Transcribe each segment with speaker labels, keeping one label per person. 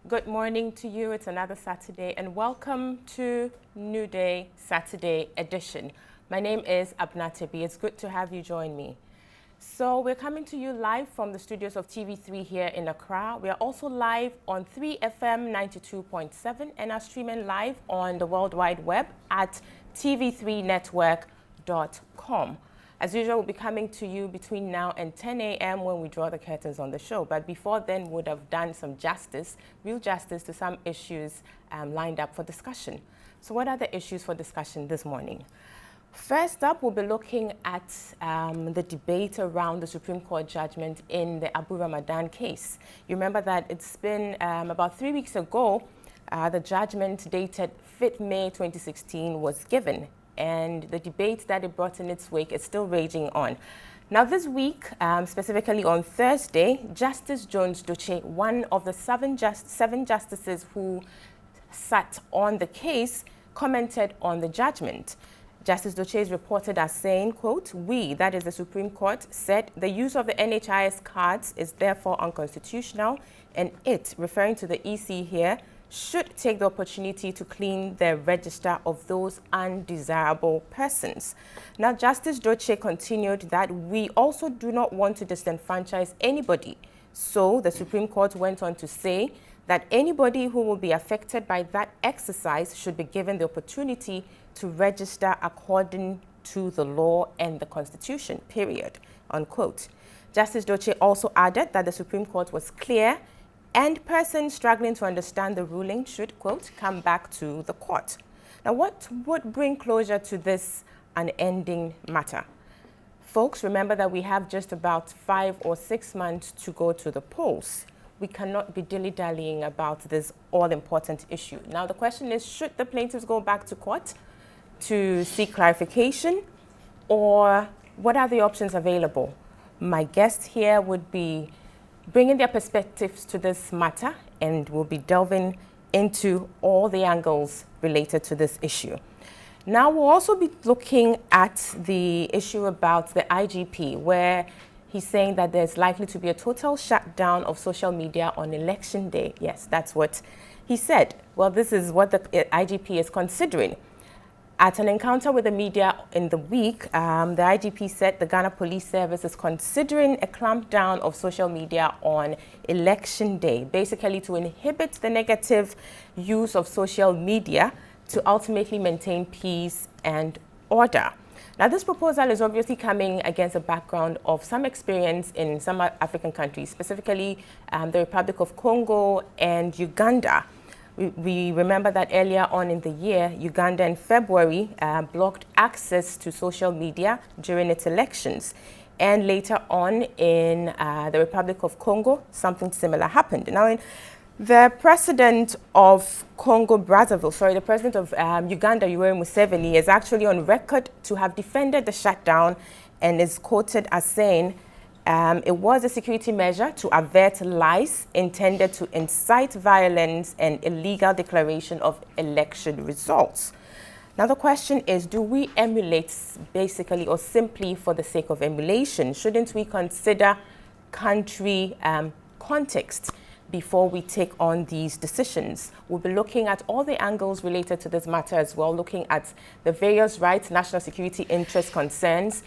Speaker 1: Good morning to you. It's another Saturday and welcome to New Day Saturday Edition. My name is Abnatebi. It's good to have you join me. So we're coming to you live from the studios of TV3 here in Accra. We are also live on 3FM 92.7 and are streaming live on the World Wide Web at tv3network.com. As usual, we'll be coming to you between now and 10 a.m. when we draw the curtains on the show. But before then, we would have done some justice, real justice to some issues lined up for discussion. So what are the issues for discussion this morning? First up, we'll be looking at the debate around the Supreme Court judgment in the Abu Ramadan case. You remember that it's been about 3 weeks ago, the judgment dated 5th May 2016 was given. And the debate that it brought in its wake is still raging on. Now this week, specifically on Thursday, Justice Jones Doche, one of the seven justices who sat on the case, commented on the judgment. Justice Doche is reported as saying, quote, "We, that is the Supreme Court, said the use of the NHIS cards is therefore unconstitutional, and it," referring to the EC here, "should take the opportunity to clean the register of those undesirable persons." Now, Justice Doche continued that we also do not want to disenfranchise anybody. So the Supreme Court went on to say that anybody who will be affected by that exercise should be given the opportunity to register according to the law and the Constitution, period, unquote. Justice Doche also added that the Supreme Court was clear and persons struggling to understand the ruling should, quote, come back to the court. Now, what would bring closure to this unending matter? Folks, remember that we have just about 5 or 6 months to go to the polls. We cannot be dilly-dallying about this all-important issue. Now, the question is, should the plaintiffs go back to court to seek clarification, or what are the options available? My guest here would be bringing their perspectives to this matter, and we'll be delving into all the angles related to this issue. Now, we'll also be looking at the issue about the IGP, where he's saying that there's likely to be a total shutdown of social media on election day. Yes, that's what he said. Well, this is what the IGP is considering. At an encounter with the media in the week, the IGP said the Ghana Police Service is considering a clampdown of social media on election day, basically to inhibit the negative use of social media to ultimately maintain peace and order. Now, this proposal is obviously coming against a background of some experience in some African countries, specifically the Republic of Congo and Uganda. We remember that earlier on in the year, Uganda in February blocked access to social media during its elections. And later on in the Republic of Congo, something similar happened. Now, the president of the president of Uganda, Yoweri Museveni, is actually on record to have defended the shutdown and is quoted as saying, it was a security measure to avert lies intended to incite violence and illegal declaration of election results. Now, the question is, do we emulate basically or simply for the sake of emulation? Shouldn't we consider country context before we take on these decisions? We'll be looking at all the angles related to this matter as well, looking at the various rights, national security interest concerns,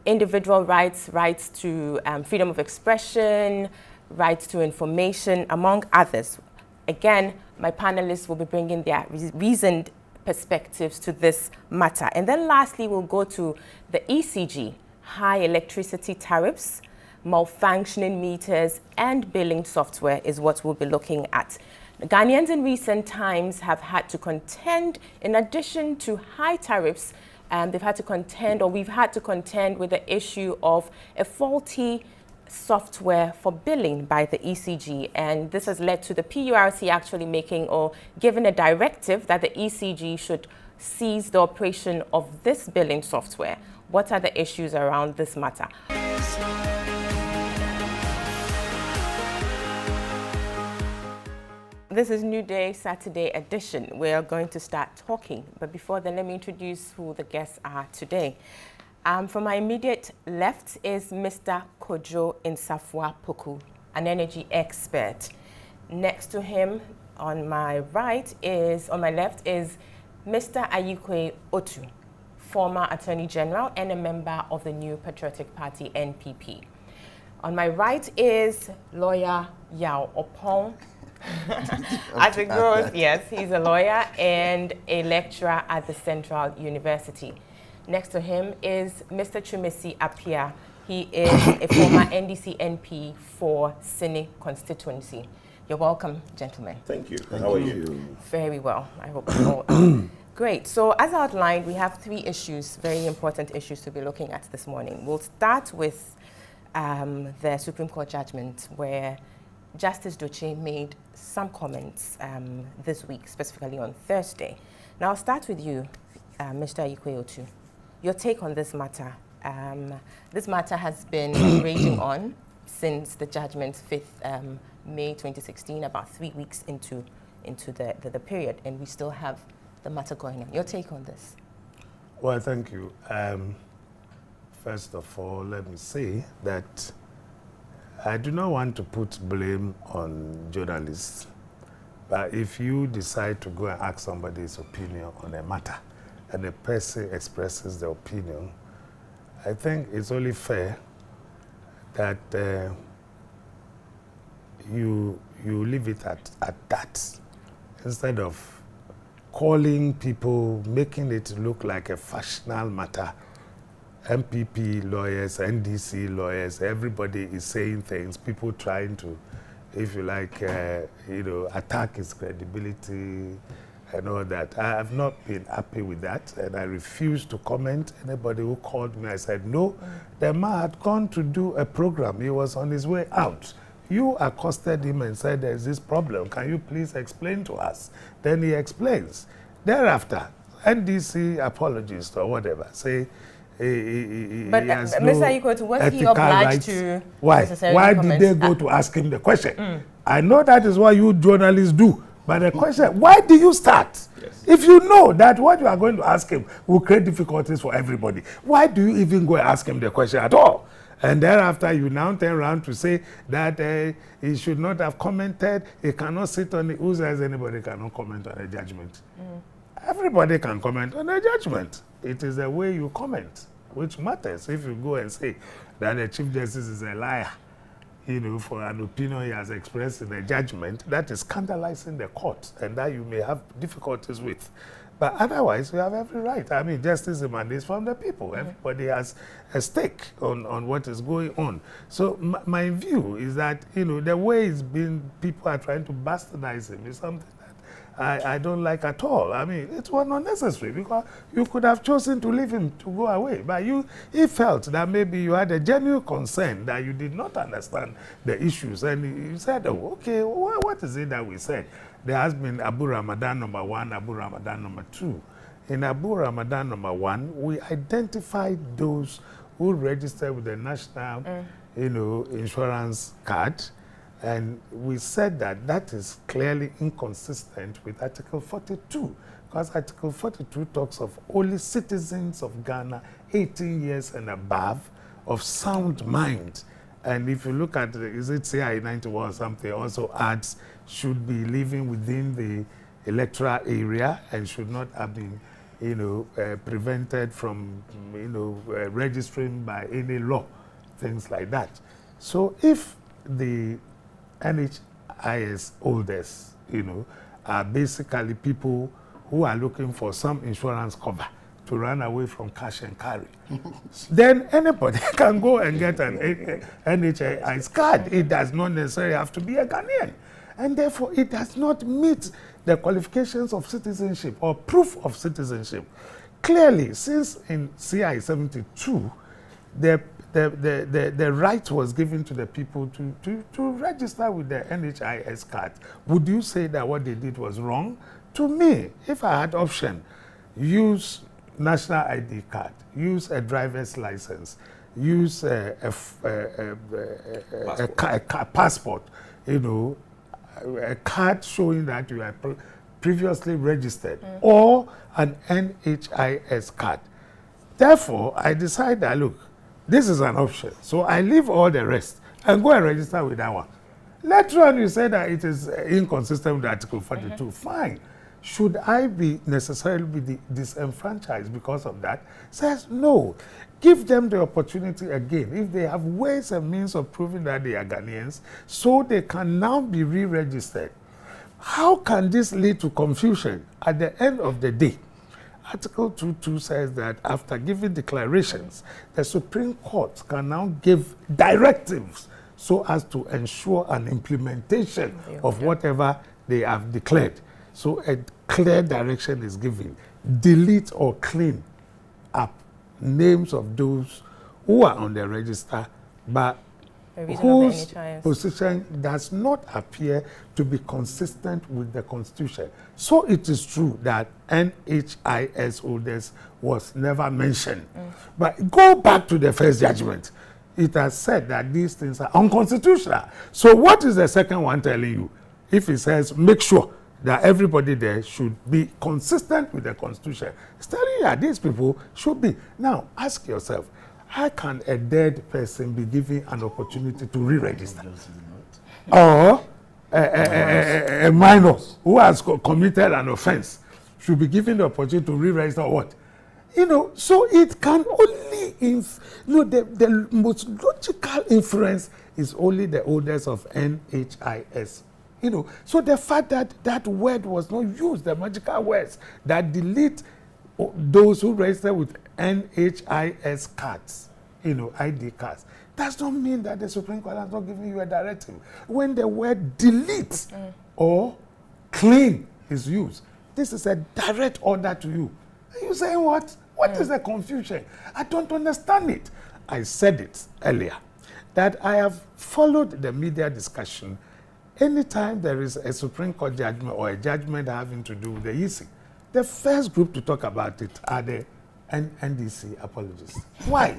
Speaker 1: individual rights, rights to freedom of expression, rights to information, among others. Again, my panelists will be bringing their reasoned perspectives to this matter. And then lastly, we'll go to the ECG, high electricity tariffs, malfunctioning meters, and billing software is what we'll be looking at. The Ghanaians in recent times have had to contend, in addition to high tariffs, we've had to contend with the issue of a faulty software for billing by the ECG. And this has led to the PURC actually making or giving a directive that the ECG should cease the operation of this billing software. What are the issues around this matter? This is New Day Saturday Edition. We are going to start talking, but before then, let me introduce who the guests are today. From my immediate left is Mr. Kojo Insafwa Poku, an energy expert. Next to him, On my right is, on my left is Mr. Ayikwe Otu, former Attorney General and a member of the New Patriotic Party, NPP. On my right is lawyer Yao Opong. As it goes, yes, he's a lawyer and a lecturer at the Central University. Next to him is Mr. Chumesi Apia. He is a former NDC MP for Sini constituency. You're welcome, gentlemen.
Speaker 2: Thank you. How are you?
Speaker 1: Very well. I hope you all are. Great. So as outlined, we have 3 issues, very important issues to be looking at this morning. We'll start with the Supreme Court judgment where Justice Doche made some comments this week, specifically on Thursday. Now I'll start with you, Mr. Ayikwe Otu. Your take on this matter. This matter has been raging on since the judgment 5th May 2016, about 3 weeks into the period, and we still have the matter going on. Your take on this?
Speaker 3: Well, thank you. First of all, let me say that I do not want to put blame on journalists, but if you decide to go and ask somebody's opinion on a matter and a person expresses their opinion, I think it's only fair that you leave it at that, instead of calling people, making it look like a factional matter. MPP lawyers, NDC lawyers, everybody is saying things, people trying to, if you like, attack his credibility and all that. I have not been happy with that, and I refuse to comment. Anybody who called me, I said, no, the man had gone to do a program. He was on his way out. You accosted him and said, there's this problem. Can you please explain to us? Then he explains. Thereafter, NDC apologist or whatever, say,
Speaker 1: but Mr. Ayikwe, was he obliged to?
Speaker 3: Why did they go to ask him the question? I know that is what you journalists do, but the question, why do you start? Yes. If you know that what you are going to ask him will create difficulties for everybody, why do you even go and ask him the question at all? And thereafter, you now turn around to say that he should not have commented, he cannot sit on it. Who says anybody cannot comment on a judgment? Everybody can comment on a judgment. It is the way you comment which matters. If you go and say that the Chief Justice is a liar, for an opinion he has expressed in a judgment, that is scandalizing the court, and that you may have difficulties with. But otherwise, we have every right. I mean, justice emanates from the people. Everybody has a stake on what is going on. So my view is that, the way it's been, people are trying to bastardize him is something I don't like at all. I mean, it was not necessary, because you could have chosen to leave him to go away. But he felt that maybe you had a genuine concern that you did not understand the issues. And you said, oh, okay, what is it that we said? There has been Abu Ramadan number 1, Abu Ramadan number 2. In Abu Ramadan number 1, we identified those who registered with the National Insurance Card. And we said that that is clearly inconsistent with Article 42, because Article 42 talks of only citizens of Ghana 18 years and above of sound mind. And if you look at, is it CI 91 or something, also adds should be living within the electoral area and should not have been, prevented from, registering by any law, things like that. So if the NHIS holders, are basically people who are looking for some insurance cover to run away from cash and carry, then anybody can go and get an NHIS card. It does not necessarily have to be a Ghanaian. And therefore, it does not meet the qualifications of citizenship or proof of citizenship. Clearly, since in CI 72, the right was given to the people to register with the NHIS card. Would you say that what they did was wrong? To me, if I had option, use national ID card, use a driver's license, use a passport, a card showing that you are previously registered, or an NHIS card. Therefore, I decide that, look, this is an option. So I leave all the rest and go and register with that one. Later on, you say that it is inconsistent with Article 42. Fine. Should I be necessarily be disenfranchised because of that? Says no. Give them the opportunity again. If they have ways and means of proving that they are Ghanaians, so they can now be re-registered. How can this lead to confusion? At the end of the day, Article 22 says that after giving declarations, the Supreme Court can now give directives so as to ensure an implementation of whatever they have declared. So a clear direction is given. Delete or clean up names of those who are on the register, but whose position does not appear to be consistent with the Constitution. So it is true that NHIS holders was never mentioned. But go back to the first judgment. It has said that these things are unconstitutional. So what is the second one telling you? If it says make sure that everybody there should be consistent with the Constitution, it's telling you that these people should be. Now, ask yourself, how can a dead person be given an opportunity to re-register? Or a minor who has committed an offense should be given the opportunity to re-register or what? You know, so it can only, the most logical inference is only the holders of NHIS. You know, so the fact that that word was not used, the magical words that delete those who register with NHIS cards, you know, ID cards, does not mean that the Supreme Court has not given you a directive. When the word delete or clean is used, this is a direct order to you. Are you saying what? What is the confusion? I don't understand it. I said it earlier, that I have followed the media discussion. Anytime there is a Supreme Court judgment or a judgment having to do with the EC, the first group to talk about it are the NDC apologists. Why?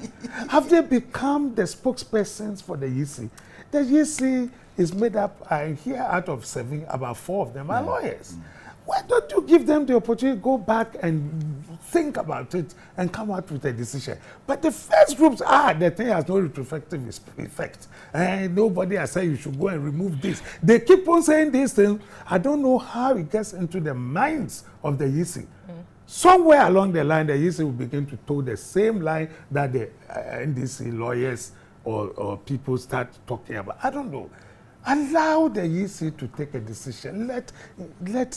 Speaker 3: Have they become the spokespersons for the EC? The EC is made up, I hear out of 7, about 4 of them are lawyers. Why don't you give them the opportunity to go back and think about it and come out with a decision? But the first groups the thing has no retrospective effect. And nobody has said you should go and remove this. They keep on saying these things. I don't know how it gets into the minds of the EC. Somewhere along the line, the EC will begin to toe the same line that the NDC lawyers or people start talking about. I don't know. Allow the EC to take a decision. Let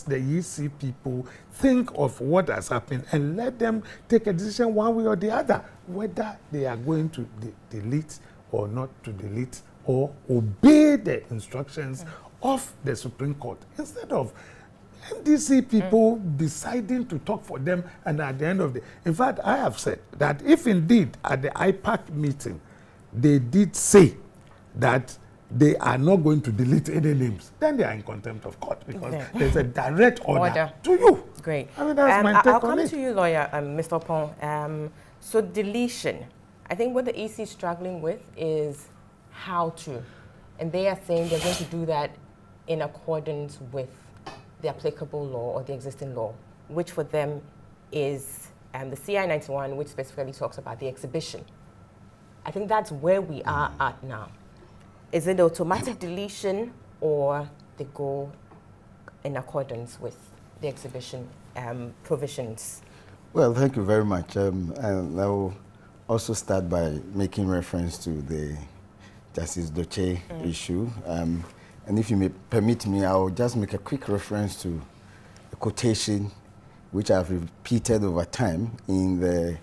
Speaker 3: the EC people think of what has happened and let them take a decision one way or the other, whether they are going to delete or not to delete or obey the instructions of the Supreme Court instead of NDC people deciding to talk for them. And at the end of the, in fact, I have said that if indeed at the IPAC meeting they did say that they are not going to delete any names, then they are in contempt of court because there's a direct order to you.
Speaker 1: Great.
Speaker 3: I mean, that's my take
Speaker 1: I'll
Speaker 3: on
Speaker 1: come
Speaker 3: it.
Speaker 1: to you, lawyer, Mr. Pong. So deletion, I think what the EC is struggling with is how to. And they are saying they're going to do that in accordance with the applicable law or the existing law, which for them is the CI 91, which specifically talks about the exhibition. I think that's where we are at now. Is it automatic deletion or they go in accordance with the exhibition provisions?
Speaker 2: Well, thank you very much. And I will also start by making reference to the Justice Doche issue. And if you may permit me, I will just make a quick reference to a quotation which I've repeated over time in the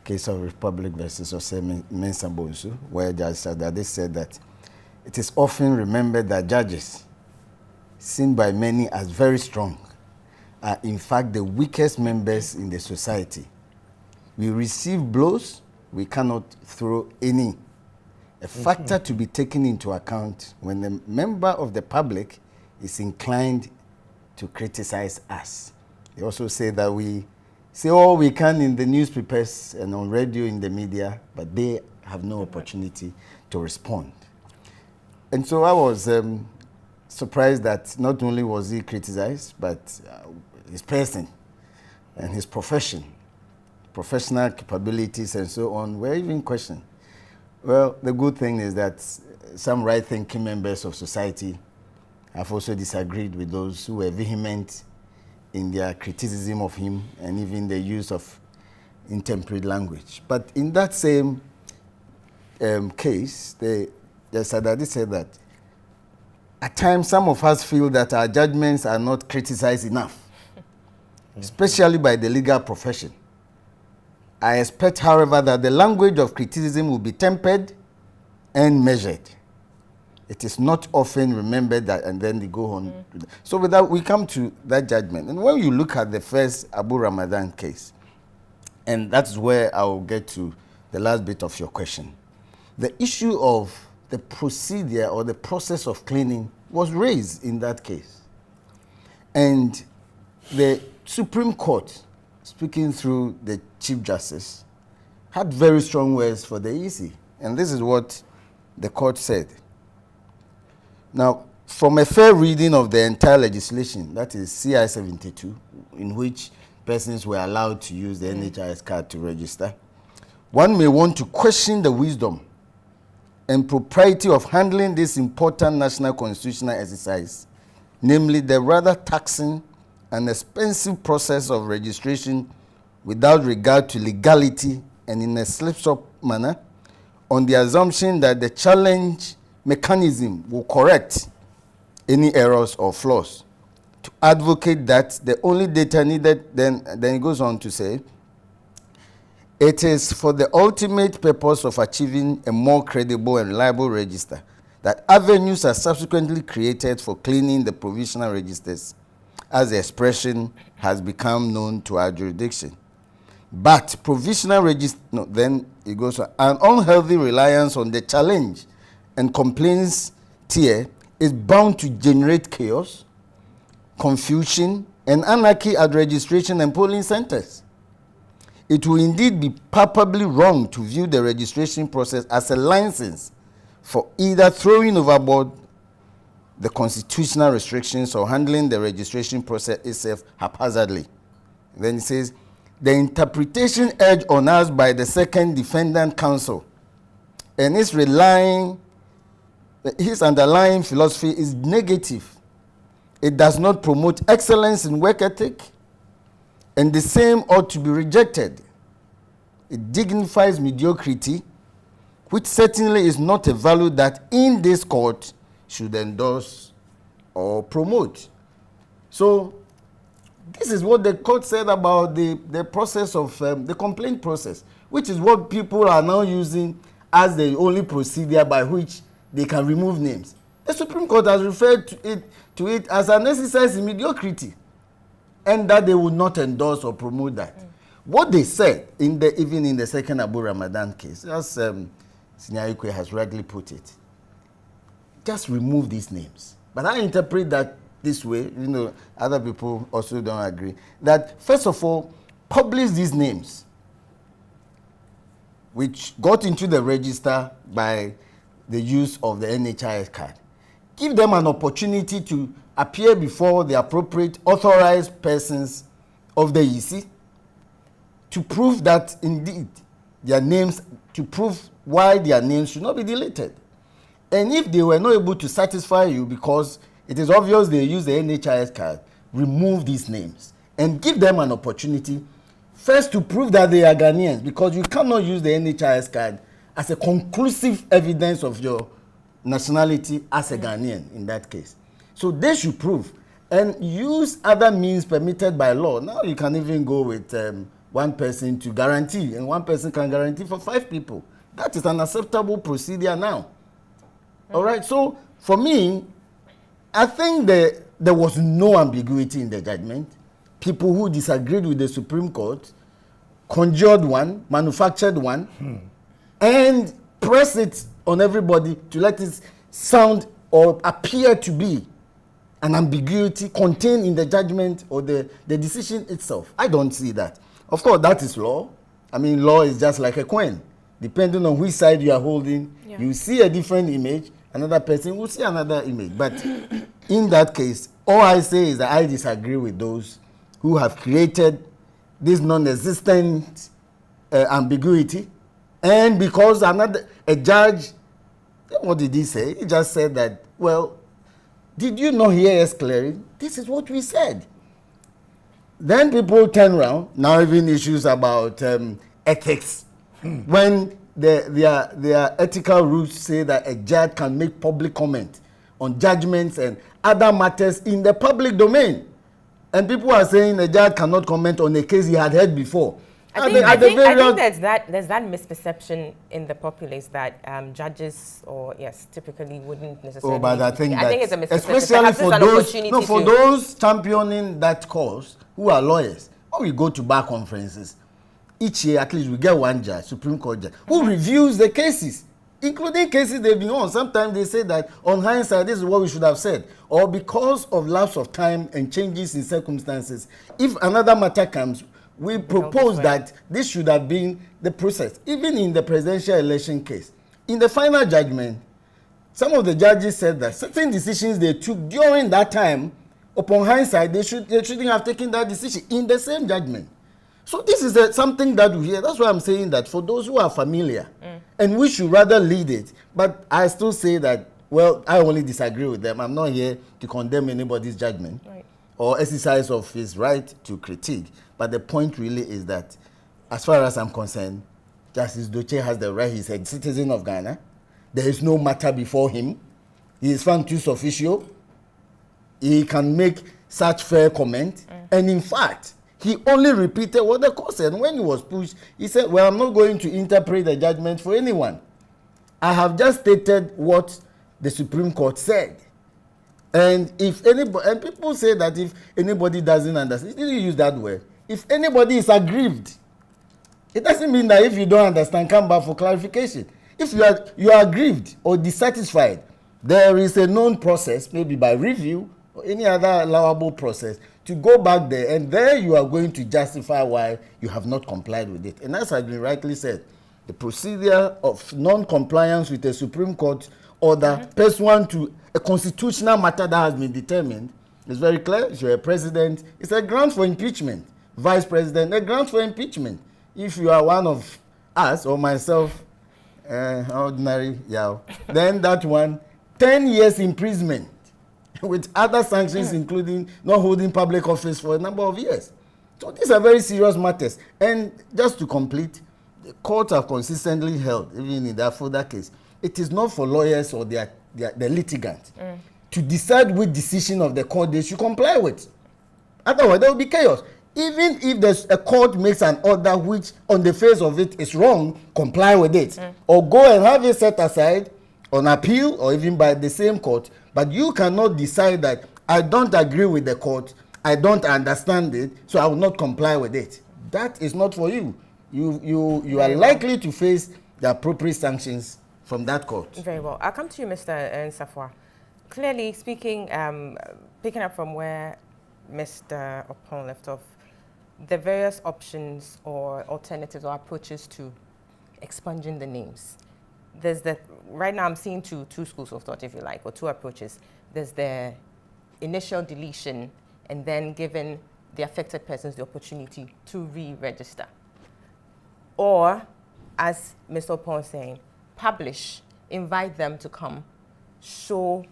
Speaker 2: case of Republic versus Osei Mensah Bonsu, where Judge Sadade said that it is often remembered that judges, seen by many as very strong, are in fact the weakest members in the society. We receive blows, we cannot throw any. A factor to be taken into account when a member of the public is inclined to criticize us. They also say that we say all we can in the newspapers and on radio, in the media, but they have no opportunity to respond. And so I was surprised that not only was he criticized, but his person and his profession, professional capabilities and so on were even questioned. Well, the good thing is that some right-thinking members of society I've also disagreed with those who were vehement in their criticism of him and even the use of intemperate language. But in that same case, the Sadadi said that at times some of us feel that our judgments are not criticized enough, especially by the legal profession. I expect, however, that the language of criticism will be tempered and measured. It is not often remembered that, and then they go on. So with that, we come to that judgment. And when you look at the first Abu Ramadan case, and that's where I will get to the last bit of your question, the issue of the procedure or the process of cleaning was raised in that case. And the Supreme Court, speaking through the Chief Justice, had very strong words for the EC. And this is what the court said. Now, from a fair reading of the entire legislation, that is CI 72, in which persons were allowed to use the NHIS card to register, one may want to question the wisdom and propriety of handling this important national constitutional exercise, namely the rather taxing and expensive process of registration without regard to legality and in a slip-up manner, on the assumption that the challenge mechanism will correct any errors or flaws. To advocate that the only data needed, then it goes on to say, it is for the ultimate purpose of achieving a more credible and reliable register that avenues are subsequently created for cleaning the provisional registers, as the expression has become known to our jurisdiction. But provisional register, no, then it goes on, an unhealthy reliance on the challenge and complaints tier is bound to generate chaos, confusion, and anarchy at registration and polling centers. It will indeed be palpably wrong to view the registration process as a license for either throwing overboard the constitutional restrictions or handling the registration process itself haphazardly. Then it says, the interpretation urged on us by the second defendant counsel and his underlying philosophy is negative. It does not promote excellence in work ethic, and the same ought to be rejected. It dignifies mediocrity, which certainly is not a value that in this court should endorse or promote. So this is what the court said about the process of the complaint process, which is what people are now using as the only procedure by which they can remove names. The Supreme Court has referred to it as an exercise in mediocrity, and that they would not endorse or promote that. What they said, even in the second Abu Ramadan case, as Senior Ikwe has rightly put it, just remove these names. But I interpret that this way, other people also don't agree, that first of all, publish these names, which got into the register by the use of the NHIS card. Give them an opportunity to appear before the appropriate authorized persons of the EC to prove that indeed their names, to prove why their names should not be deleted. And if they were not able to satisfy you because it is obvious they use the NHIS card, remove these names and give them an opportunity first to prove that they are Ghanaians, because you cannot use the NHIS card as a conclusive evidence of your nationality as a Ghanaian in that case. So they should prove and use other means permitted by law. Now you can even go with one person to guarantee, and one person can guarantee for 5 people. That is an acceptable procedure now. All right, so for me, I think there was no ambiguity in the judgment. People who disagreed with the Supreme Court conjured one, manufactured one, and pressed it on everybody to let it sound or appear to be an ambiguity contained in the judgment or the decision itself. I don't see that. Of course, that is law. I mean, law is just like a coin. Depending on which side you are holding, you see a different image, another person will see another image. But in that case, all I say is that I disagree with those who have created this non-existent ambiguity. And because a judge, what did he say? He just said that, well, Did you not hear us clearly? This is what we said. Then people turn around, now even issues about ethics. When their ethical rules say that a judge can make public comment on judgments and other matters in the public domain. And people are saying a judge cannot comment on a case he had heard before.
Speaker 1: I think there's that misperception in the populace that judges typically wouldn't necessarily.
Speaker 2: Oh, but I think
Speaker 1: it's a misperception.
Speaker 2: Especially for those championing that cause who are lawyers. When we go to bar conferences, each year at least we get one judge, Supreme Court judge, who reviews the cases, including cases they've been on. Sometimes they say that on hindsight, this is what we should have said. Or because of lapse of time and changes in circumstances, if another matter comes, we propose that this should have been the process. Even in the presidential election case, in the final judgment, some of the judges said that certain decisions they took during that time, upon hindsight, they shouldn't have taken that decision in the same judgment. So this is something that we hear. That's why I'm saying that for those who are familiar, and we should rather lead it. But I still say that, well, I only disagree with them. I'm not here to condemn anybody's judgment or exercise of his right to critique. But the point really is that, as far as I'm concerned, Justice Doche has the right. He's a citizen of Ghana. There is no matter before him. He is functus officio. He can make such fair comment. And in fact, he only repeated what the court said. When he was pushed, he said, well, I'm not going to interpret the judgment for anyone. I have just stated what the Supreme Court said. And if anybody, and people say that if anybody doesn't understand, he didn't use that word. If anybody is aggrieved, it doesn't mean that if you don't understand, come back for clarification. If you are aggrieved or dissatisfied, there is a known process, maybe by review or any other allowable process, to go back there, and there you are going to justify why you have not complied with it. And as has been rightly said, the procedure of non-compliance with a Supreme Court order pursuant to a constitutional matter that has been determined is very clear. If you're a president, it's a ground for impeachment. Vice President, a ground for impeachment. If you are one of us or myself, ordinary, then that one, 10 years imprisonment with other sanctions, including not holding public office for a number of years. So these are very serious matters. And just to complete, the courts have consistently held, even in that further case, it is not for lawyers or the litigants to decide which decision of the court they should comply with. Otherwise, there will be chaos. Even if there's a court makes an order which on the face of it is wrong, comply with it. Or go and have it set aside on appeal or even by the same court. But you cannot decide that I don't agree with the court, I don't understand it, so I will not comply with it. That is not for you. You are likely to face the appropriate sanctions from that court.
Speaker 1: Very well. I'll come to you, Mr. Nsafwa. Clearly speaking, picking up from where Mr. Opon left off, the various options or alternatives or approaches to expunging the names. There's right now I'm seeing two schools of thought, if you like, or two approaches. There's the initial deletion and then giving the affected persons the opportunity to re-register. Or, as Mr. Opon is saying, publish, invite them to come, show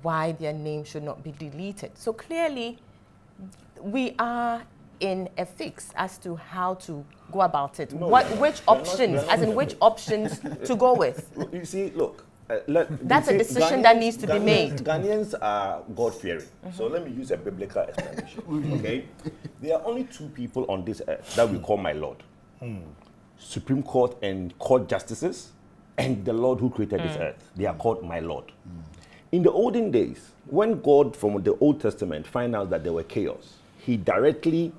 Speaker 1: why their name should not be deleted. So clearly, we are in a fix as to how to go about it. Which options to go with?
Speaker 4: You see, look.
Speaker 1: That's a decision that needs to be made.
Speaker 4: Ghanaians are God-fearing. So let me use a biblical explanation. Okay? There are only two people on this earth that we call my Lord. Supreme Court and court justices and the Lord who created this earth. They are called my Lord. In the olden days, when God from the Old Testament found out that there were chaos, he directly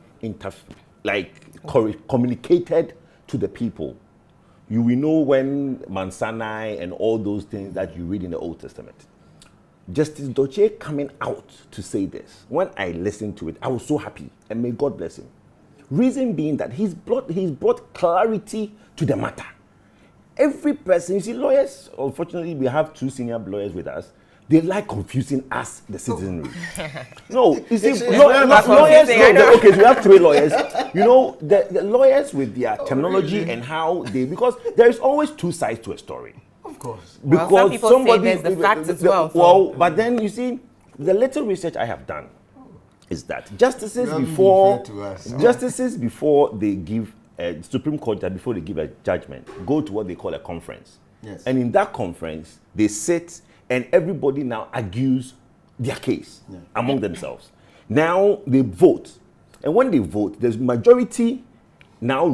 Speaker 4: communicated to the people. You will know when Mount Sinai and all those things that you read in the Old Testament. Justice Doche coming out to say this, when I listened to it, I was so happy, and may God bless him. Reason being that he's brought clarity to the matter. Every person, you see, lawyers, unfortunately, we have two senior lawyers with us. They like confusing us, the citizenry. No, you see, lawyers, okay, so we have three lawyers. You know, the lawyers with their terminology and how they, because there is always two sides to a story.
Speaker 2: Of course.
Speaker 1: Because some people say there's the facts as well.
Speaker 4: Well, but then you see, the little research I have done is that justices before they give a Supreme Court, before they give a judgment, go to what they call a conference.
Speaker 2: Yes.
Speaker 4: And in that conference, they sit and everybody now argues their case among themselves. Now they vote. And when they vote, there's majority now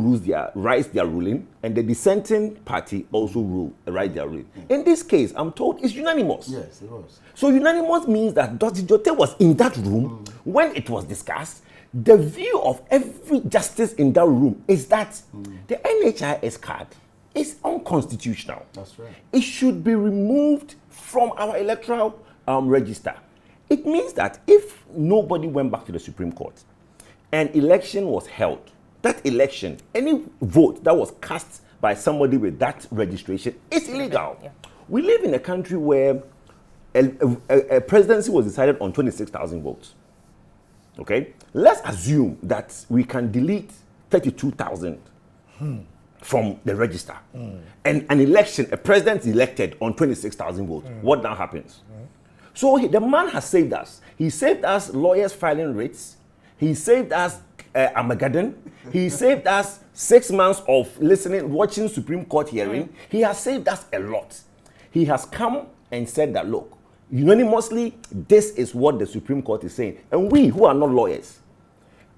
Speaker 4: writes their ruling, and the dissenting party also write their ruling. In this case, I'm told it's unanimous.
Speaker 2: Yes, it was.
Speaker 4: So unanimous means that Dr. Jote was in that room when it was discussed. The view of every justice in that room is that the NHIS card is unconstitutional.
Speaker 2: That's right.
Speaker 4: It should be removed from our electoral register. It means that if nobody went back to the Supreme Court, an election was held, that election, any vote that was cast by somebody with that registration is illegal. Yeah. We live in a country where a presidency was decided on 26,000 votes. Okay? Let's assume that we can delete 32,000 from the register. And an election, a president is elected on 26,000 votes. What now happens? So the man has saved us. He saved us lawyers filing writs. He saved us Armageddon. He saved us 6 months of watching Supreme Court hearing. He has saved us a lot. He has come and said that, look, unanimously, this is what the Supreme Court is saying. And we, who are not lawyers,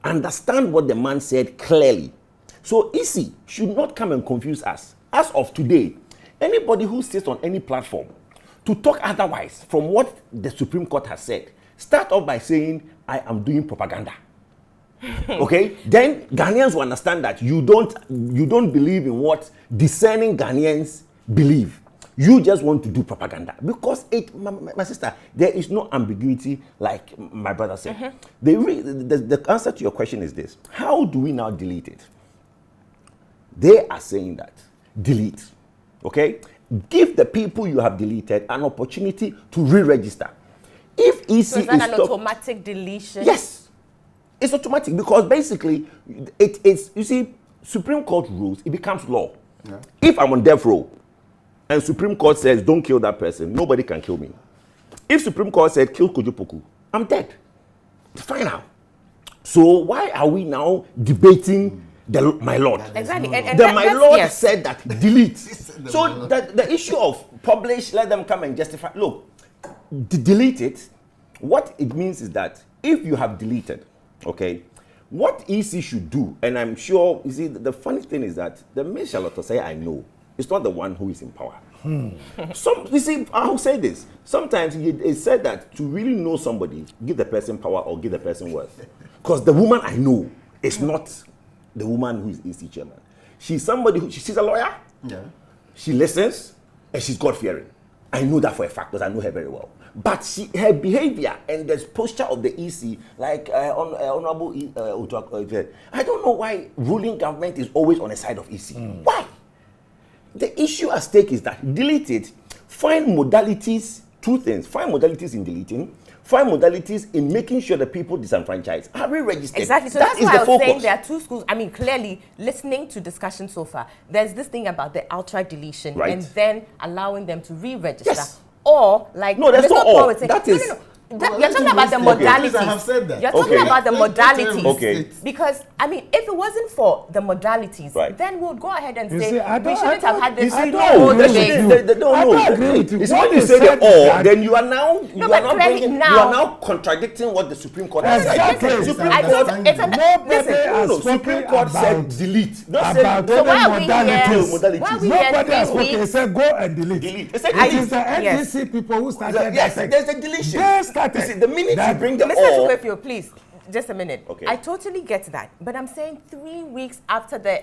Speaker 4: understand what the man said clearly. So EC should not come and confuse us. As of today, anybody who sits on any platform to talk otherwise from what the Supreme Court has said, start off by saying, I am doing propaganda. Okay? Then Ghanaians will understand that you don't believe in what discerning Ghanaians believe. You just want to do propaganda. Because my sister, there is no ambiguity, like my brother said. The answer to your question is this. How do we now delete it? They are saying that delete. Okay? Give the people you have deleted an opportunity to re-register. If EC
Speaker 1: so is that an automatic deletion?
Speaker 4: Yes. It's automatic because basically it is, you see, Supreme Court rules, it becomes law. Yeah. If I'm on death row and Supreme Court says don't kill that person, nobody can kill me. If Supreme Court said kill Kojopoku, I'm dead. It's final. So why are we now debating my Lord?
Speaker 1: Exactly.
Speaker 4: My Lord said that delete. So the issue of publish, let them come and justify. Look, delete it. What it means is that if you have deleted, okay, what EC should do, and I'm sure, you see, the funny thing is that the Miss Charlotte say I know, it's not the one who is in power. You see, I'll say this. Sometimes it's said that to really know somebody, give the person power or give the person worth. Because the woman I know is not the woman who is EC chairman. She's somebody who, she's a lawyer. Yeah. She listens and she's God-fearing. I know that for a fact because I know her very well. But her behavior and the posture of the EC, like Honorable I don't know why ruling government is always on the side of EC. Why? The issue at stake is that delete it, find modalities, two things, find modalities in deleting, find modalities in making sure the people disenfranchised are re-registered.
Speaker 1: Exactly. So that's why I was saying there are two schools. I mean, clearly, listening to discussion so far, there's this thing about the outright deletion and then allowing them to re-register.
Speaker 4: Yes.
Speaker 1: Or, like,
Speaker 4: no, that's not all. That is...
Speaker 1: No. You're talking about the modalities.
Speaker 2: I have said that.
Speaker 1: You're talking about the modalities.
Speaker 4: Okay.
Speaker 1: Because, I mean, if it wasn't for the modalities, then we'll go ahead and say we shouldn't have had this.
Speaker 4: No. It's when you say the or, then you are now contradicting what the Supreme Court has said. Supreme Court said delete.
Speaker 1: So why are we here?
Speaker 3: Nobody has spoken. It said go and delete. It is the NDC people who started.
Speaker 4: Yes, there's a deletion. You see, the minute you bring the
Speaker 1: Mr. Chukwefio, please, just a minute.
Speaker 4: Okay.
Speaker 1: I totally get that, but I'm saying 3 weeks after the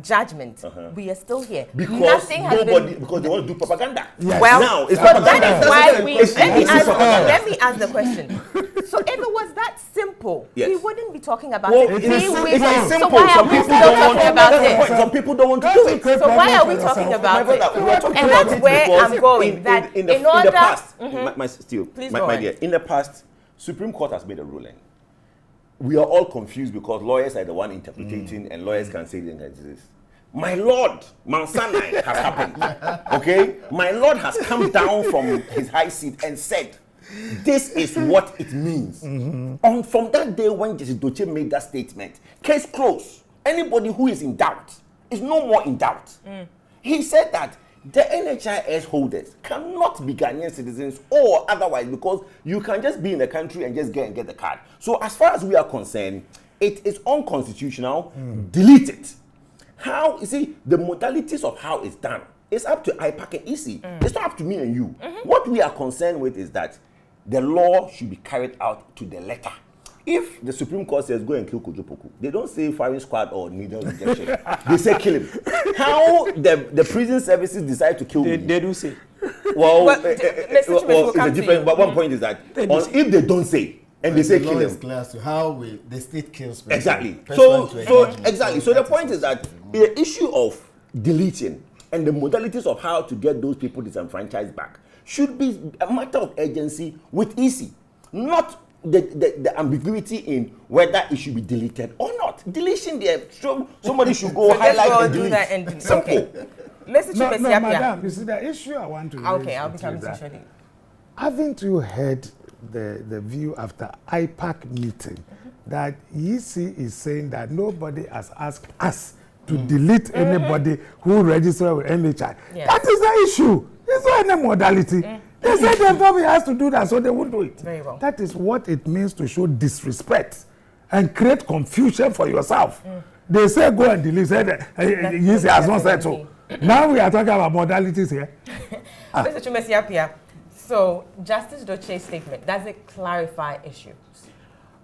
Speaker 1: judgment, we are still here.
Speaker 4: Because because they want to do propaganda.
Speaker 1: Yes. Well,
Speaker 4: now it's
Speaker 1: that is why we. Let me ask the question. So if it was that simple, we wouldn't be talking about it 3 weeks. So why are we still talking about it?
Speaker 4: Some people don't want to do it.
Speaker 1: So why are we talking about it? And that's where I'm going. That in the
Speaker 4: past, my dear, in the past, Supreme Court has made a ruling. We are all confused because lawyers are the one interpreting and lawyers can say this. My Lord, Mount Sinai has happened. Okay? My Lord has come down from his high seat and said this is what it means. From that day when Justice Doche made that statement, case closed. Anybody who is in doubt is no more in doubt. He said that the NHIS holders cannot be Ghanaian citizens or otherwise, because you can just be in the country and just get the card. So as far as we are concerned, it is unconstitutional. Delete it. How, you see, the modalities of how it's done, it's up to IPAC and EC. It's not up to me and you. What we are concerned with is that the law should be carried out to the letter. If the Supreme Court says go and kill Kojo Poku, they don't say firing squad or needle injection. They say kill him. How the prison services decide to kill me?
Speaker 5: They do say.
Speaker 4: Well, it's a different. But one point is that if they don't say and they say kill him,
Speaker 2: clear to how the state kills people.
Speaker 4: Exactly. So exactly. So the point is that the issue of deleting and the modalities of how to get those people disenfranchised back should be a matter of urgency with EC, not the ambiguity in whether it should be deleted or not. Deletion there, somebody should go highlight and delete.
Speaker 1: That and
Speaker 4: Simple.
Speaker 1: Okay. Mr.
Speaker 3: No, madam, you see the issue I want to raise.
Speaker 1: Okay, I'll be coming to you.
Speaker 3: Haven't you heard the view after IPAC meeting that EC is saying that nobody has asked us to delete anybody who registered with NHI?
Speaker 1: Yes.
Speaker 3: That is the issue. There's no any modality. They said the government has to do that, so they won't do it.
Speaker 1: Very well.
Speaker 3: That is what it means to show disrespect and create confusion for yourself. They say go and delete. EC has not said so. Now we are talking about modalities here.
Speaker 1: Mr. Chumesiapia, so Justice Doche's statement, does it clarify issues?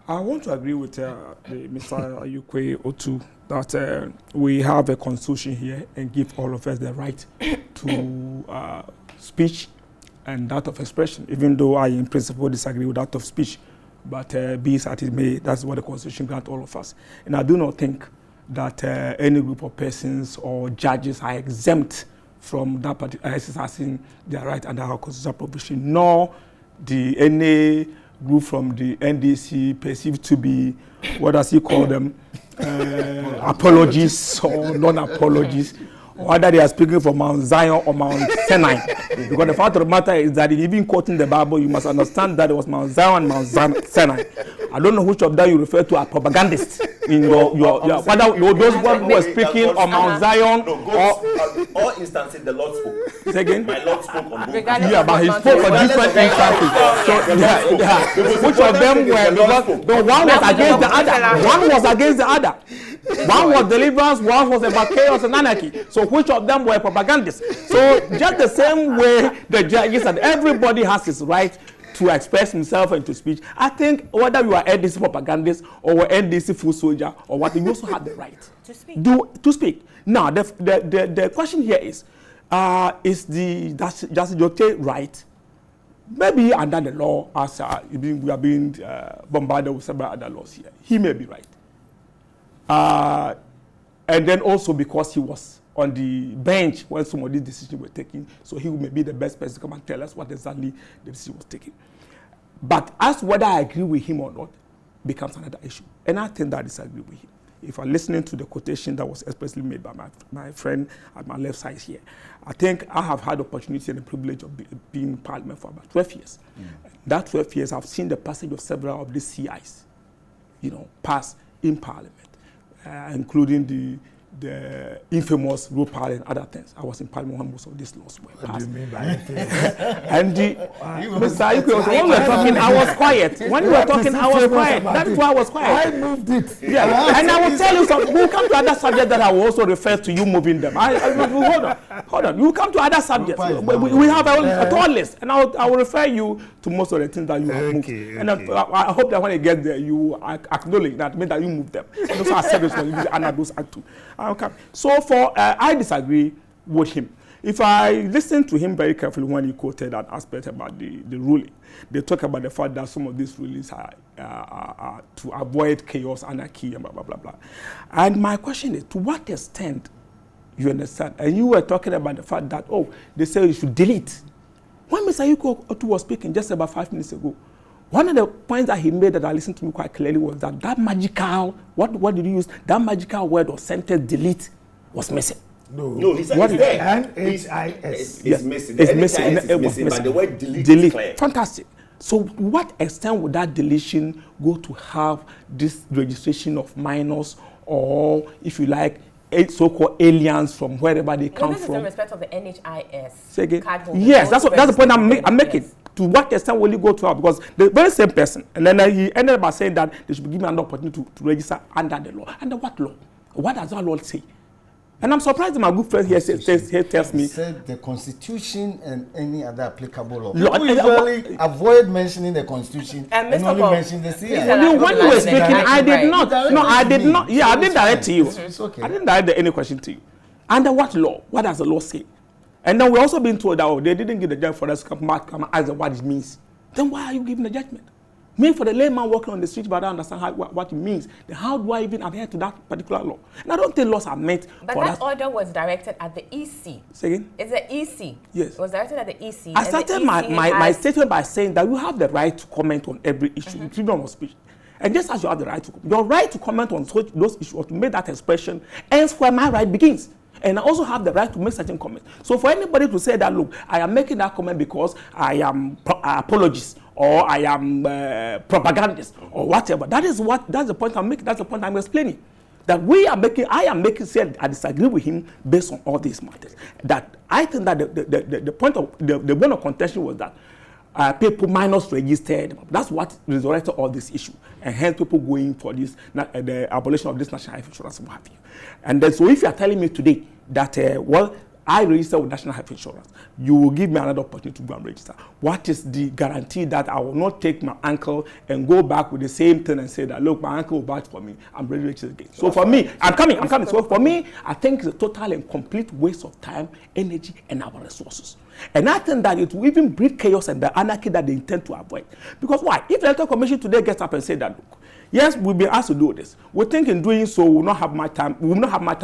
Speaker 5: I want to agree with Mr. Ayukwe Otu that we have a constitution here and give all of us the right to speech and that of expression, even though I in principle disagree with that of speech. But be it as it may, that's what the constitution grants all of us. And I do not think that any group of persons or judges are exempt from that particular exercising their right under our constitutional provision, nor any group from the NDC perceived to be, what does he call them, apologists or non-apologists, or whether they are speaking from Mount Zion or Mount Sinai. Because the fact of the matter is that even quoting the Bible, you must understand that it was Mount Zion and Mount Sinai. I don't know which of them you refer to as propagandists. In your whether those ones who are speaking on Mount Zion or
Speaker 4: all instances the Lord spoke.
Speaker 5: Say again?
Speaker 4: My Lord spoke on both.
Speaker 5: Yeah, but he spoke on different instances. So which of them were, because the one was against the other. One was against the other. One was deliverance, one was about chaos and anarchy. So which of them were propagandists? So just the same way the judges and everybody has his right to express himself and to speech. I think whether you are NDC propagandist or NDC full soldier or what, you also have the right to speak. Now the question here is the Justice Doche right? Maybe under the law, as we are being bombarded with several other laws here, he may be right. And then also because he was on the bench when some of these decisions were taken, so he may be the best person to come and tell us what exactly the decision was taken. But as whether I agree with him or not becomes another issue. And I think that I disagree with him. If I'm listening to the quotation that was expressly made by my friend at my left side here, I think I have had the opportunity and the privilege of being in Parliament for about 12 years. That 12 years, I've seen the passage of several of these CIs, pass in Parliament, including the infamous rule power and other things. I was in Parliament when most of these laws were passed.
Speaker 3: What do you mean by infamous?
Speaker 5: And Mr. Ayukwe, when we were talking, I was quiet. When you were talking, I was quiet. That is why I was quiet.
Speaker 3: I moved it.
Speaker 5: Yeah, and I will tell you something. We'll come to other subjects that I will also refer to you moving them. Hold on. We'll come to other subjects. We have a total list, and I will refer you to most of the things that you have moved. And I hope that when you get there, you acknowledge that means that you moved them. And also accept responsibility and those act too. Okay. So I disagree with him. If I listen to him very carefully when he quoted an aspect about the ruling, they talk about the fact that some of these rulings are to avoid chaos, anarchy, and blah, blah, blah, blah. And my question is, to what extent, you understand? And you were talking about the fact that, they say you should delete. When Mr. Ayukwe was speaking just about 5 minutes ago, one of the points that he made that I listened to me quite clearly was that magical, what did you use? That magical word or sentence delete was missing.
Speaker 4: No, he said it's there.
Speaker 3: NHIS.
Speaker 4: It's missing. It's missing. But the word delete is clear.
Speaker 5: Fantastic. So what extent would that deletion go to have this registration of minors, or if you like, so-called aliens from wherever they come
Speaker 1: this
Speaker 5: from?
Speaker 1: Is in respect of the NHIS.
Speaker 5: Say again?
Speaker 1: Card holders.
Speaker 5: Yes, that's the point I'm making. Yes. To what extent will it go to her? Because the very same person, and then he ended up by saying that they should be given an opportunity to register under the law. Under what law? What does that law say? And I'm surprised my good friend here tells me.
Speaker 2: He said the Constitution and any other applicable law. People usually avoid mentioning the Constitution and only mention the CI.
Speaker 5: When you were speaking, I did not. No, I did not. Yeah, I didn't direct to you.
Speaker 2: It's okay.
Speaker 5: I didn't direct any question to you. Under what law? What does the law say? And then we're also being told that they didn't give the judge for us to come and ask what it means. Then why are you giving the judgment? Me, for the layman walking on the street, but I don't understand what it means. Then how do I even adhere to that particular law? And I don't think laws are meant
Speaker 1: but
Speaker 5: for
Speaker 1: that. But that order was directed at the EC.
Speaker 5: Say again?
Speaker 1: It's the EC.
Speaker 5: Yes.
Speaker 1: It was directed at the EC.
Speaker 5: I started my statement by saying that you have the right to comment on every issue, freedom of speech. And just as you have the right to, your right to comment on those issues or to make that expression ends where my right begins. And I also have the right to make certain comments. So for anybody to say that, look, I am making that comment because I am apologist or I am propagandist or whatever, that's the point I'm making. That's the point I'm explaining. That I am making, say I disagree with him based on all these matters. That I think that the point of the one of contention was that people minors registered. That's what resurrected all this issue, and hence people going for this the abolition of this national health insurance and what have you. And then, so if you are telling me today that well, I register with national health insurance, you will give me another opportunity to go and register. What is the guarantee that I will not take my uncle and go back with the same thing and say that, look, my uncle will vouch for me, I'm ready to register again. So for me, I'm coming. So for me, I think it's a total and complete waste of time, energy, and our resources. And I think that it will even breed chaos and the anarchy that they intend to avoid. Because why? If the Electoral Commission today gets up and say that, look, yes, we'll be asked to do this. We think in doing so, we will not have my time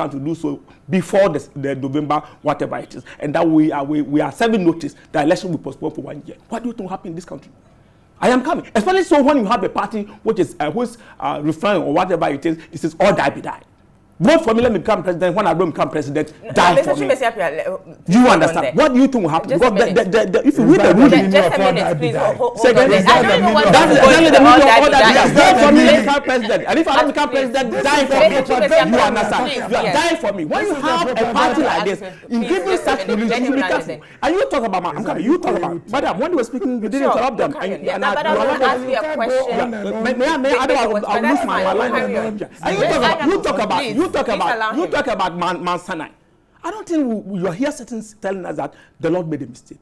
Speaker 5: to do so before the November, whatever it is. And that we are serving notice that election will postpone for 1 year. What do you think will happen in this country? I am coming. Especially so when you have a party which is referring or whatever it says all die be die. Vote for me, let me become president. When I don't become president, die for me. Do you understand? What do you think will happen? Because if you read the ruling,
Speaker 1: just a minute, please. Hold on.
Speaker 5: I don't know what that's exactly the meaning of all that. Vote for me, become president. And if I don't become president, die for me. You understand? You are dying for me. When you have a party like this, in giving such rulings, you should be careful. And you talk about, I'm coming. You talk about, madam, when you were speaking, you didn't interrupt them.
Speaker 1: But I want to ask you a question.
Speaker 5: May I lose my line. And you talk about Mount Sinai. I don't think you are here telling us that the Lord made a mistake.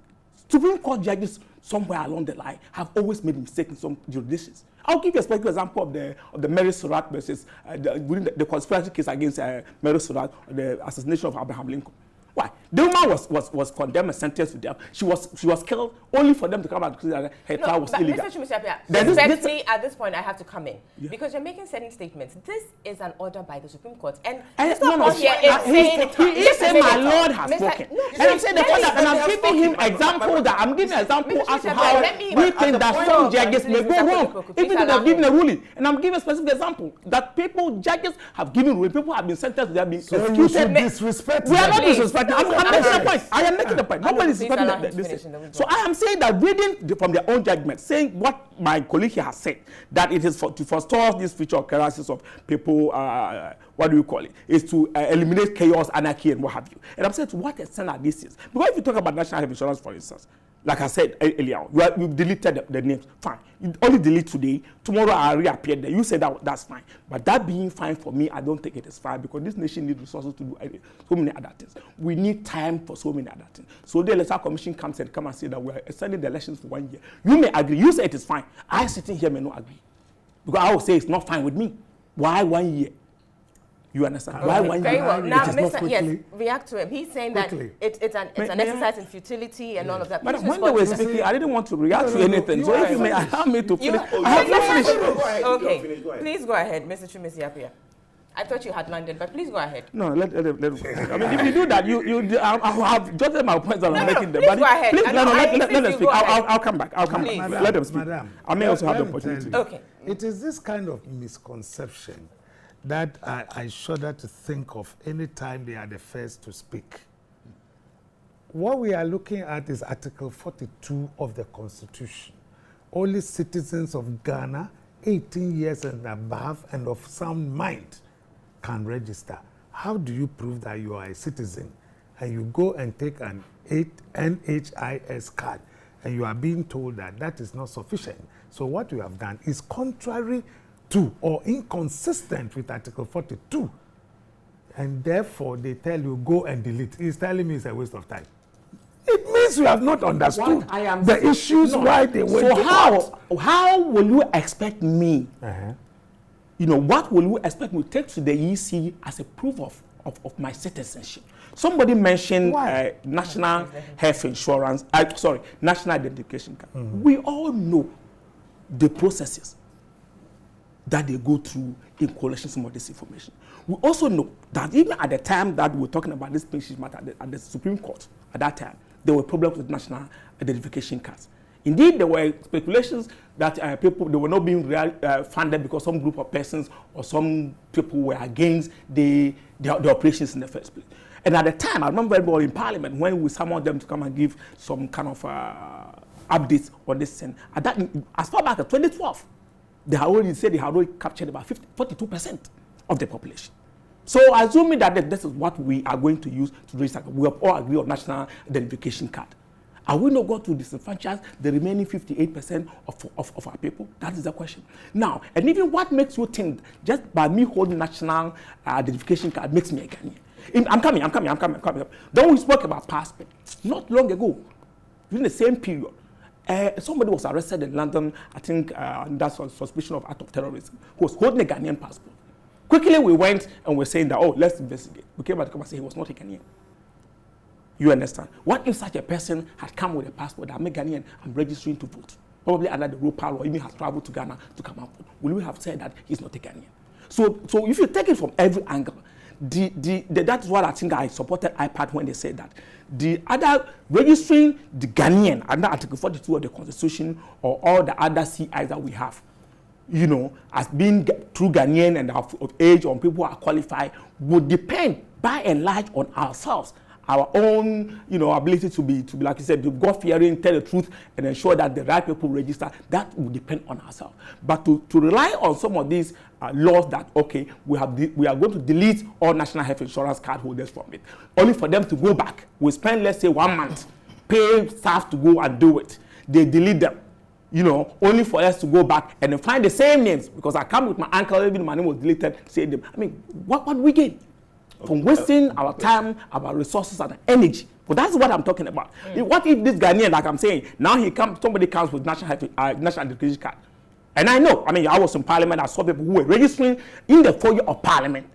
Speaker 5: Supreme Court judges somewhere along the line have always made mistakes in some jurisdictions. I'll give you a specific example of the Mary Surratt versus the conspiracy case against Mary Surratt, the assassination of Abraham Lincoln. Why? The woman was condemned and sentenced to death. She was killed only for them to come out and say that her trial was illegal.
Speaker 1: Mr. Respectfully, at this point, I have to come in because you're making certain statements. This is an order by the Supreme Court, and it's not here.
Speaker 5: He said, "My Lord has spoken," and I'm saying and I'm giving him example that I'm giving an example as to how we think that some judges may go wrong, even though they've given a ruling. And I'm giving a specific example that judges have given ruling. People have been sentenced, they have been executed.
Speaker 3: Disrespect.
Speaker 5: We are not disrespecting. I'm making the point. I am making the point. Nobody is disrespecting this. So I am saying that reading from their own judgment, saying what my colleague here has said, that it is to forestall this future occurrences of people, what do you call it? Is to eliminate chaos, anarchy, and what have you. And I'm saying to what extent are these things? Because if you talk about national health insurance, for instance, like I said earlier, you've deleted the names. Fine. You only delete today. Tomorrow I reappear there. You say that's fine. But that being fine for me, I don't think it is fine because this nation needs resources to do so many other things. We need time for so many other things. So the Electoral Commission comes and say that we are extending the elections for 1 year. You may agree. You say it is fine. I sitting here may not agree. Because I will say it's not fine with me. Why 1 year? You understand?
Speaker 1: Okay.
Speaker 5: Why 1 year?
Speaker 1: Very well. Now, Mr. Yes, react to him. He's saying that it's an exercise in futility and all of that.
Speaker 5: But when they were speaking, I didn't want to react to anything. So if you may allow me to finish. I have not finished.
Speaker 1: Okay. Please go ahead, Mr. Chumisi Appiah. I thought you had landed, but please go ahead.
Speaker 5: No, let him. I mean, if you do that, I have jotted my points that I'm making there.
Speaker 1: Please go ahead.
Speaker 5: Please, let them speak. I'll come back.
Speaker 1: Please.
Speaker 5: Let them speak. Madam, I may also have the opportunity.
Speaker 1: Okay.
Speaker 3: It is this kind of misconception that I shudder to think of any time they are the first to speak. What we are looking at is Article 42 of the Constitution, only citizens of Ghana, 18 years and above and of sound mind can register. How do you prove that you are a citizen and you go and take an NHIS card and you are being told that that is not sufficient? So what you have done is contrary to or inconsistent with Article 42. And therefore, they tell you, go and delete. He's telling me it's a waste of time. It means you have not understood the issues why they went
Speaker 5: So how will you expect me, you know, what will you expect me to take to the EC as a proof of my citizenship? Somebody mentioned national health insurance, national identification card. We all know the processes that they go through in collecting some of this information. We also know that even at the time that we were talking about this species matter at the Supreme Court, at that time, there were problems with national identification cards. Indeed, there were speculations that they were not being funded because some group of persons or some people were against the operations in the first place. And at the time, I remember very well in Parliament when we summoned them to come and give some kind of updates on this thing. At that, as far back as 2012, they had already said they had already captured about 42% of the population. So assuming that this is what we are going to use to register, we have all agreed on national identification card. Are we not going to disenfranchise the remaining 58% of our people? That is the question. Now, and even what makes you think just by me holding national identification card makes me a Ghanaian? I'm coming. Then we spoke about passport. Not long ago, during the same period, somebody was arrested in London, I think, that's on suspicion of act of terrorism, who was holding a Ghanaian passport. Quickly, we went and we're saying that, oh, let's investigate. We came back to come and say he was not a Ghanaian. You understand? What if such a person had come with a passport that I'm a Ghanaian, I'm registering to vote, probably under the ROPAL or even has traveled to Ghana to come out? Will we have said that he's not a Ghanaian? So if you take it from every angle, that's what I think I supported IPAD when they said that. The other registering the Ghanaian under Article 42 of the Constitution or all the other CIs that we have, you know, as being true Ghanaian and of age or people who are qualified would depend by and large on ourselves, our own, you know, ability to be like you said, to God-fearing, tell the truth, and ensure that the right people register. That will depend on ourselves. But to rely on some of these laws that, okay, we are going to delete all national health insurance card holders from it, only for them to go back. We spend, let's say, 1 month, pay staff to go and do it. They delete them, you know, only for us to go back and then find the same names, because I come with my uncle, even my name was deleted, say them. I mean, what do we gain? From wasting our time, our resources, and energy. But that's what I'm talking about. What if this Ghanaian, like I'm saying, now somebody comes with national identification card. And I know, I mean, I was in Parliament, I saw people who were registering in the foyer of Parliament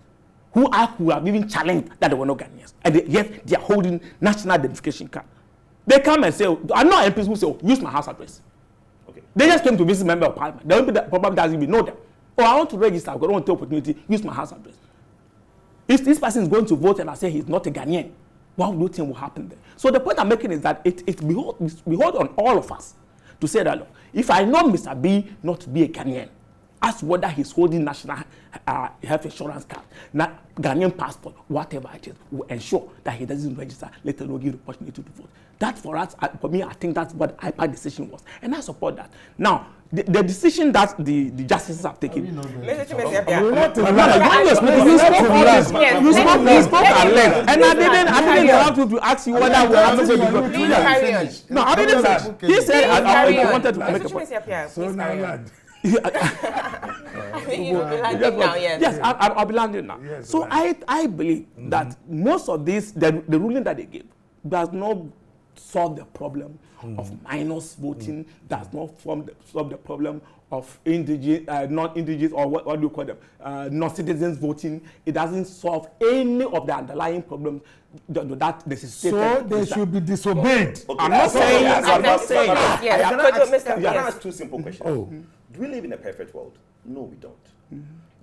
Speaker 5: who have even challenged that they were not Ghanaians. And yet they are holding national identification card. They come and say, I know MPs who say, oh, use my house address. Okay. They just came to visit member of Parliament. The MP that probably doesn't even know them. Oh, I want to register, I've got an opportunity, use my house address. If this person is going to vote and I say he's not a Ghanaian, what do you think will happen there? So the point I'm making is that it behold on all of us to say that, look, if I know Mr. B not to be a Ghanaian, ask whether he's holding national health insurance card, Ghanaian passport, whatever it is, will ensure that he doesn't register, let alone give the opportunity to vote. That for us, for me, I think that's what the IPAD decision was. And I support that. Now, the decision that the justices have taken. You spoke at length. And I didn't interrupt you to ask you whether we are going to go. No, I didn't finish. He said I wanted to make a point.
Speaker 3: So now
Speaker 5: yes, I'll be landing now. Yes, so right. I believe that most of this, the ruling that they gave, does not solve the problem of minors voting, does not solve the problem of non-indigenous, or what do you call them, non-citizens voting. It doesn't solve any of the underlying problems that necessitate.
Speaker 3: So they should be disobeyed.
Speaker 4: Okay.
Speaker 5: I'm not saying.
Speaker 4: Yes. Can I ask two simple questions? Do we live in a perfect world? No, we don't.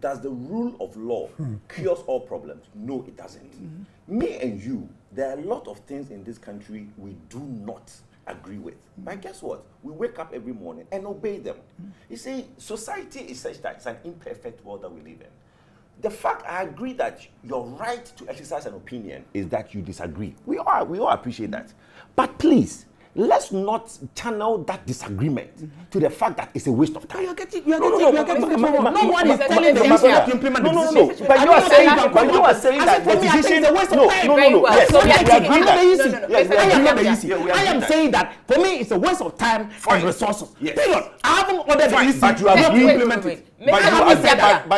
Speaker 4: Does the rule of law cure all problems? No, it doesn't. Me and you, there are a lot of things in this country we do not agree with. But guess what? We wake up every morning and obey them. You see, society is such that it's an imperfect world that we live in. The fact I agree that your right to exercise an opinion is that you disagree. We all appreciate that. But please, let's not channel that disagreement to the fact that it's a waste of time.
Speaker 5: You are getting. No one is telling the EC to implement the decision.
Speaker 4: No. But you are saying that the decision.
Speaker 5: No.
Speaker 4: Yes, we agree that.
Speaker 5: I am saying that for me, it's a waste of time and resources. Period. I haven't ordered the EC
Speaker 4: but you agree
Speaker 5: to implement it.
Speaker 4: But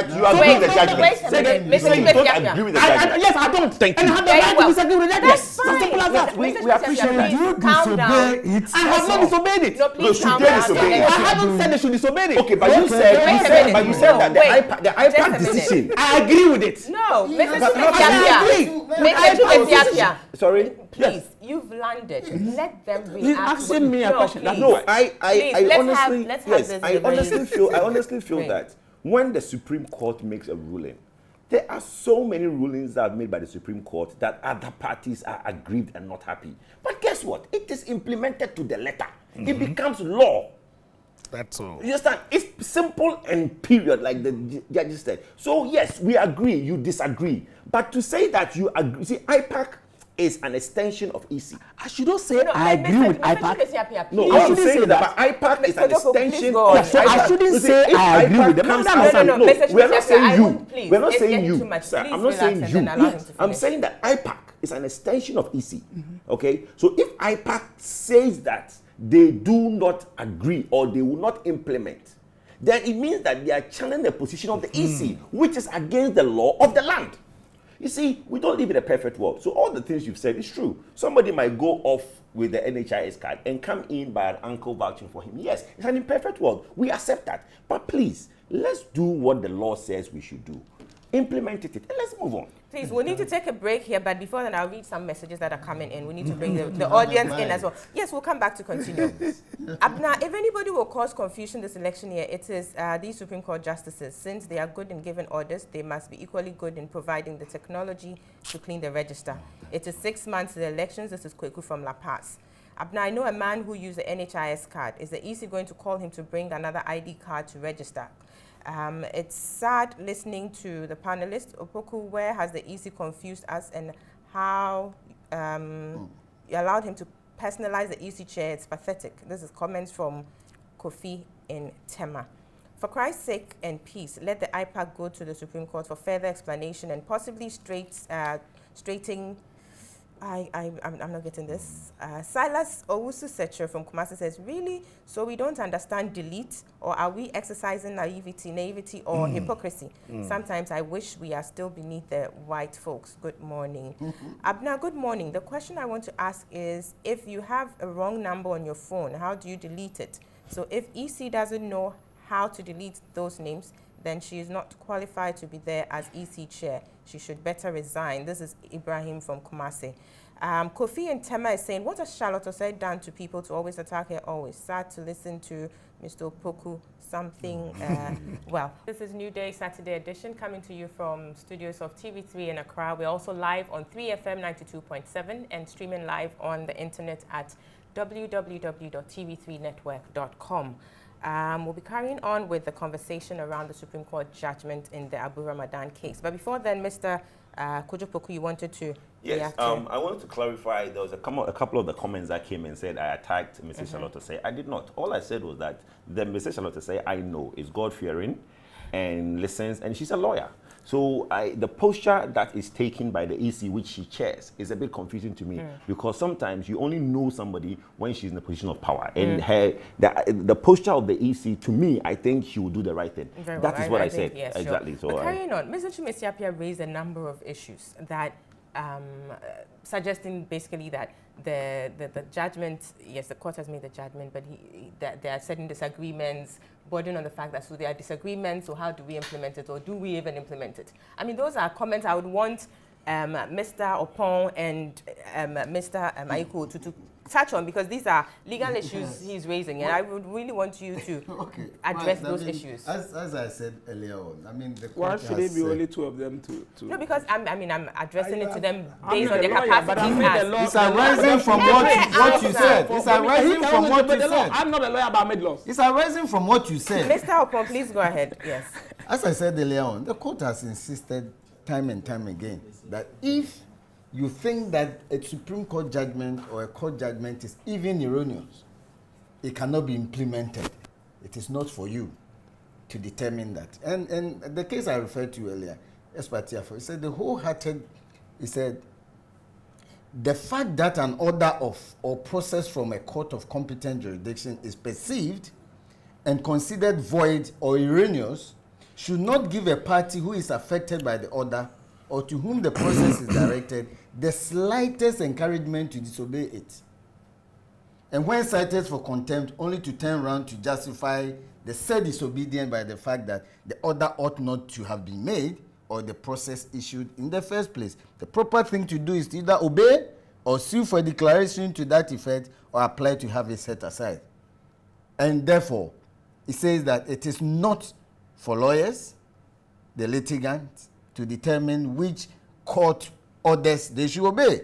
Speaker 4: you agree with the judgment.
Speaker 1: Wait a minute, Mr. Chimeziapia.
Speaker 4: Agree with the judgment.
Speaker 5: Yes, I don't.
Speaker 4: Thank you.
Speaker 5: And I have the right to disagree with that. Yes,
Speaker 1: Fine.
Speaker 5: as simple as that.
Speaker 4: We appreciate that.
Speaker 3: You
Speaker 1: Calm down.
Speaker 3: disobey it.
Speaker 5: I have not disobeyed it.
Speaker 1: No, please
Speaker 4: should
Speaker 1: calm
Speaker 4: they
Speaker 1: down.
Speaker 4: disobey it?
Speaker 5: I haven't said they should disobey it.
Speaker 4: Okay, but you said that the iPad decision.
Speaker 5: I agree with it.
Speaker 1: No, Mr.
Speaker 5: I agree.
Speaker 1: Chimeziapia.
Speaker 4: Sorry.
Speaker 1: Please, you've landed. Let them react.
Speaker 5: He's asking me a question.
Speaker 1: Please.
Speaker 4: No, I honestly feel
Speaker 1: Right.
Speaker 4: that when the Supreme Court makes a ruling, there are so many rulings that are made by the Supreme Court that other parties are aggrieved and not happy. But guess what? It is implemented to the letter. It becomes law.
Speaker 3: That's all.
Speaker 4: You understand? It's simple and period, like the judges said. So yes, we agree, you disagree. But to say that you agree, see, IPAC is an extension of EC.
Speaker 5: I should not say I agree with IPAC.
Speaker 4: No,
Speaker 5: I
Speaker 4: I'm
Speaker 5: shouldn't
Speaker 4: saying
Speaker 5: say
Speaker 4: that,
Speaker 5: that.
Speaker 4: but IPAC is an extension
Speaker 1: go
Speaker 4: of
Speaker 1: on.
Speaker 5: So I shouldn't
Speaker 4: You see,
Speaker 5: say
Speaker 4: if
Speaker 5: I agree with them.
Speaker 4: comes
Speaker 5: No,
Speaker 4: outside-
Speaker 1: no,
Speaker 4: no,
Speaker 1: Mr.
Speaker 4: we're not
Speaker 1: Chimeziapia,
Speaker 4: saying
Speaker 1: I
Speaker 4: you.
Speaker 1: won't, please.
Speaker 4: We're not
Speaker 1: It's
Speaker 4: saying
Speaker 1: getting
Speaker 4: you.
Speaker 1: too much.
Speaker 4: Sir,
Speaker 1: Please
Speaker 4: I'm not saying
Speaker 1: relax
Speaker 4: you.
Speaker 1: and then allow him to
Speaker 4: I'm
Speaker 1: finish.
Speaker 4: saying that IPAC is an extension of EC. Okay? So if IPAC says that they do not agree or they will not implement, then it means that they are challenging the position of the EC, which is against the law of the land. You see, we don't live in a perfect world. So all the things you've said is true. Somebody might go off with the NHIS card and come in by an uncle vouching for him. Yes, it's an imperfect world. We accept that. But please, let's do what the law says we should do. Implement it and let's move on.
Speaker 1: Please, we need to take a break here, but before that, I'll read some messages that are coming in. We need to bring the audience in as well. Yes, we'll come back to continue. Abna, if anybody will cause confusion this election year, it is these Supreme Court justices. Since they are good in giving orders, they must be equally good in providing the technology to clean the register. It is 6 months to the elections. This is Kweku from La Paz. Abna, I know a man who used the NHIS card. Is the EC going to call him to bring another ID card to register? It's sad listening to the panelists. Opoku, where has the EC confused us and how you allowed him to personalize the EC chair? It's pathetic. This is comments from Kofi in Tema. For Christ's sake and peace, let the IPAC go to the Supreme Court for further explanation and possibly straighting. I'm not getting this. Silas Owusu Secher from Kumasi says, really? So we don't understand delete, or are we exercising naivety or hypocrisy? Sometimes I wish we are still beneath the white folks. Good morning. Abna, good morning. The question I want to ask is, if you have a wrong number on your phone, how do you delete it? So if EC doesn't know how to delete those names, then she is not qualified to be there as EC chair. She should better resign. This is Ibrahim from Kumasi. Kofi and Tema is saying, what has Charlotte Osei done to people to always attack her? Always sad to listen to Mr. Opoku. Something, well. This is NewDay Saturday Edition coming to you from studios of TV3 in Accra. We're also live on 3FM 92.7 and streaming live on the internet at www.tv3network.com. We'll be carrying on with the conversation around the Supreme Court judgment in the Abu Ramadan case. But before then, Mr. Kojo Poku, you wanted to
Speaker 4: Yes, I wanted to clarify, there was a couple of the comments that came and said I attacked Mrs. Charlotte Osei. I did not. All I said was that the Mrs. Charlotte Osei I know is God-fearing and listens, and she's a lawyer. So the posture that is taken by the EC, which she chairs, is a bit confusing to me because sometimes you only know somebody when she's in a position of power. And the posture of the EC, to me, I think she will do the right thing.
Speaker 1: Very
Speaker 4: that
Speaker 1: well.
Speaker 4: is what I
Speaker 1: think,
Speaker 4: said.
Speaker 1: yes,
Speaker 4: exactly.
Speaker 1: Sure.
Speaker 4: So
Speaker 1: but carrying on, Mr. Chimeziapia raised a number of issues that suggesting basically that the judgment, yes, the court has made the judgment, but that there are certain disagreements, bordering on the fact that so there are disagreements, so how do we implement it, or do we even implement it? I mean, those are comments I would want Mr. Opon and Mr. Aiko to touch on, because these are legal issues he's raising, and I would really want you to address those issues.
Speaker 2: As I said earlier on, I mean, the
Speaker 5: Why
Speaker 2: court
Speaker 5: should it be only two of them to?
Speaker 1: No, because I'm addressing it to them based on their capacity.
Speaker 2: It's arising from what you said. It's arising from what you said.
Speaker 5: I'm not a lawyer, but I made laws.
Speaker 2: It's arising from what you said.
Speaker 1: Mr. Opon, please go ahead. Yes.
Speaker 2: As I said earlier on, the court has insisted time and time again that if you think that a Supreme Court judgment or a court judgment is even erroneous, it cannot be implemented. It is not for you to determine that. And the case I referred to earlier, Espatiafo, he said the wholehearted, he said, the fact that an order of or process from a court of competent jurisdiction is perceived and considered void or erroneous should not give a party who is affected by the order or to whom the process is directed the slightest encouragement to disobey it. And when cited for contempt, only to turn around to justify the said disobedience by the fact that the order ought not to have been made or the process issued in the first place. The proper thing to do is to either obey or sue for a declaration to that effect or apply to have it set aside. And therefore, it says that it is not for lawyers, the litigants, to determine which court orders they should obey.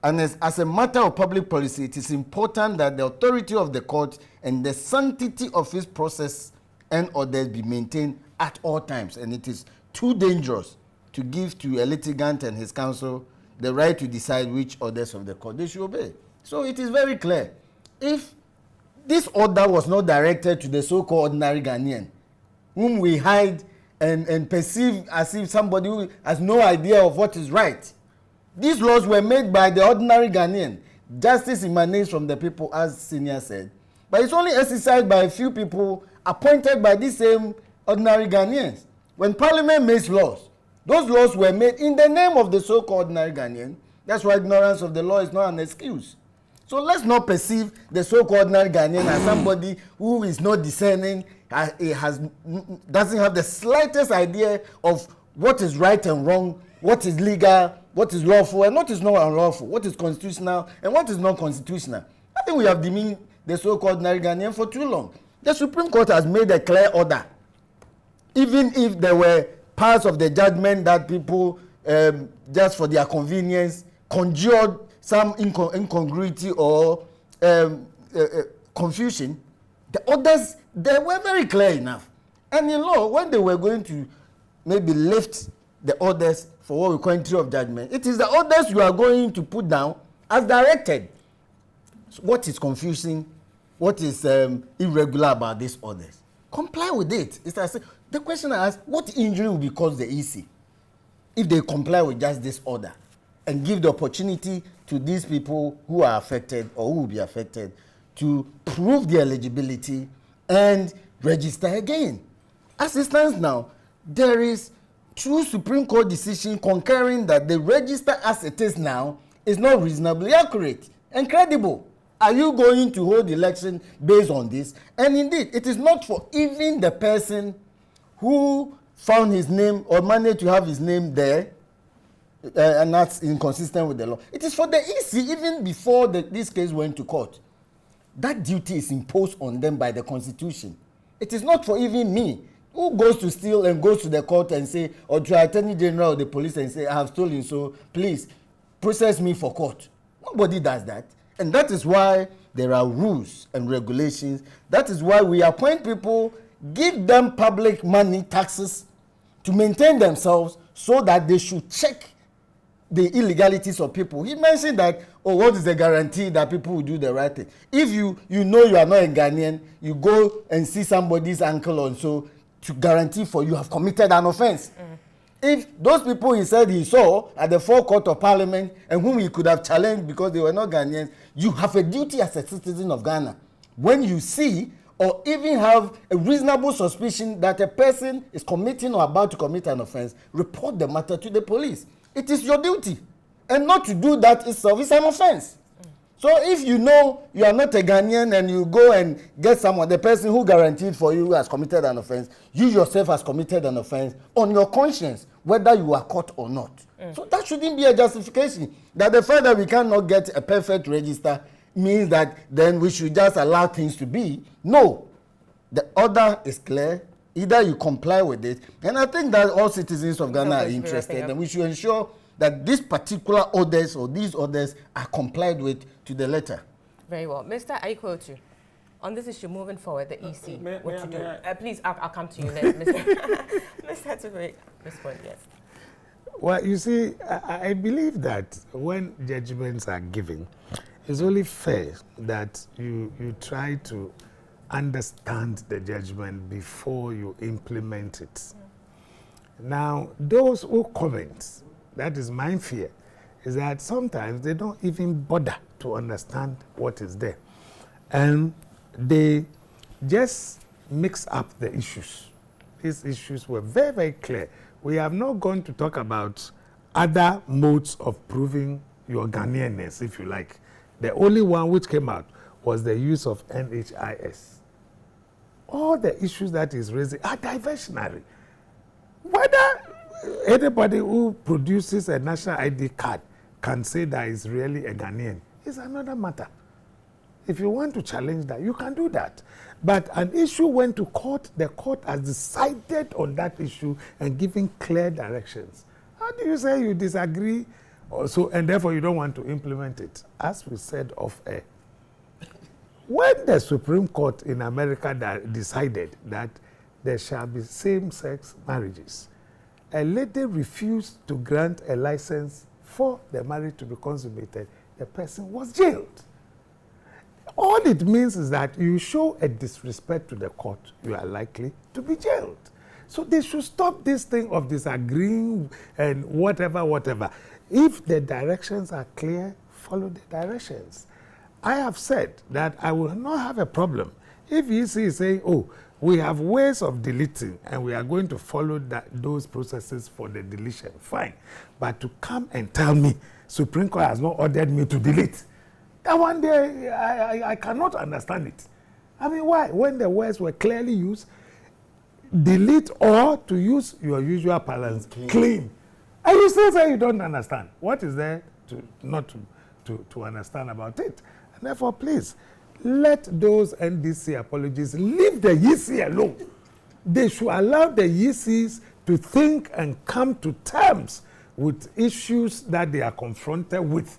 Speaker 2: And as a matter of public policy, it is important that the authority of the court and the sanctity of its process and orders be maintained at all times. And it is too dangerous to give to a litigant and his counsel the right to decide which orders of the court they should obey. So it is very clear. If this order was not directed to the so-called ordinary Ghanaian, whom we hide and perceive as if somebody who has no idea of what is right, these laws were made by the ordinary Ghanaian. Justice emanates from the people, as Senior said. But it's only exercised by a few people appointed by these same ordinary Ghanaians. When Parliament makes laws, those laws were made in the name of the so-called ordinary Ghanaian. That's why ignorance of the law is not an excuse. So let's not perceive the so-called ordinary Ghanaian as somebody who is not discerning, doesn't have the slightest idea of what is right and wrong, what is legal, what is lawful, and what is not unlawful, what is constitutional, and what is not constitutional. I think we have demeaned the so-called ordinary Ghanaian for too long. The Supreme Court has made a clear order. Even if there were parts of the judgment that people, just for their convenience, conjured some incongruity or confusion, the orders, they were very clear enough. And in law, when they were going to maybe lift the orders for what we call entry of judgment, it is the orders you are going to put down as directed. So what is confusing? What is irregular about these orders? Comply with it. It's as the question I asked, what injury will be caused the EC if they comply with just this order and give the opportunity to these people who are affected or who will be affected to prove their eligibility and register again? As it stands now, there is two Supreme Court decisions concurring that the register as it is now is not reasonably accurate and credible. Are you going to hold the election based on this? And indeed, it is not for even the person who found his name or managed to have his name there, and that's inconsistent with the law. It is for the EC, even before this case went to court. That duty is imposed on them by the Constitution. It is not for even me, who goes to steal and goes to the court and say, or to the Attorney General or the police and say, I have stolen, so please process me for court. Nobody does that. And that is why there are rules and regulations. That is why we appoint people, give them public money, taxes, to maintain themselves so that they should check the illegalities of people. He mentioned that, oh, what is the guarantee that people will do the right thing? If you know you are not a Ghanaian, you go and see somebody's uncle or so to guarantee for you have committed an offense. If those people he said he saw at the forecourt of Parliament and whom he could have challenged because they were not Ghanaians, you have a duty as a citizen of Ghana. When you see or even have a reasonable suspicion that a person is committing or about to commit an offense, report the matter to the police. It is your duty. And not to do that itself is an offense. So if you know you are not a Ghanaian and you go and get someone, the person who guaranteed for you has committed an offense, you yourself has committed an offense on your conscience, whether you are caught or not. So that shouldn't be a justification. That the fact that we cannot get a perfect register means that then we should just allow things to be. No. The order is clear. Either you comply with it, and I think that all citizens of Ghana are interested, and we should ensure that these particular orders or these orders are complied with to the letter.
Speaker 1: Very well. Mr. Aikwotu, on this issue moving forward, the EC, what to do? Please, I'll come to you next, Mr. Mr. to respond, yes.
Speaker 3: Well, you see, I believe that when judgments are given, it's only fair that you try to understand the judgment before you implement it. Now, those who comment, that is my fear, is that sometimes they don't even bother to understand what is there. And they just mix up the issues. These issues were very, very clear. We have not gone to talk about other modes of proving your Ghanaianness, if you like. The only one which came out was the use of NHIS. All the issues that is raising are diversionary. Whether anybody who produces a national ID card can say that is really a Ghanaian is another matter. If you want to challenge that, you can do that. But an issue went to court, the court has decided on that issue and given clear directions. How do you say you disagree also, and therefore you don't want to implement it? As we said off air, when the Supreme Court in America decided that there shall be same-sex marriages, a lady refused to grant a license for the marriage to be consummated, the person was jailed. All it means is that you show a disrespect to the court, you are likely to be jailed. So they should stop this thing of disagreeing and whatever. If the directions are clear, follow the directions. I have said that I will not have a problem if EC is saying, oh, we have ways of deleting and we are going to follow those processes for the deletion, fine. But to come and tell me Supreme Court has not ordered me to delete, that one day I cannot understand it. I mean, why? When the words were clearly used, delete or, to use your usual parlance, clean. And you still say you don't understand. What is there not to understand about it? And therefore, please, let those NDC apologies leave the EC alone. They should allow the ECs to think and come to terms with issues that they are confronted with.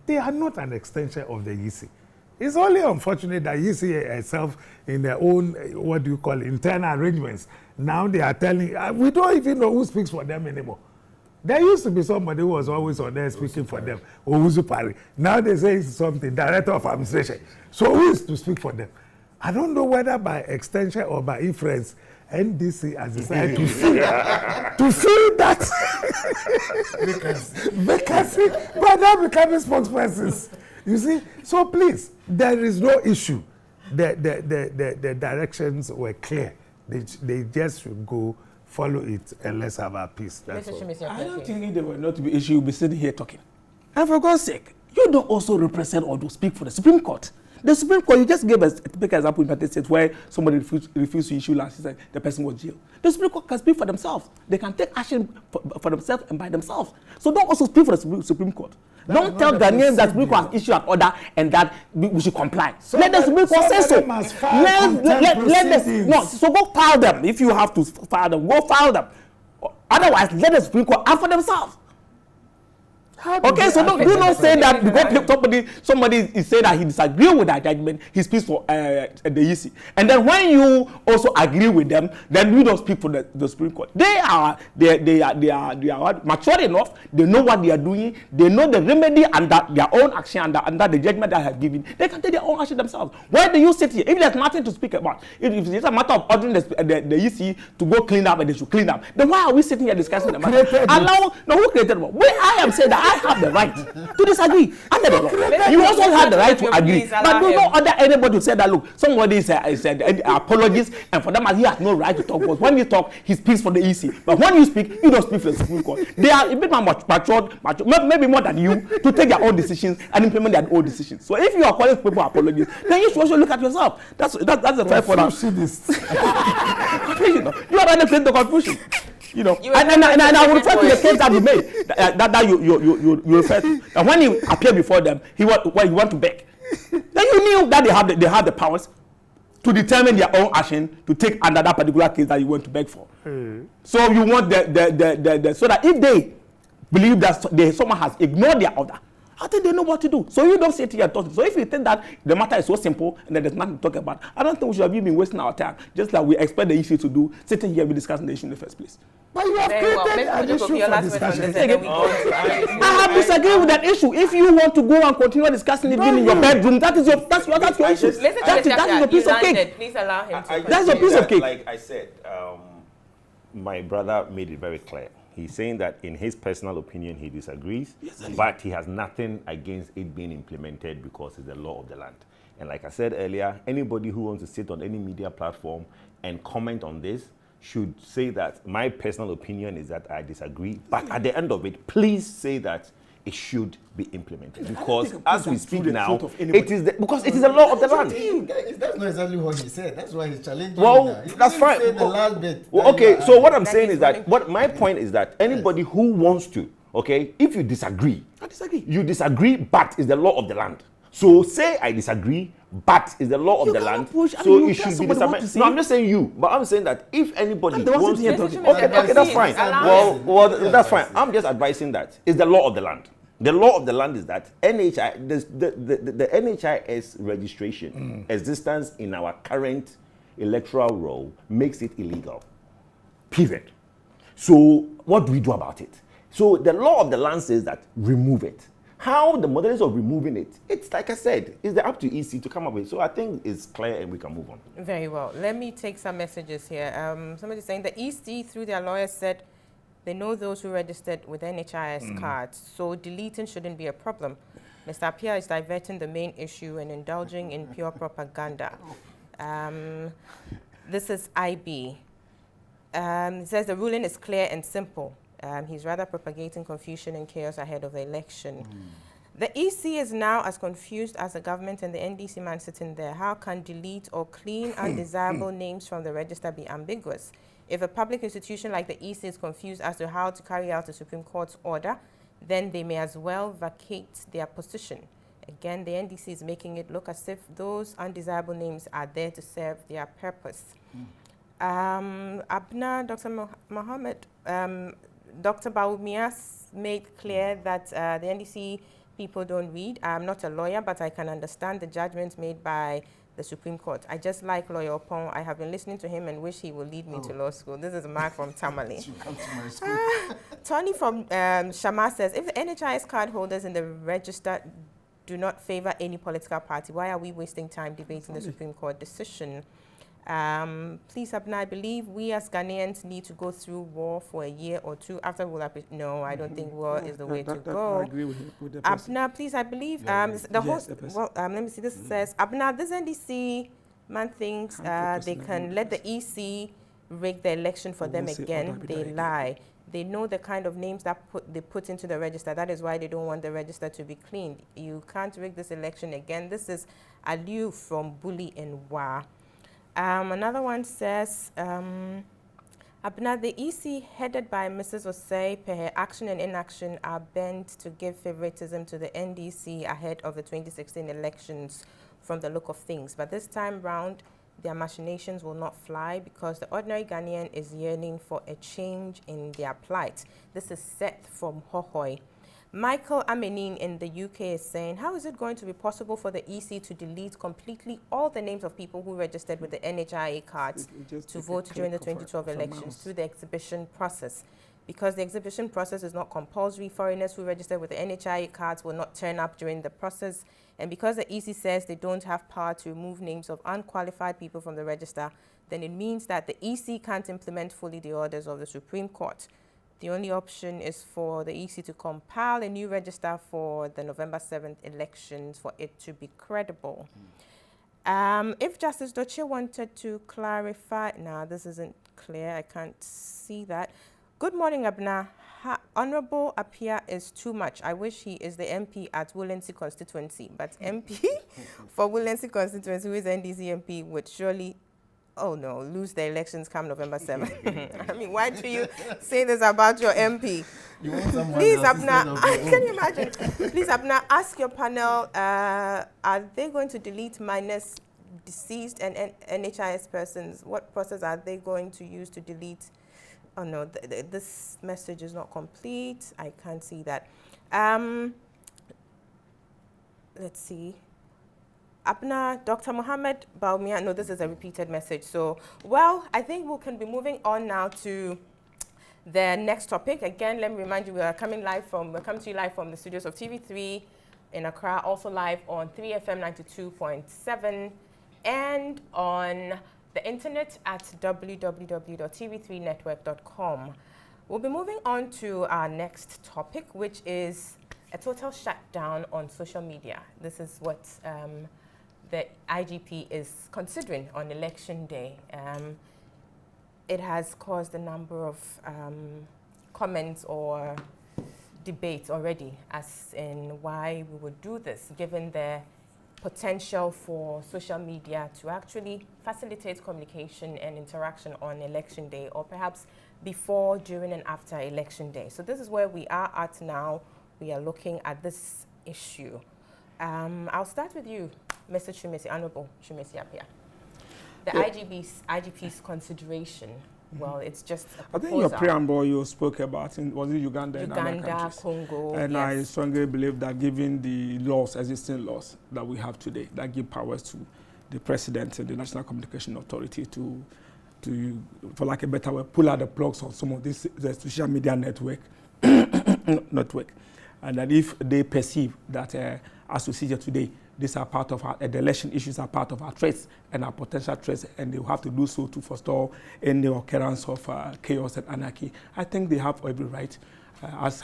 Speaker 3: They are not an extension of the EC. It's only unfortunate that EC itself, in their own, internal arrangements, now they are telling, we don't even know who speaks for them anymore. There used to be somebody who was always on there speaking for them, Owusu Pari. Now they say it's something, director of administration. So who is to speak for them? I don't know whether by extension or by inference, NDC has decided to fill that vacancy by now becoming spokespersons. You see? So please, there is no issue. The directions were clear. They just should go follow it and let's have our peace. That's all.
Speaker 5: I don't think if there were not to be issue, you'll be sitting here talking. And for God's sake, you don't also represent or do speak for the Supreme Court. The Supreme Court, you just gave us a typical example in the United States where somebody refused to issue license and the person was jailed. The Supreme Court can speak for themselves. They can take action for themselves and by themselves. So don't also speak for the Supreme Court. Don't tell Ghanaians that Supreme Court has issued an order and that we should comply. So let the Supreme Court say so. So go file them. If you have to file them, go file them. Otherwise, let the Supreme Court act for themselves. Okay, so do not say that because somebody is saying that he disagrees with that judgment, he speaks for the EC. And then when you also agree with them, then you don't speak for the Supreme Court. They are mature enough, they know what they are doing, they know the remedy under their own action, under the judgment they have given. They can take their own action themselves. Why do you sit here? If there's nothing to speak about, if it's a matter of ordering the EC to go clean up and they should clean up, then why are we sitting here discussing the matter? Who created it? I am saying that I have the right to disagree. Under the law. You also have the right to agree. But do not order anybody to say that, look, somebody is an apologist, and for them, he has no right to talk. Because when you talk, he speaks for the EC. But when you speak, you don't speak for the Supreme Court. They are a bit more matured, maybe more than you, to take their own decisions and implement their own decisions. So if you are calling people apologists, then you should also look at yourself. That's the fair for us. You are trying to create the confusion. And I will refer to the case that you made, that you refer to. And when he appeared before them, he want to beg. Then you knew that they have the powers to determine their own action to take under that particular case that you went to beg for. So you want so that if they believe that someone has ignored their order I think they know what to do. So you don't sit here and talk. So if you think that the matter is so simple and that there's nothing to talk about, I don't think we should have been wasting our time, just like we expect the issue to do, sitting here and be discussing the issue in the first place.
Speaker 3: But you have created an issue for discussion.
Speaker 5: I have disagreed with that issue. If you want to go and continue discussing it in your bedroom, that's your issue.
Speaker 1: Listen,
Speaker 5: That is your piece of cake.
Speaker 1: Please allow him to.
Speaker 5: That's your piece of cake.
Speaker 4: Like I said, my brother made it very clear. He's saying that in his personal opinion, he disagrees, but he has nothing against it being implemented because it's the law of the land. And like I said earlier, anybody who wants to sit on any media platform and comment on this should say that my personal opinion is that I disagree, but at the end of it, please say that it should be implemented, because as we speak now, it is because it is the law of the land.
Speaker 2: That's not exactly what he said. That's why he's challenging.
Speaker 4: Well, that's fine.
Speaker 2: Say the last bit.
Speaker 4: Well, okay, so what I'm saying is that my point is that anybody who wants to, okay, if you disagree, you disagree, but it's the law of the land. So say I disagree, but it's the law of the land. So it should be disagreed. No, I'm just saying you, but I'm saying that if anybody wants to, okay, that's fine. Well, that's fine. I'm just advising that it's the law of the land. The law of the land is that the NHIS registration existence in our current electoral roll makes it illegal. Period. So what do we do about it? So the law of the land says that remove it. How the modalities of removing it, it's like I said, it's up to EC to come up with. So I think it's clear and we can move on.
Speaker 1: Very well. Let me take some messages here. Somebody saying the EC through their lawyers said they know those who registered with NHIS cards, so deleting shouldn't be a problem. Mr. Appiah is diverting the main issue and indulging in pure propaganda. This is IB. It says the ruling is clear and simple. He's rather propagating confusion and chaos ahead of the election. The EC is now as confused as the government and the NDC man sitting there. How can delete or clean undesirable names from the register be ambiguous? If a public institution like the EC is confused as to how to carry out the Supreme Court's order, then they may as well vacate their position. Again, the NDC is making it look as if those undesirable names are there to serve their purpose. Abna, Dr. Mohammed, Dr. Baumias made clear that the NDC people don't read. I'm not a lawyer, but I can understand the judgments made by the Supreme Court. I just like Lawyer Opon. I have been listening to him and wish he would lead me to law school. This is Mark from Tamale. Tony from Shama says, if the NHIS card holders in the register do not favor any political party, why are we wasting time debating the Supreme Court decision? Please, Abna, I believe we as Ghanaians need to go through war for a year or two after we'll have. No, I don't think war is the way to go.
Speaker 5: I agree with the person.
Speaker 1: Abna, please, I believe the host. Well, let me see. This says Abna, this NDC man thinks they can let the EC rig the election for them again. They lie. They know the kind of names that they put into the register. That is why they don't want the register to be cleaned. You can't rig this election again. This is Aliu from Bully and Wa. Another one says, Abna, the EC headed by Mrs. Osei, per her action and inaction, are bent to give favoritism to the NDC ahead of the 2016 elections from the look of things. But this time round, their machinations will not fly because the ordinary Ghanaian is yearning for a change in their plight. This is Seth from Hohoi. Michael Amenin in the UK is saying, how is it going to be possible for the EC to delete completely all the names of people who registered with the NHIA cards to vote during the 2012 elections through the exhibition process? Because the exhibition process is not compulsory, foreigners who registered with the NHIA cards will not turn up during the process. And because the EC says they don't have power to remove names of unqualified people from the register, then it means that the EC can't implement fully the orders of the Supreme Court. The only option is for the EC to compile a new register for the November 7th elections for it to be credible. If Justice Doche wanted to clarify, no, this isn't clear, I can't see that. Good morning, Abna. Honorable Appiah is too much. I wish he is the MP at Woolensey constituency, but MP for Woolensey constituency, who is NDC MP, would surely lose the elections come November 7th. I mean, why do you say this about your MP? Please, Abna, can you imagine? Please, Abna, ask your panel, are they going to delete minus deceased and NHIS persons? What process are they going to use to delete? Oh, no, this message is not complete. I can't see that. let's see. Abna, Dr. Mohammed Baumia, no, this is a repeated message. So, well, I think we can be moving on now to the next topic. Again, let me remind you, we're coming to you live from the studios of TV3 in Accra, also live on 3FM 92.7 and on the internet at www.tv3network.com. We'll be moving on to our next topic, which is a total shutdown on social media. This is what the IGP is considering on election day. It has caused a number of comments or debates already as in why we would do this, given the potential for social media to actually facilitate communication and interaction on election day, or perhaps before, during, and after election day. So this is where we are at now. We are looking at this issue. I'll start with you, Mr. Chumesi, Honorable Chumesi Apia. The IGP's consideration, well, it's just a proposal.
Speaker 5: I think in your preamble you spoke about, was it Uganda and other countries?
Speaker 1: Congo,
Speaker 5: and
Speaker 1: yes.
Speaker 5: I strongly believe that given the laws, existing laws that we have today, that give powers to the President and the National Communication Authority to for lack of a better word, pull out the plugs on some of the social media network, and that if they perceive that as we see here today, these are part of the election issues are part of our threats and our potential threats, and they will have to do so to forestall any occurrence of chaos and anarchy. I think they have every right, as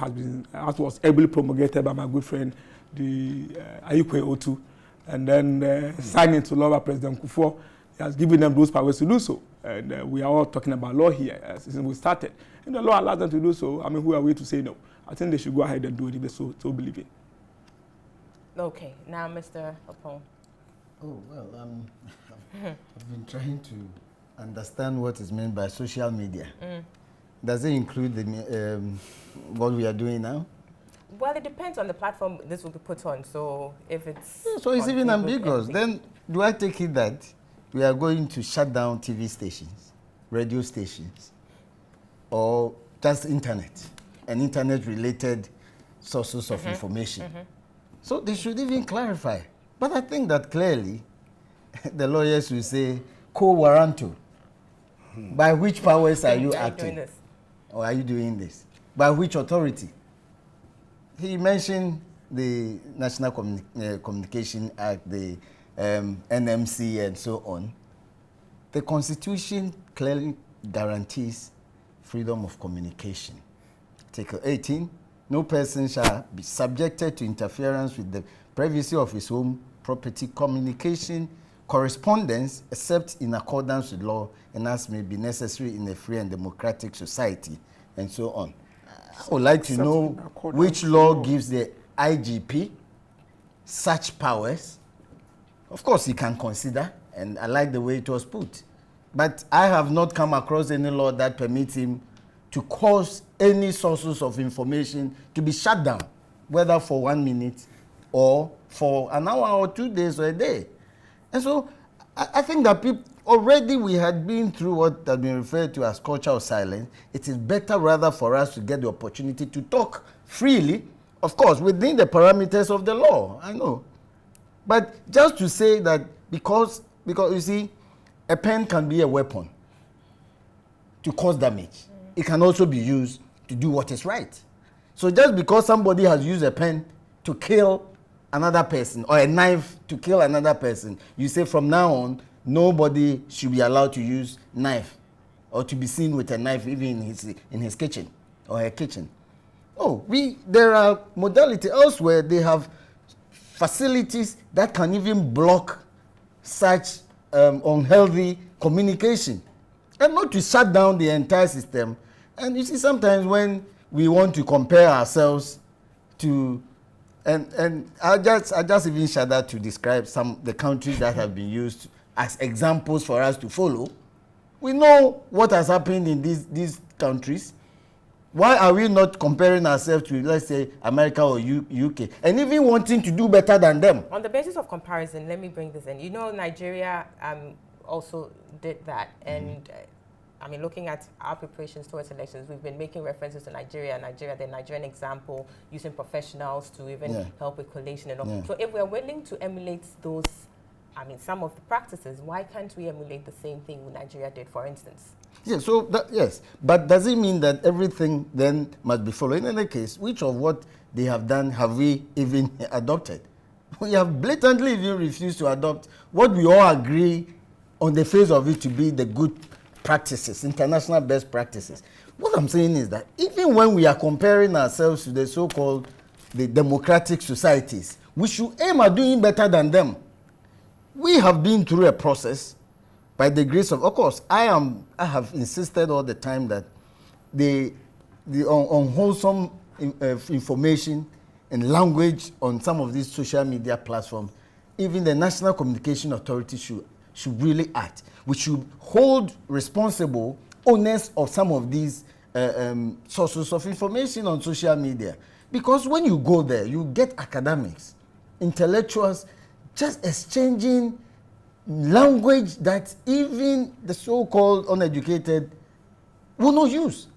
Speaker 5: was ably promulgated by my good friend, the Ayukwe Otu, and then signed into law by President Kufuor. He has given them those powers to do so. And we are all talking about law here since we started. And the law allows them to do so. I mean, who are we to say no? I think they should go ahead and do it if they so believe it.
Speaker 1: Okay, now Mr. Opon.
Speaker 2: Oh, well, I've been trying to understand what is meant by social media. Does it include what we are doing now?
Speaker 1: Well, it depends on the platform this will be put on. So if it's...
Speaker 2: So it's even ambiguous. Then do I take it that we are going to shut down TV stations, radio stations, or just internet and internet-related sources of information? So they should even clarify. But I think that clearly the lawyers will say, quo warranto. By which powers are you acting? Or are you doing this? By which authority? He mentioned the National Communication Act, the NMC, and so on. The Constitution clearly guarantees freedom of communication. Article 18, no person shall be subjected to interference with the privacy of his own property, communication, correspondence, except in accordance with law and as may be necessary in a free and democratic society, and so on. I would like to know which law gives the IGP such powers. Of course, he can consider, and I like the way it was put. But I have not come across any law that permits him to cause any sources of information to be shut down, whether for 1 minute or for an hour or 2 days or a day. And so I think that already we had been through what has been referred to as culture of silence. It is better rather for us to get the opportunity to talk freely, of course, within the parameters of the law, I know. But just to say that because you see, a pen can be a weapon to cause damage. It can also be used to do what is right. So just because somebody has used a pen to kill another person or a knife to kill another person, you say from now on, nobody should be allowed to use knife or to be seen with a knife even in his kitchen or her kitchen. Oh, there are modalities elsewhere. They have facilities that can even block such unhealthy communication, and not to shut down the entire system. And you see, sometimes when we want to compare ourselves to, and I just even shudder to describe the countries that have been used as examples for us to follow. We know what has happened in these countries. Why are we not comparing ourselves to, let's say, America or UK, and even wanting to do better than them?
Speaker 1: On the basis of comparison, let me bring this in. You know, Nigeria also did that, and I mean, looking at our preparations towards elections, we've been making references to Nigeria, the Nigerian example, using professionals to even help with collation and all. Yeah. So if we're willing to emulate those, I mean, some of the practices, why can't we emulate the same thing Nigeria did, for instance? Yeah,
Speaker 2: so yes, but does it mean that everything then must be followed? In any case, which of what they have done have we even adopted? We have blatantly even refused to adopt what we all agree on the face of it to be the good practices, international best practices. What I'm saying is that even when we are comparing ourselves to the so-called the democratic societies, we should aim at doing better than them. We have been through a process by the grace of course, I have insisted all the time that the unwholesome information and language on some of these social media platforms, even the National Communication Authority should really act. We should hold responsible owners of some of these sources of information on social media. Because when you go there, you get academics, intellectuals, just exchanging language that even the so-called uneducated will not use.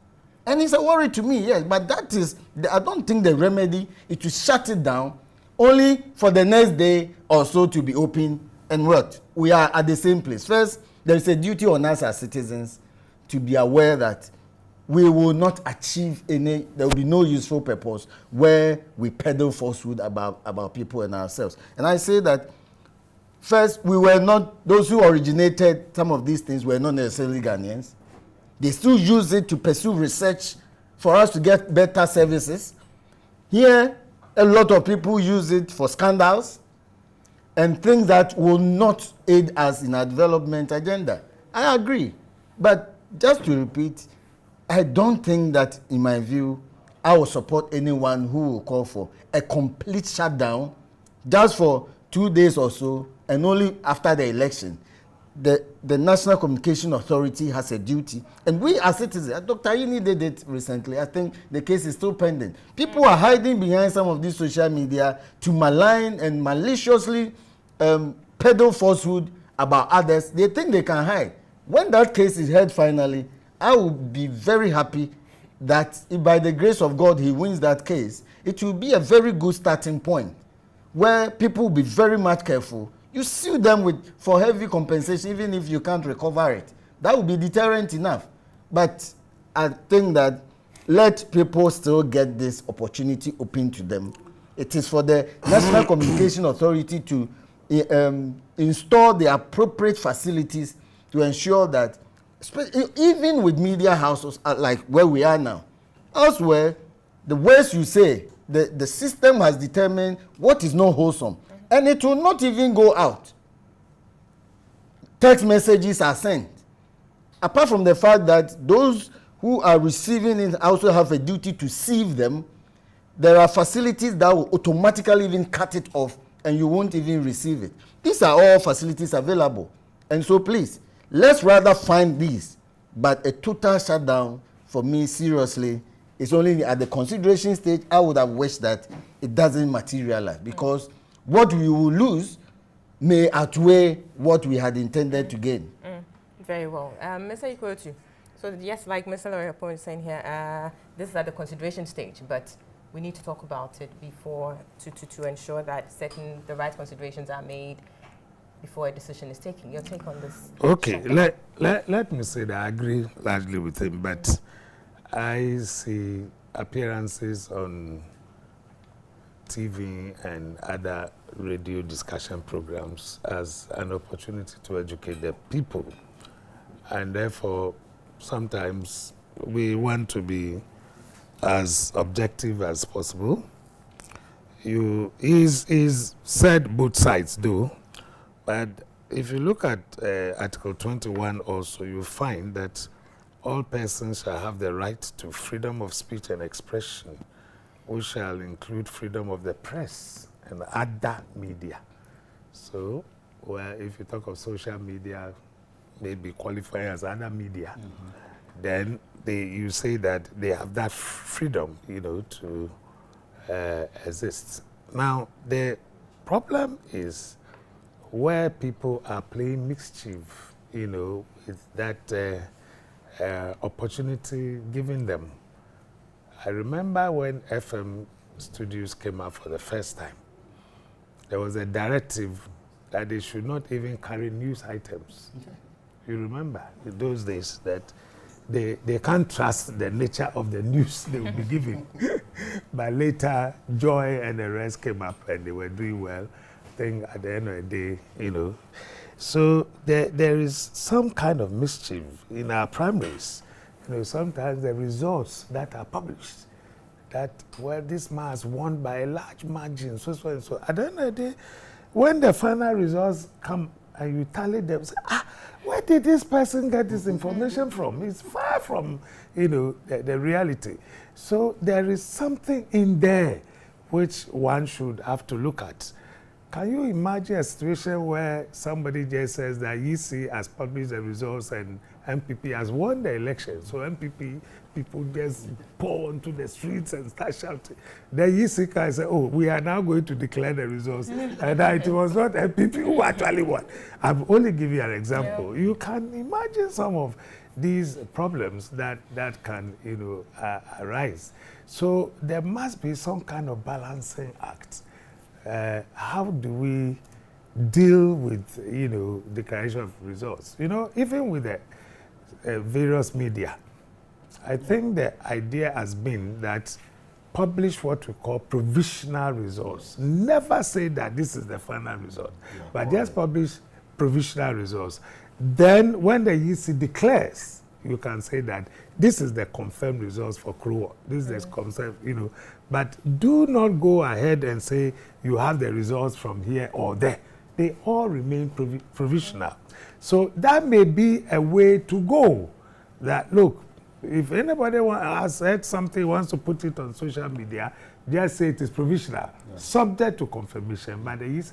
Speaker 2: And it's a worry to me, yes, but that is, I don't think the remedy is to shut it down only for the next day or so to be open and what? We are at the same place. First, there is a duty on us as citizens to be aware that we will not achieve any, there will be no useful purpose where we peddle falsehood about people and ourselves. And I say that first, we were not, those who originated some of these things were not necessarily Ghanaians. They still use it to pursue research for us to get better services. Here, a lot of people use it for scandals and things that will not aid us in our development agenda. I agree. But just to repeat, I don't think that, in my view, I will support anyone who will call for a complete shutdown just for 2 days or so, and only after the election. The National Communication Authority has a duty, and we as citizens, Dr. Yini did it recently, I think the case is still pending. People are hiding behind some of these social media to malign and maliciously peddle falsehood about others. They think they can hide. When that case is heard finally, I will be very happy that if by the grace of God he wins that case, it will be a very good starting point where people will be very much careful. You sue them for heavy compensation even if you can't recover it. That would be deterrent enough. But I think that let people still get this opportunity open to them. It is for the National Communication Authority to install the appropriate facilities to ensure that, even with media houses like where we are now, elsewhere, the words you say, the system has determined what is not wholesome. And it will not even go out. Text messages are sent. Apart from the fact that those who are receiving it also have a duty to sieve them, there are facilities that will automatically even cut it off and you won't even receive it. These are all facilities available. And so please, let's rather find these. But a total shutdown, for me, seriously, is only at the consideration stage. I would have wished that it doesn't materialize, because what we will lose may outweigh what we had intended to gain.
Speaker 1: Very well. Mr. Ikweotu, so yes, like Mr. Loriapo is saying here, this is at the consideration stage, but we need to talk about it before to ensure that the right considerations are made before a decision is taken. Your take on this?
Speaker 3: Okay, let me say that I agree largely with him, but I see appearances on TV and other radio discussion programs as an opportunity to educate the people, and therefore sometimes we want to be as objective as possible. He's said both sides do, but if you look at Article 21 also, you find that all persons shall have the right to freedom of speech and expression, which shall include freedom of the press and other media. So, well, if you talk of social media, maybe qualify as other media, then you say that they have that freedom, to exist. Now, the problem is where people are playing mischief, with that opportunity given them. I remember when FM studios came out for the first time, there was a directive that they should not even carry news items. Okay. You remember in those days that they can't trust the nature of the news they will be giving. But later, Joy and the rest came up and they were doing well. I think at the end of the day, you know. So there is some kind of mischief in our primaries. You know, sometimes the results that are published, that, well, this man has won by a large margin, so and so. At the end of the day, when the final results come and you tally them, say, where did this person get this information from? It's far from, you know, the reality. So there is something in there which one should have to look at. Can you imagine a situation where somebody just says that EC has published the results and MPP has won the election? So MPP people just pour onto the streets and start shouting. The EC can say, oh, we are now going to declare the results. And it was not MPP who actually won. I'm only giving you an example. Yeah. You can imagine some of these problems that can, you know, arise. So there must be some kind of balancing act. How do we deal with, you know, declaration of results? You know, even with the various media, I think the idea has been that publish what we call provisional results. Never say that this is the final result, but just publish provisional results. Then when the EC declares, you can say that this is the confirmed results for Kruwa. This is the confirmed, you know. But do not go ahead and say you have the results from here or there. They all remain provisional. So that may be a way to go. That, look, if anybody has heard something, wants to put it on social media, just say it is provisional, subject to confirmation by the EC.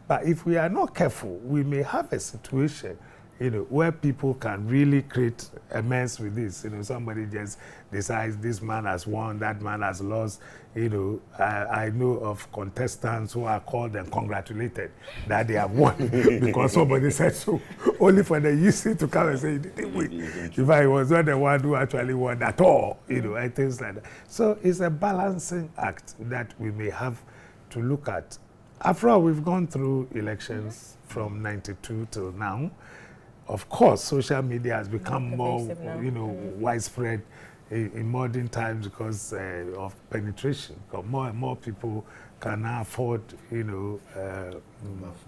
Speaker 3: But if we are not careful, we may have a situation, you know, where people can really create a mess with this. You know, somebody just decides this man has won, that man has lost. You know, I know of contestants who are called and congratulated that they have won because somebody said so, only for the EC to come and say, didn't win. In fact, he was not the one who actually won at all, you know, and things like that. So it's a balancing act that we may have to look at. After all, we've gone through elections from '92 till now. Of course, social media has become more, you know, widespread in modern times because of penetration. Because more and more people can now afford, you know,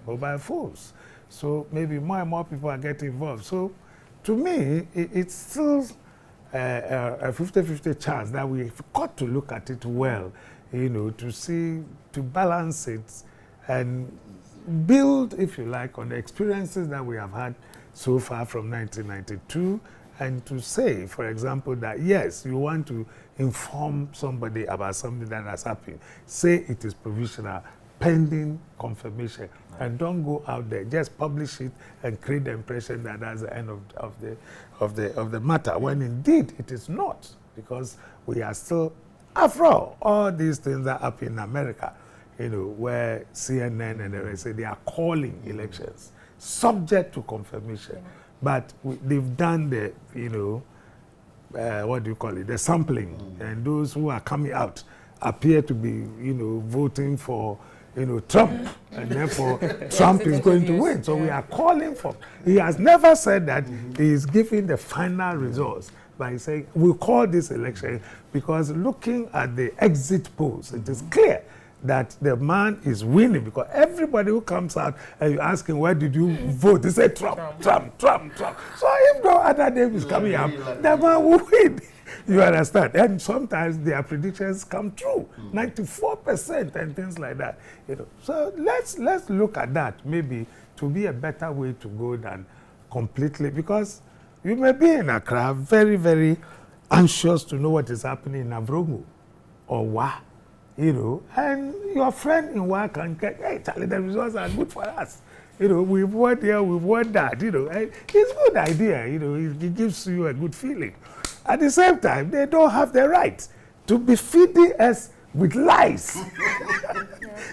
Speaker 3: mobile phones. So maybe more and more people are getting involved. So to me, it's still a 50-50 chance that we've got to look at it well, you know, to see, to balance it and build, if you like, on the experiences that we have had so far from 1992, and to say, for example, that yes, you want to inform somebody about something that has happened. Say it is provisional, pending confirmation, and don't go out there. Just publish it and create the impression that that's the end of the matter. When indeed it is not, because we are still, after all these things that happen in America, you know, where CNN and the rest say they are calling elections subject to confirmation. But they've done the, you know, what do you call it, the sampling. And those who are coming out appear to be, you know, voting for, you know, Trump. And therefore, Trump is going to win. So we are calling for, he has never said that he is giving the final results by saying, we'll call this election because looking at the exit polls, it is clear that the man is winning because everybody who comes out and you ask him, where did you vote? They say Trump. So if no other name is coming up, the man will win. You understand? And sometimes their predictions come true, 94% and things like that. You know, so let's look at that maybe to be a better way to go than completely, because you may be in Accra very, very anxious to know what is happening in Avrongo or Wa. You know, and your friend in work can get, hey, Charlie, the results are good for us. You know, we've won here, we've won that, you know. And it's a good idea, you know, it gives you a good feeling. At the same time, they don't have the right to be feeding us with lies,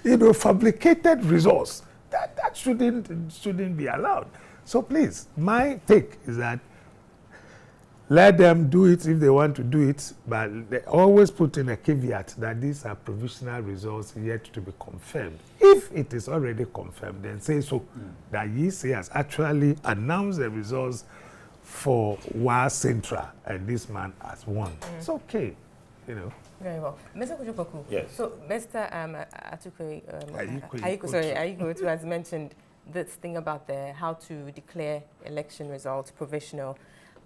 Speaker 3: you know, fabricated results. That shouldn't be allowed. So please, my take is that let them do it if they want to do it, but they always put in a caveat that these are provisional results yet to be confirmed. If it is already confirmed, then say so, that YEC has actually announced the results for WA Central, and this man has won. It's okay, you know.
Speaker 1: Very well. Mr. Kujokoku,
Speaker 4: yes.
Speaker 1: So Mr. Ayiko has mentioned this thing about how to declare election results provisional.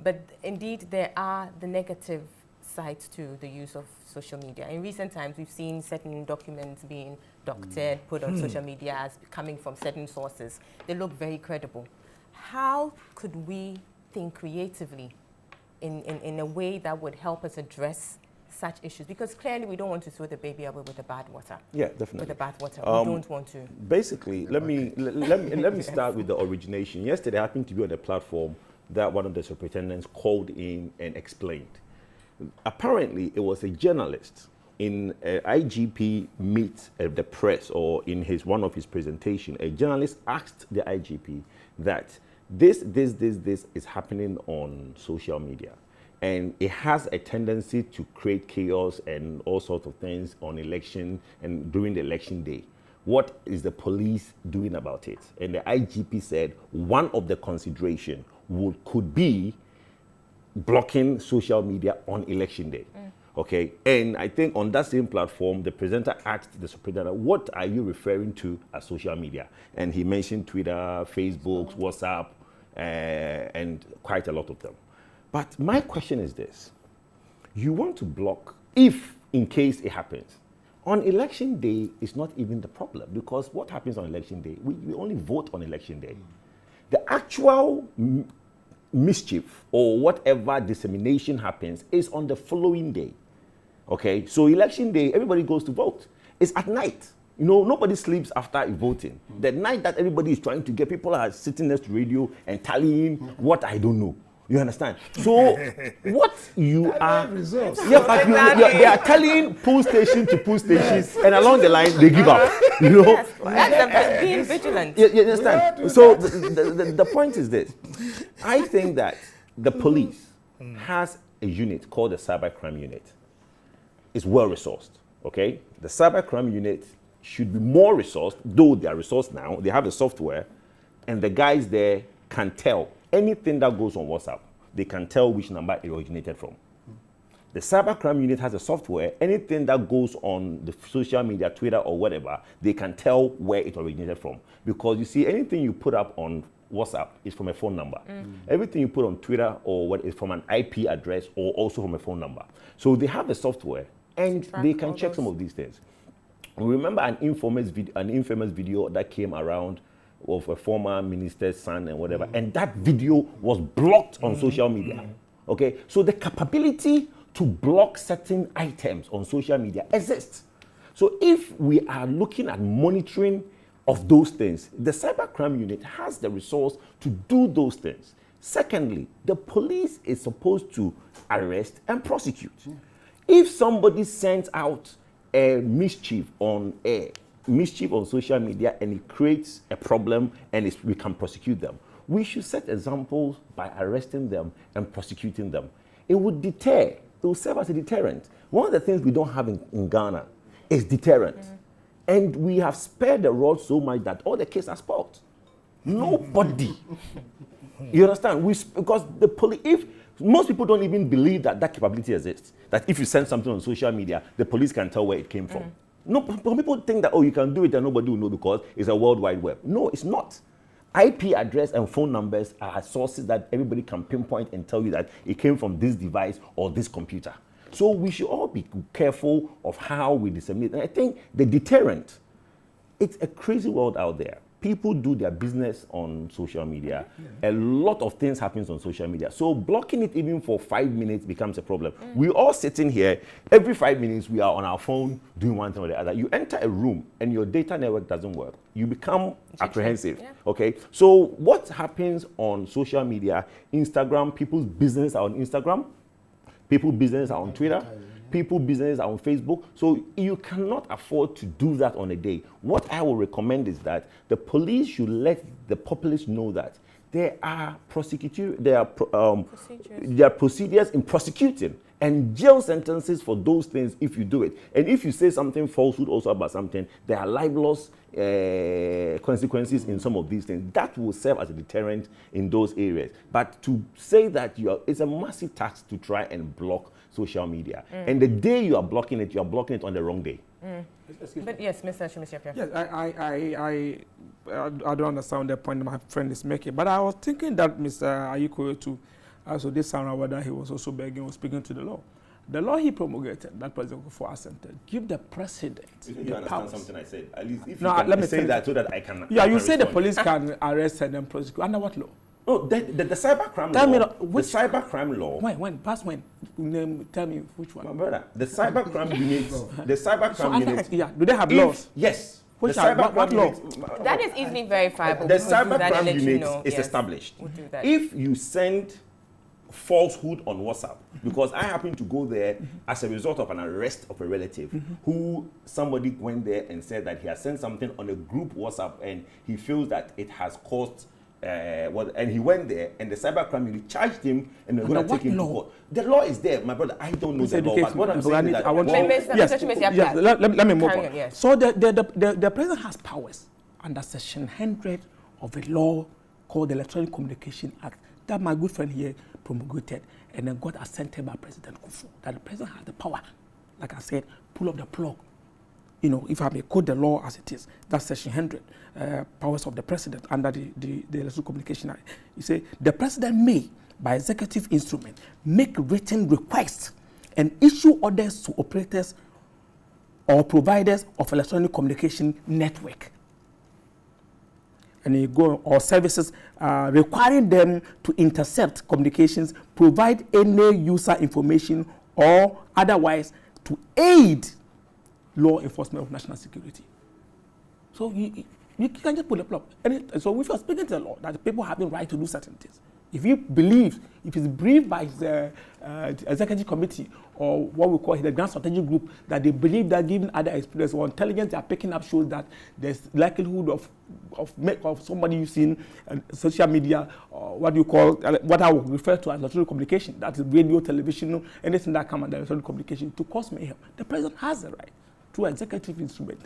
Speaker 1: But indeed, there are the negative sides to the use of social media. In recent times, we've seen certain documents being doctored, put on social media as coming from certain sources. They look very credible. How could we think creatively in a way that would help us address such issues? Because clearly we don't want to throw the baby away with the bad water.
Speaker 4: Yeah, definitely.
Speaker 1: With the bad water, we don't want to.
Speaker 4: Basically, let me start with the origination. Yesterday, I happened to be on a platform that one of the superintendents called in and explained. Apparently, it was a journalist in IGP meet the press, or in one of his presentation. A journalist asked the IGP that this is happening on social media, and it has a tendency to create chaos and all sorts of things on election and during the election day. What is the police doing about it? And the IGP said one of the consideration could be blocking social media on election day. Okay, and I think on that same platform, the presenter asked the superintendent, what are you referring to as social media? And he mentioned Twitter, Facebook, WhatsApp, and quite a lot of them. But my question is this: you want to block, if in case it happens, on election day is not even the problem, because what happens on election day, we only vote on election day. The actual mischief or whatever dissemination happens is on the following day. Okay, so election day, everybody goes to vote. It's at night. You know, nobody sleeps after voting. The night that everybody is trying to get, people are sitting next to radio and tallying what I don't know. You understand? So what you are, yeah, but they are telling poll station to poll station, and along the line they give up. You know,
Speaker 1: that's being vigilant.
Speaker 4: You understand? So the point is this: I think that the police has a unit called the cybercrime unit. It's well resourced. Okay, the cybercrime unit should be more resourced, though they are resourced now. They have the software, and the guys there can tell anything that goes on WhatsApp. They can tell which number it originated from. The cybercrime unit has a software. Anything that goes on the social media, Twitter or whatever, they can tell where it originated from. Because you see, anything you put up on WhatsApp is from a phone number. Everything you put on Twitter or what is from an IP address or also from a phone number. So they have the software and they can check some of these things. Remember an infamous video that came around of a former minister's son and whatever, and that video was blocked on social media. Okay, so the capability to block certain items on social media exists. So if we are looking at monitoring of those things, the cybercrime unit has the resource to do those things. Secondly, the police is supposed to arrest and prosecute. If somebody sends out a mischief on social media and it creates a problem and we can prosecute them, we should set examples by arresting them and prosecuting them. It would deter, it will serve as a deterrent. One of the things we don't have in Ghana is deterrent. And we have spared the rod so much that all the cases are spoiled. Nobody. You understand? Because the police, if most people don't even believe that capability exists, that if you send something on social media, the police can tell where it came from. No, people think that, oh, you can do it and nobody will know because it's a World Wide Web. No, it's not. IP address and phone numbers are sources that everybody can pinpoint and tell you that it came from this device or this computer. So we should all be careful of how we disseminate. And I think the deterrent, it's a crazy world out there. People do their business on social media. A lot of things happens on social media. So blocking it even for 5 minutes becomes a problem. We all sitting here, every 5 minutes we are on our phone doing one thing or the other. You enter a room and your data network doesn't work. You become apprehensive, okay? So what happens on social media, Instagram, people's business are on Instagram, people's business are on Twitter, people's business are on Facebook. So you cannot afford to do that on a day. What I will recommend is that the police should let the populace know that there are procedures in prosecuting and jail sentences for those things if you do it. And if you say something falsehood also about something, there are libelous consequences in some of these things. That will serve as a deterrent in those areas. But to say that it's a massive task to try and block social media. And the day you are blocking it on the wrong day.
Speaker 1: But yes, Mr. Shimisiapia.
Speaker 5: Yes, I don't understand the point my friend is making, but I was thinking that Mr. Ayiko too, also this time whether he was also begging or speaking to the law. The law he promulgated, that President Kufuor assented, give the president
Speaker 4: you
Speaker 5: the
Speaker 4: understand
Speaker 5: powers.
Speaker 4: something I said? At least if
Speaker 5: No,
Speaker 4: you can
Speaker 5: let me
Speaker 4: say that so that I can.
Speaker 5: Yeah,
Speaker 4: I
Speaker 5: you
Speaker 4: can
Speaker 5: say the
Speaker 4: respond.
Speaker 5: police can arrest and then prosecute. Under what law?
Speaker 4: No, the cybercrime
Speaker 5: Tell me
Speaker 4: law.
Speaker 5: which-
Speaker 4: the cybercrime law.
Speaker 5: When? Past when? Tell me which one.
Speaker 4: My brother, the cybercrime unit. The
Speaker 5: So
Speaker 4: cybercrime
Speaker 5: under,
Speaker 4: unit.
Speaker 5: yeah, do they have laws?
Speaker 4: Yes.
Speaker 5: Which
Speaker 4: the
Speaker 5: are-
Speaker 4: cybercrime
Speaker 5: what law?
Speaker 4: unit-
Speaker 1: That is easily verifiable.
Speaker 4: The
Speaker 1: We'll do that and
Speaker 4: cybercrime
Speaker 1: let you
Speaker 4: unit
Speaker 1: know.
Speaker 4: is
Speaker 1: Yes.
Speaker 4: established.
Speaker 1: We'll do that.
Speaker 4: If you send falsehood on WhatsApp, because I happen to go there as a result of an arrest of a relative who somebody went there and said that he has sent something on a group WhatsApp and he feels that it has caused and he went there and the cybercrime unit charged him and they're going to take him to court. The law is there, my brother. I don't know the law, but what I'm saying is that
Speaker 5: Yes, let me move
Speaker 1: Carry
Speaker 5: on.
Speaker 1: on, yes.
Speaker 5: So the president has powers under Section 100 of a law called the Electronic Communication Act that my good friend here promulgated and then got assented by President Kufuor. That the president has the power, like I said, pull up the plug. You know, if I may quote the law as it is, that's Section 100, powers of the president under the Electronic Communication Act. You say the president may, by executive instrument, make written requests and issue orders to operators or providers of electronic communication network. And you go or services requiring them to intercept communications, provide any user information or otherwise to aid law enforcement of national security. So you can just pull the plug. So if you're speaking to the law, that people have the right to do certain things. If you believe, if it's briefed by the executive committee or what we call the Grand Strategic Group, that they believe that given other experience or intelligence they are picking up shows that there's likelihood of somebody using social media, or what you call, what I would refer to as electronic communication, that is radio, television, anything that comes under electronic communication, to cause mayhem. The president has the right, through executive instrument,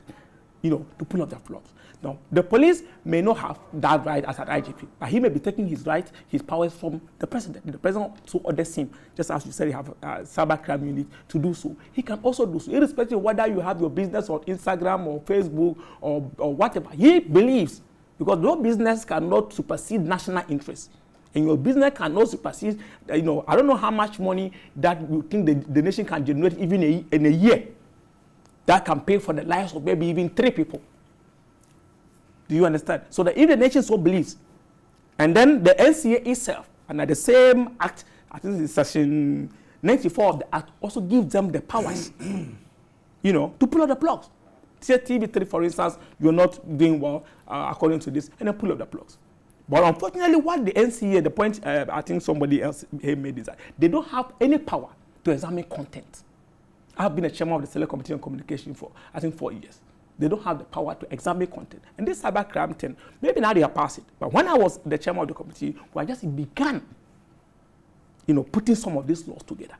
Speaker 5: you know, to pull up the plugs. Now, the police may not have that right as an IGP, but he may be taking his right, his powers from the president. The president also orders him, just as you said, you have a cybercrime unit to do so. He can also do so, irrespective of whether you have your business on Instagram or Facebook or whatever. He believes, because no business cannot supersede national interests. And your business cannot supersede, you know, I don't know how much money that you think the nation can generate even in a year that can pay for the lives of maybe even 3 people. Do you understand? So that if the nation so believes, and then the NCA itself, under the same act, I think it's Section 94 of the act, also gives them the powers, you know, to pull out the plugs. TV3, for instance, you're not doing well according to this, and then pull out the plugs. But unfortunately, what the NCA, the point I think somebody else made is that they don't have any power to examine content. I've been a chairman of the Select Committee on Communication for, I think, 4 years. They don't have the power to examine content. And this cybercrime thing, maybe now they are past it. But when I was the chairman of the committee, we had just begun, you know, putting some of these laws together.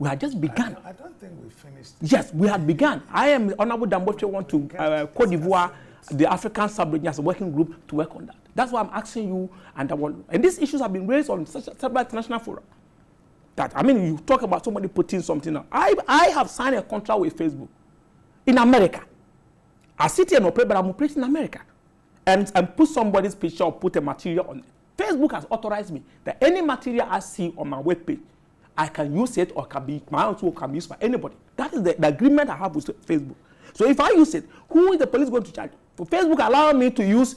Speaker 5: We had just begun.
Speaker 3: I don't think we finished.
Speaker 5: Yes, we had begun. I am Honorable Damboche want to Cote d'Ivoire, the African sub-region as a working group to work on that. That's why I'm asking you, and these issues have been raised on several international fora. That, I mean, you talk about somebody putting something out. I have signed a contract with Facebook in America. I sit here and operate, but I'm operating in America. And put somebody's picture or put a material on it. Facebook has authorized me that any material I see on my webpage, I can use it or my own tool can be used by anybody. That is the agreement I have with Facebook. So if I use it, who is the police going to charge? For Facebook allowing me to use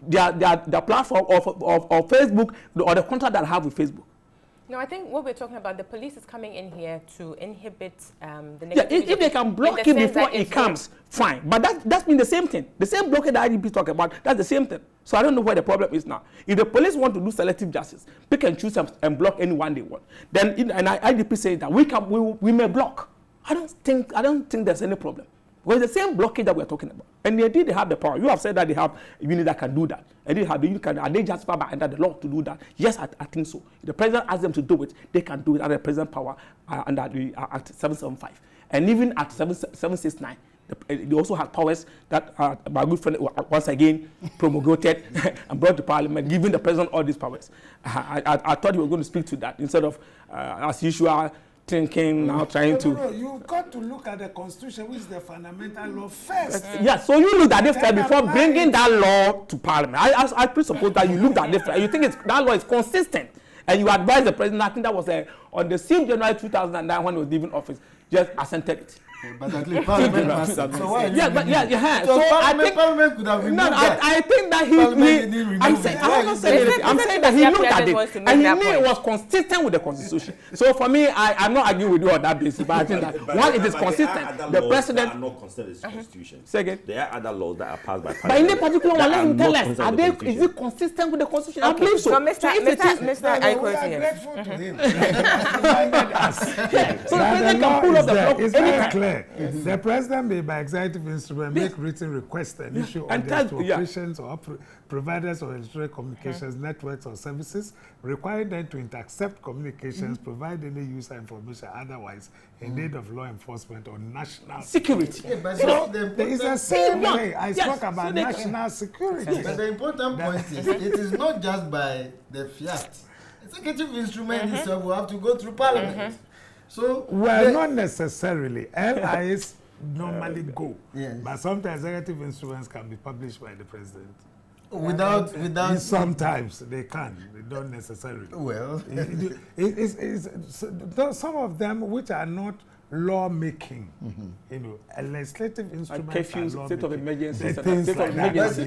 Speaker 5: their platform of Facebook or the contract that I have with Facebook.
Speaker 1: No, I think what we're talking about, the police is coming in here to inhibit the
Speaker 5: negativity. Yeah, if they can block it before it comes, fine. But that's been the same thing. The same blockade that IGP talk about, that's the same thing. So I don't know where the problem is now. If the police want to do selective justice, pick and choose and block anyone they want, then IGP says that we may block. I don't think there's any problem. Well, the same blockage that we're talking about. And indeed, they have the power. You have said that they have a unit that can do that. And they have the unit are they justified by under the law to do that? Yes, I think so. If the president asks them to do it, they can do it under the president power under the Act 775. And even at 769, they also have powers that my good friend once again promulgated and brought to Parliament, giving the president all these powers. I thought you were going to speak to that instead of, as usual, thinking now trying to.
Speaker 3: No, you've got to look at the Constitution, which is the fundamental law first.
Speaker 5: Yeah, so you looked at it first before bringing that law to Parliament. I presuppose that you looked at it first. You think that law is consistent, and you advise the president. I think that was on the 6th January 2009 when he was leaving office. Just assented it.
Speaker 2: But at least Parliament passed it. So why?
Speaker 5: Yeah.
Speaker 2: So
Speaker 5: I think
Speaker 2: Parliament could have removed that.
Speaker 5: I think that I'm saying that he looked at it and he knew it was consistent with the Constitution. So for me, I'm not arguing with you on that basis, but I think that once it is consistent, the president
Speaker 4: are not consistent with the Constitution.
Speaker 5: Say again.
Speaker 4: There are other laws that are passed by Parliament.
Speaker 5: But in this particular one, let him tell us, is it consistent with the Constitution? I believe so.
Speaker 1: So Mr.
Speaker 3: We are grateful to him. So the president can pull up the block anytime. The president may, by executive instrument, make written requests and issue orders to operations or providers of electronic communications networks or services, requiring them to intercept communications, provide any user information otherwise in aid of law enforcement or national
Speaker 5: security.
Speaker 2: But
Speaker 3: so there is the same way I spoke about national security.
Speaker 2: But the important point is, it is not just by the fiat. Executive instrument itself will have to go through Parliament. So
Speaker 3: well, not necessarily. LIs normally go, but sometimes executive instruments can be published by the president.
Speaker 2: Without
Speaker 3: sometimes they can. They don't necessarily.
Speaker 2: Well,
Speaker 3: some of them which are not law making, you know, a legislative instrument.
Speaker 5: State of emergency.
Speaker 2: State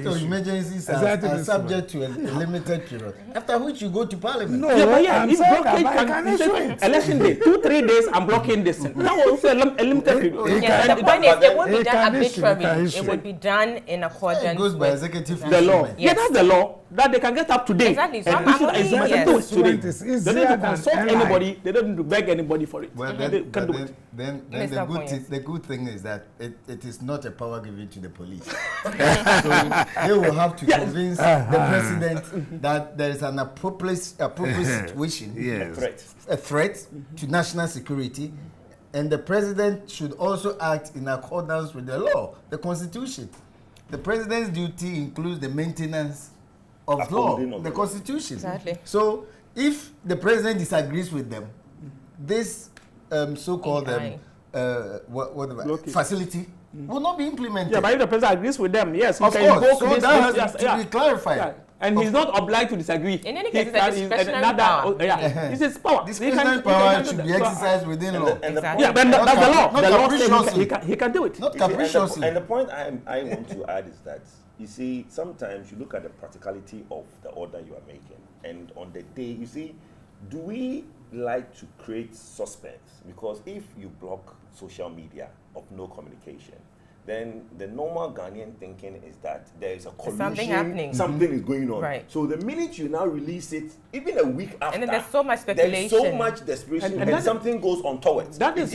Speaker 2: of emergencies are subject to a limited period, after which you go to Parliament.
Speaker 3: No,
Speaker 5: if blockage election day, 2-3 days, I'm blocking this. That was also a limited period.
Speaker 1: Yes, the point is, it won't be done arbitrarily. It would be done in accordance
Speaker 2: it goes by executive
Speaker 5: the law.
Speaker 2: instrument.
Speaker 5: Yeah, that's the law that they can get up to date.
Speaker 1: Exactly. So
Speaker 5: and they don't need to consult anybody. They don't need to beg anybody for it.
Speaker 2: Well, then the good thing is that it is not a power given to the police. So they will have to convince the president that there is an appropriate situation, a threat to national security, and the president should also act in accordance with the law, the Constitution. The president's duty includes the maintenance of law, the Constitution.
Speaker 1: Exactly.
Speaker 2: So if the president disagrees with them, this so-called facility will not be implemented.
Speaker 5: Yeah, but if the president agrees with them, yes,
Speaker 2: of course. So that has to be clarified.
Speaker 5: Yeah. And he's not obliged to disagree.
Speaker 1: In any case, it's a discretionary power.
Speaker 5: It's his power.
Speaker 2: Discretionary power should be exercised within law.
Speaker 1: Exactly.
Speaker 5: Yeah, but that's the law. The law says he can do it.
Speaker 2: Not capriciously.
Speaker 4: And the point I want to add is that, you see, sometimes you look at the practicality of the order you are making. And on the day, you see, do we like to create suspense? Because if you block social media of no communication, then the normal Ghanaian thinking is that there is a collusion,
Speaker 1: something happening.
Speaker 4: Something is going on.
Speaker 1: Right.
Speaker 4: So the minute you now release it, even a week after,
Speaker 1: and then there's so much speculation.
Speaker 4: There's so much desperation, and something goes untoward.
Speaker 5: That is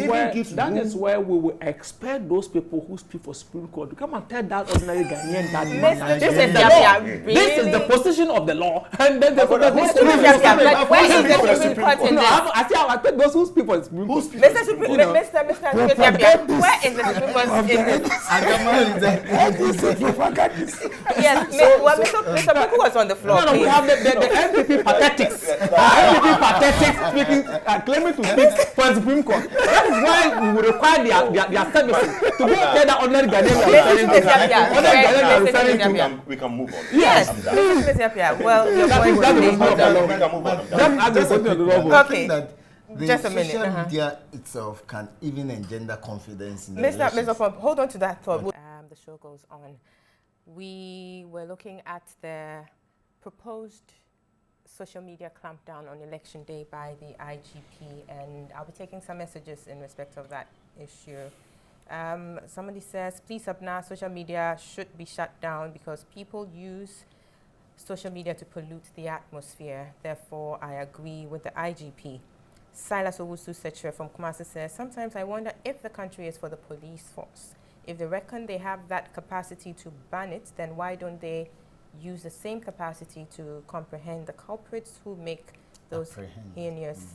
Speaker 5: where we will expect those people who speak for Supreme Court to come and tell that ordinary Ghanaian that this is the law. Really? This is the position of the law. And then
Speaker 1: where is the Supreme Court in this?
Speaker 5: I think those who speak for the Supreme Court.
Speaker 1: Mr. where is the Supreme Court in this? Yes, Mr. Puku was on the floor.
Speaker 5: No, we have the NPP patetics. NPP patetics speaking, claiming to speak for the Supreme Court. That is why we will require their services to go tell the ordinary Ghanaians.
Speaker 4: We can move on.
Speaker 1: Yes. Well, your point is okay.
Speaker 2: Just a minute. Social media itself can even engender confidence in the
Speaker 1: Mr. Pop, hold on to that thought. The show goes on. We were looking at the proposed social media clampdown on election day by the IGP, and I'll be taking some messages in respect of that issue. Somebody says, please, Abna, social media should be shut down because people use social media to pollute the atmosphere. Therefore, I agree with the IGP. Silas Owusu Setre from Kumasi says, sometimes I wonder if the country is for the police force. If they reckon they have that capacity to ban it, then why don't they use the same capacity to comprehend the culprits who make those heinous,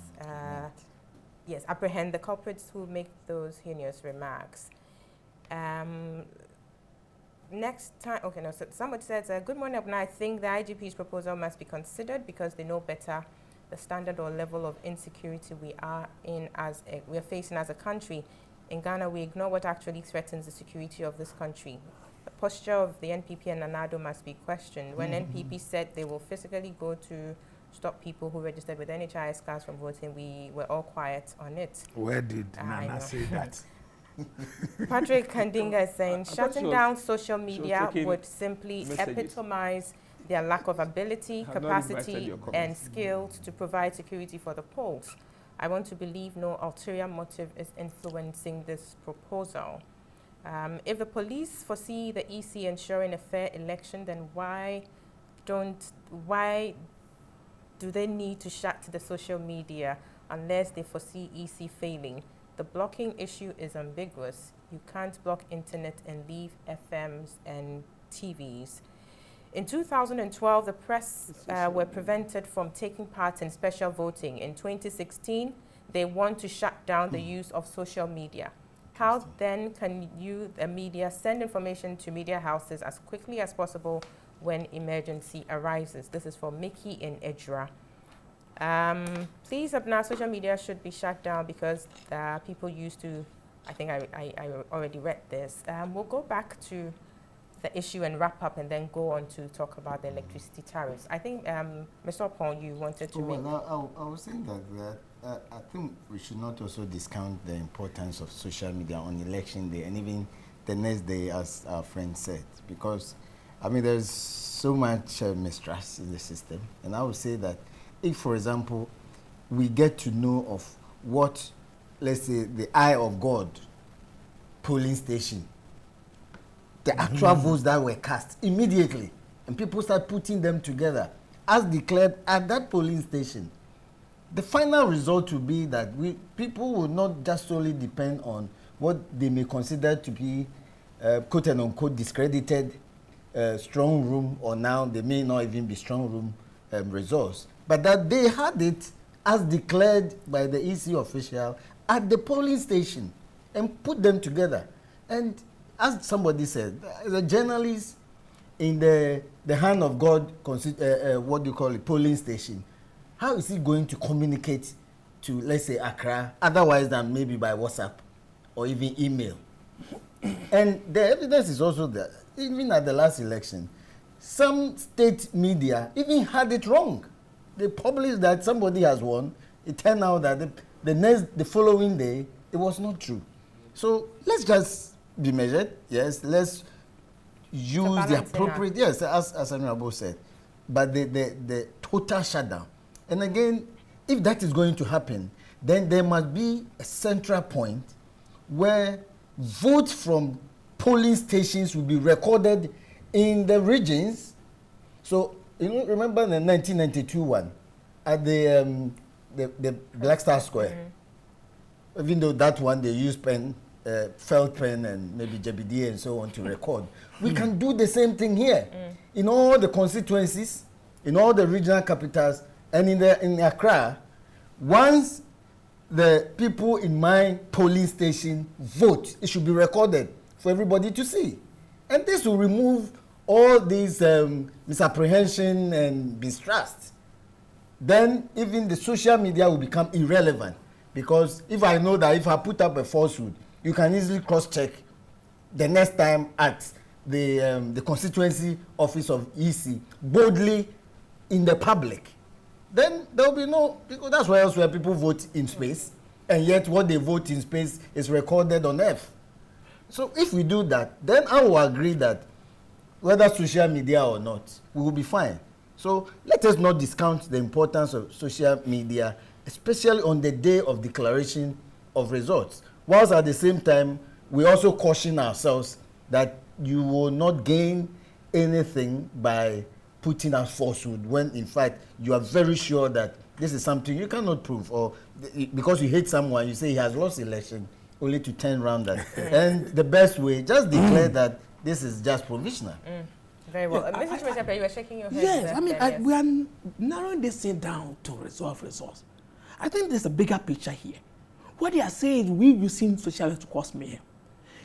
Speaker 1: apprehend the culprits who make those heinous remarks. Next time, okay, no, so somebody says, good morning, Abna. I think the IGP's proposal must be considered because they know better the standard or level of insecurity we are facing as a country. In Ghana, we ignore what actually threatens the security of this country. The posture of the NPP and NANADO must be questioned. When NPP said they will physically go to stop people who registered with NHIS cards from voting, we were all quiet on it.
Speaker 3: Where did Nana say that?
Speaker 1: Patrick Kandinga is saying shutting down social media would simply epitomize their lack of ability, capacity, and skills to provide security for the polls. I want to believe no ulterior motive is influencing this proposal. If the police foresee the EC ensuring a fair election, then why do they need to shut the social media unless they foresee EC failing? The blocking issue is ambiguous. You can't block internet and leave FMs and TVs. In 2012, the press were prevented from taking part in special voting. In 2016, they want to shut down the use of social media. How then can you, the media, send information to media houses as quickly as possible when emergency arises? This is for Mickey in Edra. Please, Abna, social media should be shut down because people used to, I think I already read this. We'll go back to the issue and wrap up and then go on to talk about the electricity tariffs. I think, Mr. Opon, you wanted to make...
Speaker 2: Well, I was saying that I think we should not also discount the importance of social media on election day and even the next day, as our friend said, because, I mean, there's so much mistrust in the system. And I would say that if, for example, we get to know of what, let's say, the eye of God polling station, the actual votes that were cast immediately, and people start putting them together, as declared at that polling station, the final result will be that people will not just solely depend on what they may consider to be quote and unquote discredited strong room, or now they may not even be strong room results, but that they had it as declared by the EC official at the polling station and put them together. And as somebody said, the journalist in the hand of God, what do you call it, polling station, how is he going to communicate to, let's say, Accra, otherwise than maybe by WhatsApp or even email? And the evidence is also that even at the last election, some state media even had it wrong. They published that somebody has won. It turned out that the following day, it was not true. So let's just be measured. Yes, let's use the appropriate, yes, as Honorable said, but the total shutdown. And again, if that is going to happen, then there must be a central point where votes from polling stations will be recorded in the regions. So, you know, remember the 1992 one at the Black Star Square? Even though that one they used pen, felt pen and maybe JBD and so on to record. We can do the same thing here. In all the constituencies, in all the regional capitals, and in Accra, once the people in my polling station vote, it should be recorded for everybody to see. And this will remove all these misapprehension and mistrust. Then even the social media will become irrelevant, because if I know that if I put up a falsehood, you can easily cross-check the next time at the constituency office of EC boldly in the public. Then there will be no, because that's where else where people vote in space, and yet what they vote in space is recorded on earth. So if we do that, then I will agree that whether social media or not, we will be fine. So let us not discount the importance of social media, especially on the day of declaration of results, whilst at the same time, we also caution ourselves that you will not gain anything by putting out falsehood when in fact you are very sure that this is something you cannot prove, or because you hate someone, you say he has lost election, only to turn around that. And the best way, just declare that this is just provisional.
Speaker 1: Very well. Mr. Chimesepe, you were shaking your head.
Speaker 5: Yes, I mean, we are narrowing this thing down to resolve resource. I think there's a bigger picture here. What they are saying is we're using social media to cause mayhem.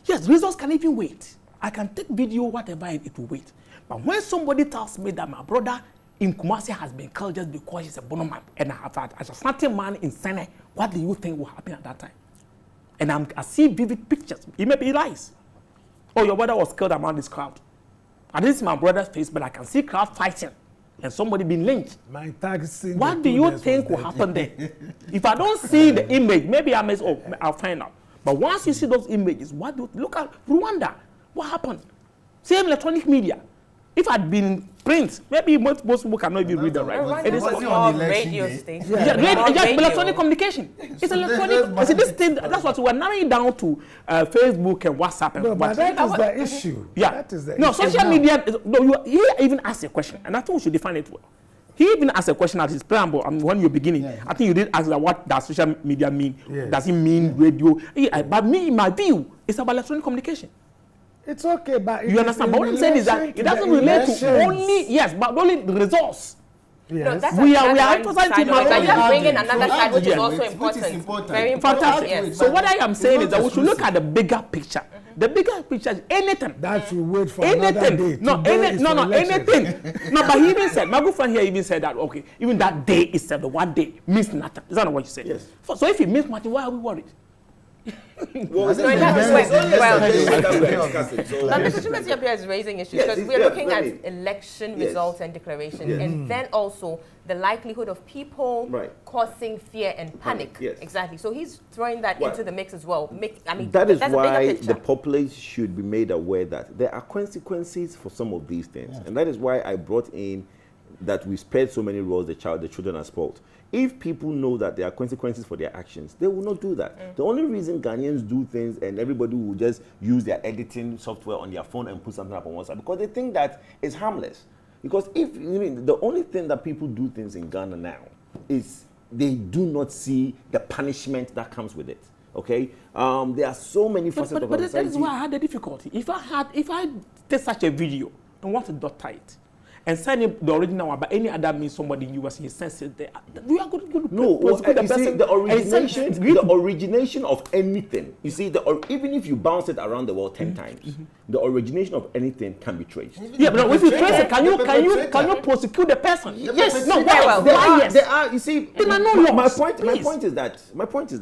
Speaker 5: Yes, results can even wait. I can take video, whatever, it will wait. But when somebody tells me that my brother in Kumasi has been killed just because he's a Bono man, and I have had as a starting man in Sene, what do you think will happen at that time? And I see vivid pictures. It may be lies. Oh, your brother was killed among this crowd. And this is my brother's face, but I can see crowd fighting and somebody being lynched. What do you think will happen there? If I don't see the image, maybe I'll find out. But once you see those images, what do you look at Rwanda? What happened? Same electronic media. If I'd been in print, maybe most people cannot even read the right.
Speaker 1: It is on radio station.
Speaker 5: Electronic communication. It's electronic. See, this thing, that's what we're narrowing down to Facebook and WhatsApp. And
Speaker 3: but that is the issue.
Speaker 5: Yeah.
Speaker 3: That is the
Speaker 5: issue.
Speaker 3: Social
Speaker 5: media. He even asked a question, and I think we should define it well. He even asked a question at his preamble. When you're beginning, I think you did ask what does social media mean? Yes. Does it mean radio? But me, in my view, it's about electronic communication.
Speaker 3: It's okay, but
Speaker 5: you understand. But what I'm saying is that it doesn't relate to only but only the results.
Speaker 1: Yes.
Speaker 5: No, we are emphasizing
Speaker 1: to bring in another side, which is also important. Very important.
Speaker 5: Fantastic. Yes. So what I am saying is that we should look at the bigger picture. The bigger picture is anything.
Speaker 3: That you wait for another day.
Speaker 5: Anything. No, but he even said, my good friend here even said that, okay, even that day itself, the one day, means nothing. Is that not what you said?
Speaker 4: Yes.
Speaker 5: So if it means nothing, why are we worried?
Speaker 1: But Mr. Chimesepe is raising issues because we are looking at election results and declarations, and then also the likelihood of people causing fear and panic. Exactly. So he's throwing that into the mix as well.
Speaker 4: That is why the populace should be made aware that there are consequences for some of these things, and that is why I brought in that we spared so many roles the children are spoiled. If people know that there are consequences for their actions, they will not do that. The only reason Ghanaians do things and everybody will just use their editing software on their phone and put something up on WhatsApp because they think that it's harmless. Because the only thing that people do things in Ghana now is they do not see the punishment that comes with it. Okay, there are so many facets of society. But
Speaker 5: that is why I had the difficulty. If I take such a video and want to doctor it, and send him the original one, but any other means somebody in US, he sends it there. We are good.
Speaker 4: No, you see, the origination of anything, you see, even if you bounce it around the world 10 times, the origination of anything can be traced.
Speaker 5: Yeah, but if you trace it, can you prosecute the person?
Speaker 4: Yes,
Speaker 1: no,
Speaker 4: there are, you see, my point is that.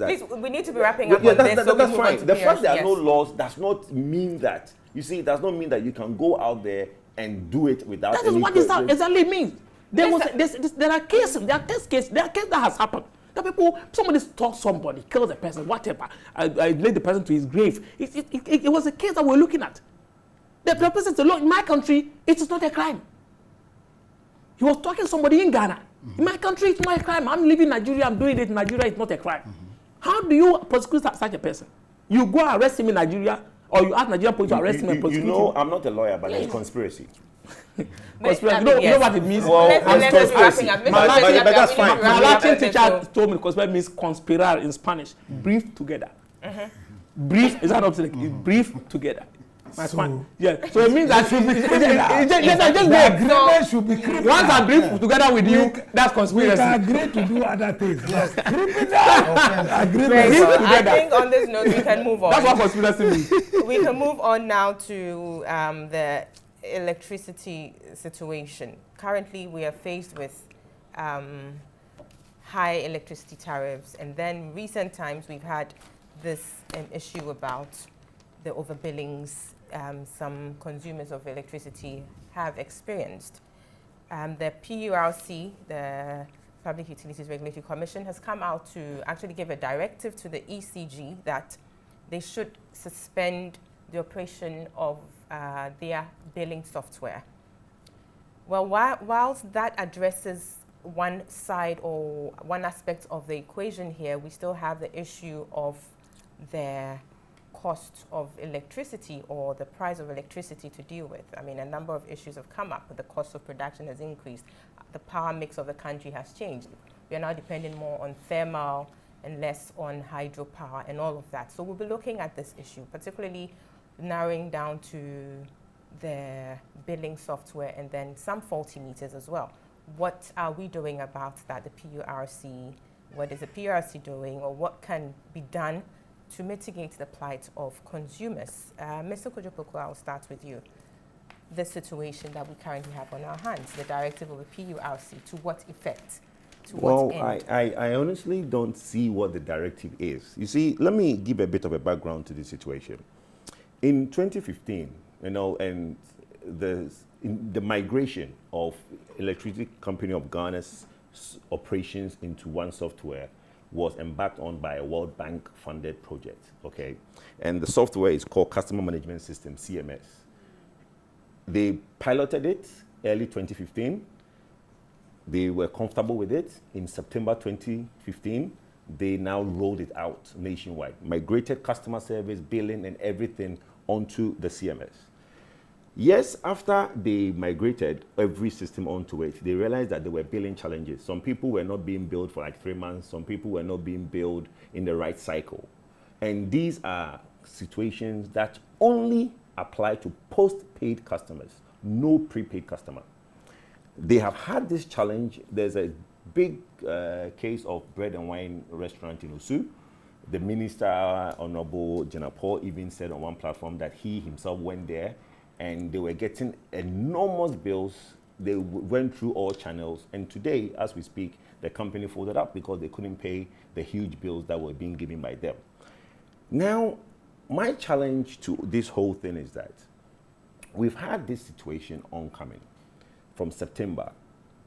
Speaker 1: Please, we need to be wrapping up on this.
Speaker 4: That's fine. The fact there are no laws does not mean that, you see, it does not mean that you can go out there and do it without.
Speaker 5: That is what this exactly means. There are cases that has happened. Somebody stalks somebody, kills a person, whatever. Led the person to his grave. It was a case that we're looking at. The person said, look, in my country, it is not a crime. He was talking to somebody in Ghana. In my country, it's not a crime. I'm living in Nigeria, I'm doing it in Nigeria, it's not a crime. How do you prosecute such a person? You go arrest him in Nigeria, or you ask Nigerian police to arrest him and prosecute him?
Speaker 4: You know, I'm not a lawyer, but there's conspiracy.
Speaker 5: Conspiracy. You know what it means?
Speaker 4: Well, conspiracy.
Speaker 5: But that's fine. My Latin teacher told me conspiracy means conspirar in Spanish. Brief together. Brief, is that not like brief together? So, yeah. So it means that
Speaker 3: agreement should be criminal.
Speaker 5: Once I brief together with you, that's conspiracy.
Speaker 3: We can agree to do other things. Agreement.
Speaker 1: I think on this note we can move on.
Speaker 5: That's what conspiracy means.
Speaker 1: We can move on now to the electricity situation. Currently, we are faced with high electricity tariffs, and then recent times we've had this issue about the overbillings some consumers of electricity have experienced. The PURC, the Public Utilities Regulatory Commission, has come out to actually give a directive to the ECG that they should suspend the operation of their billing software. Well, whilst that addresses one side or one aspect of the equation here, we still have the issue of their cost of electricity or the price of electricity to deal with. I mean, a number of issues have come up. The cost of production has increased. The power mix of the country has changed. We are now depending more on thermal and less on hydropower and all of that. So we'll be looking at this issue, particularly narrowing down to the billing software and then some faulty meters as well. What are we doing about that, the PURC? What is the PURC doing, or what can be done to mitigate the plight of consumers? Mr. Kojopoku, I'll start with you. The situation that we currently have on our hands, the directive of the PURC, to what effect? To what end?
Speaker 4: I honestly don't see what the directive is. You see, let me give a bit of a background to the situation. In 2015, and the migration of Electricity Company of Ghana's operations into one software was embarked on by a World Bank funded project, okay? And the software is called Customer Management System, CMS. They piloted it early 2015. They were comfortable with it. In September 2015, they now rolled it out nationwide, migrated customer service, billing, and everything onto the CMS. Yes, after they migrated every system onto it, they realized that there were billing challenges. Some people were not being billed for like 3 months. Some people were not being billed in the right cycle. And these are situations that only apply to post-paid customers, no prepaid customer. They have had this challenge. There's a big case of Bread and Wine restaurant in Osu. The minister, Honorable Jenapor, even said on one platform that he himself went there and they were getting enormous bills. They went through all channels. And today, as we speak, the company folded up because they couldn't pay the huge bills that were being given by them. Now, my challenge to this whole thing is that we've had this situation oncoming from September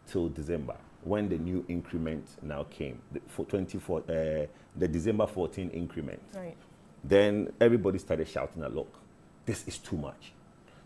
Speaker 4: till December, when the new increment now came, the December 14 increment. Right. Then everybody started shouting at, look, this is too much.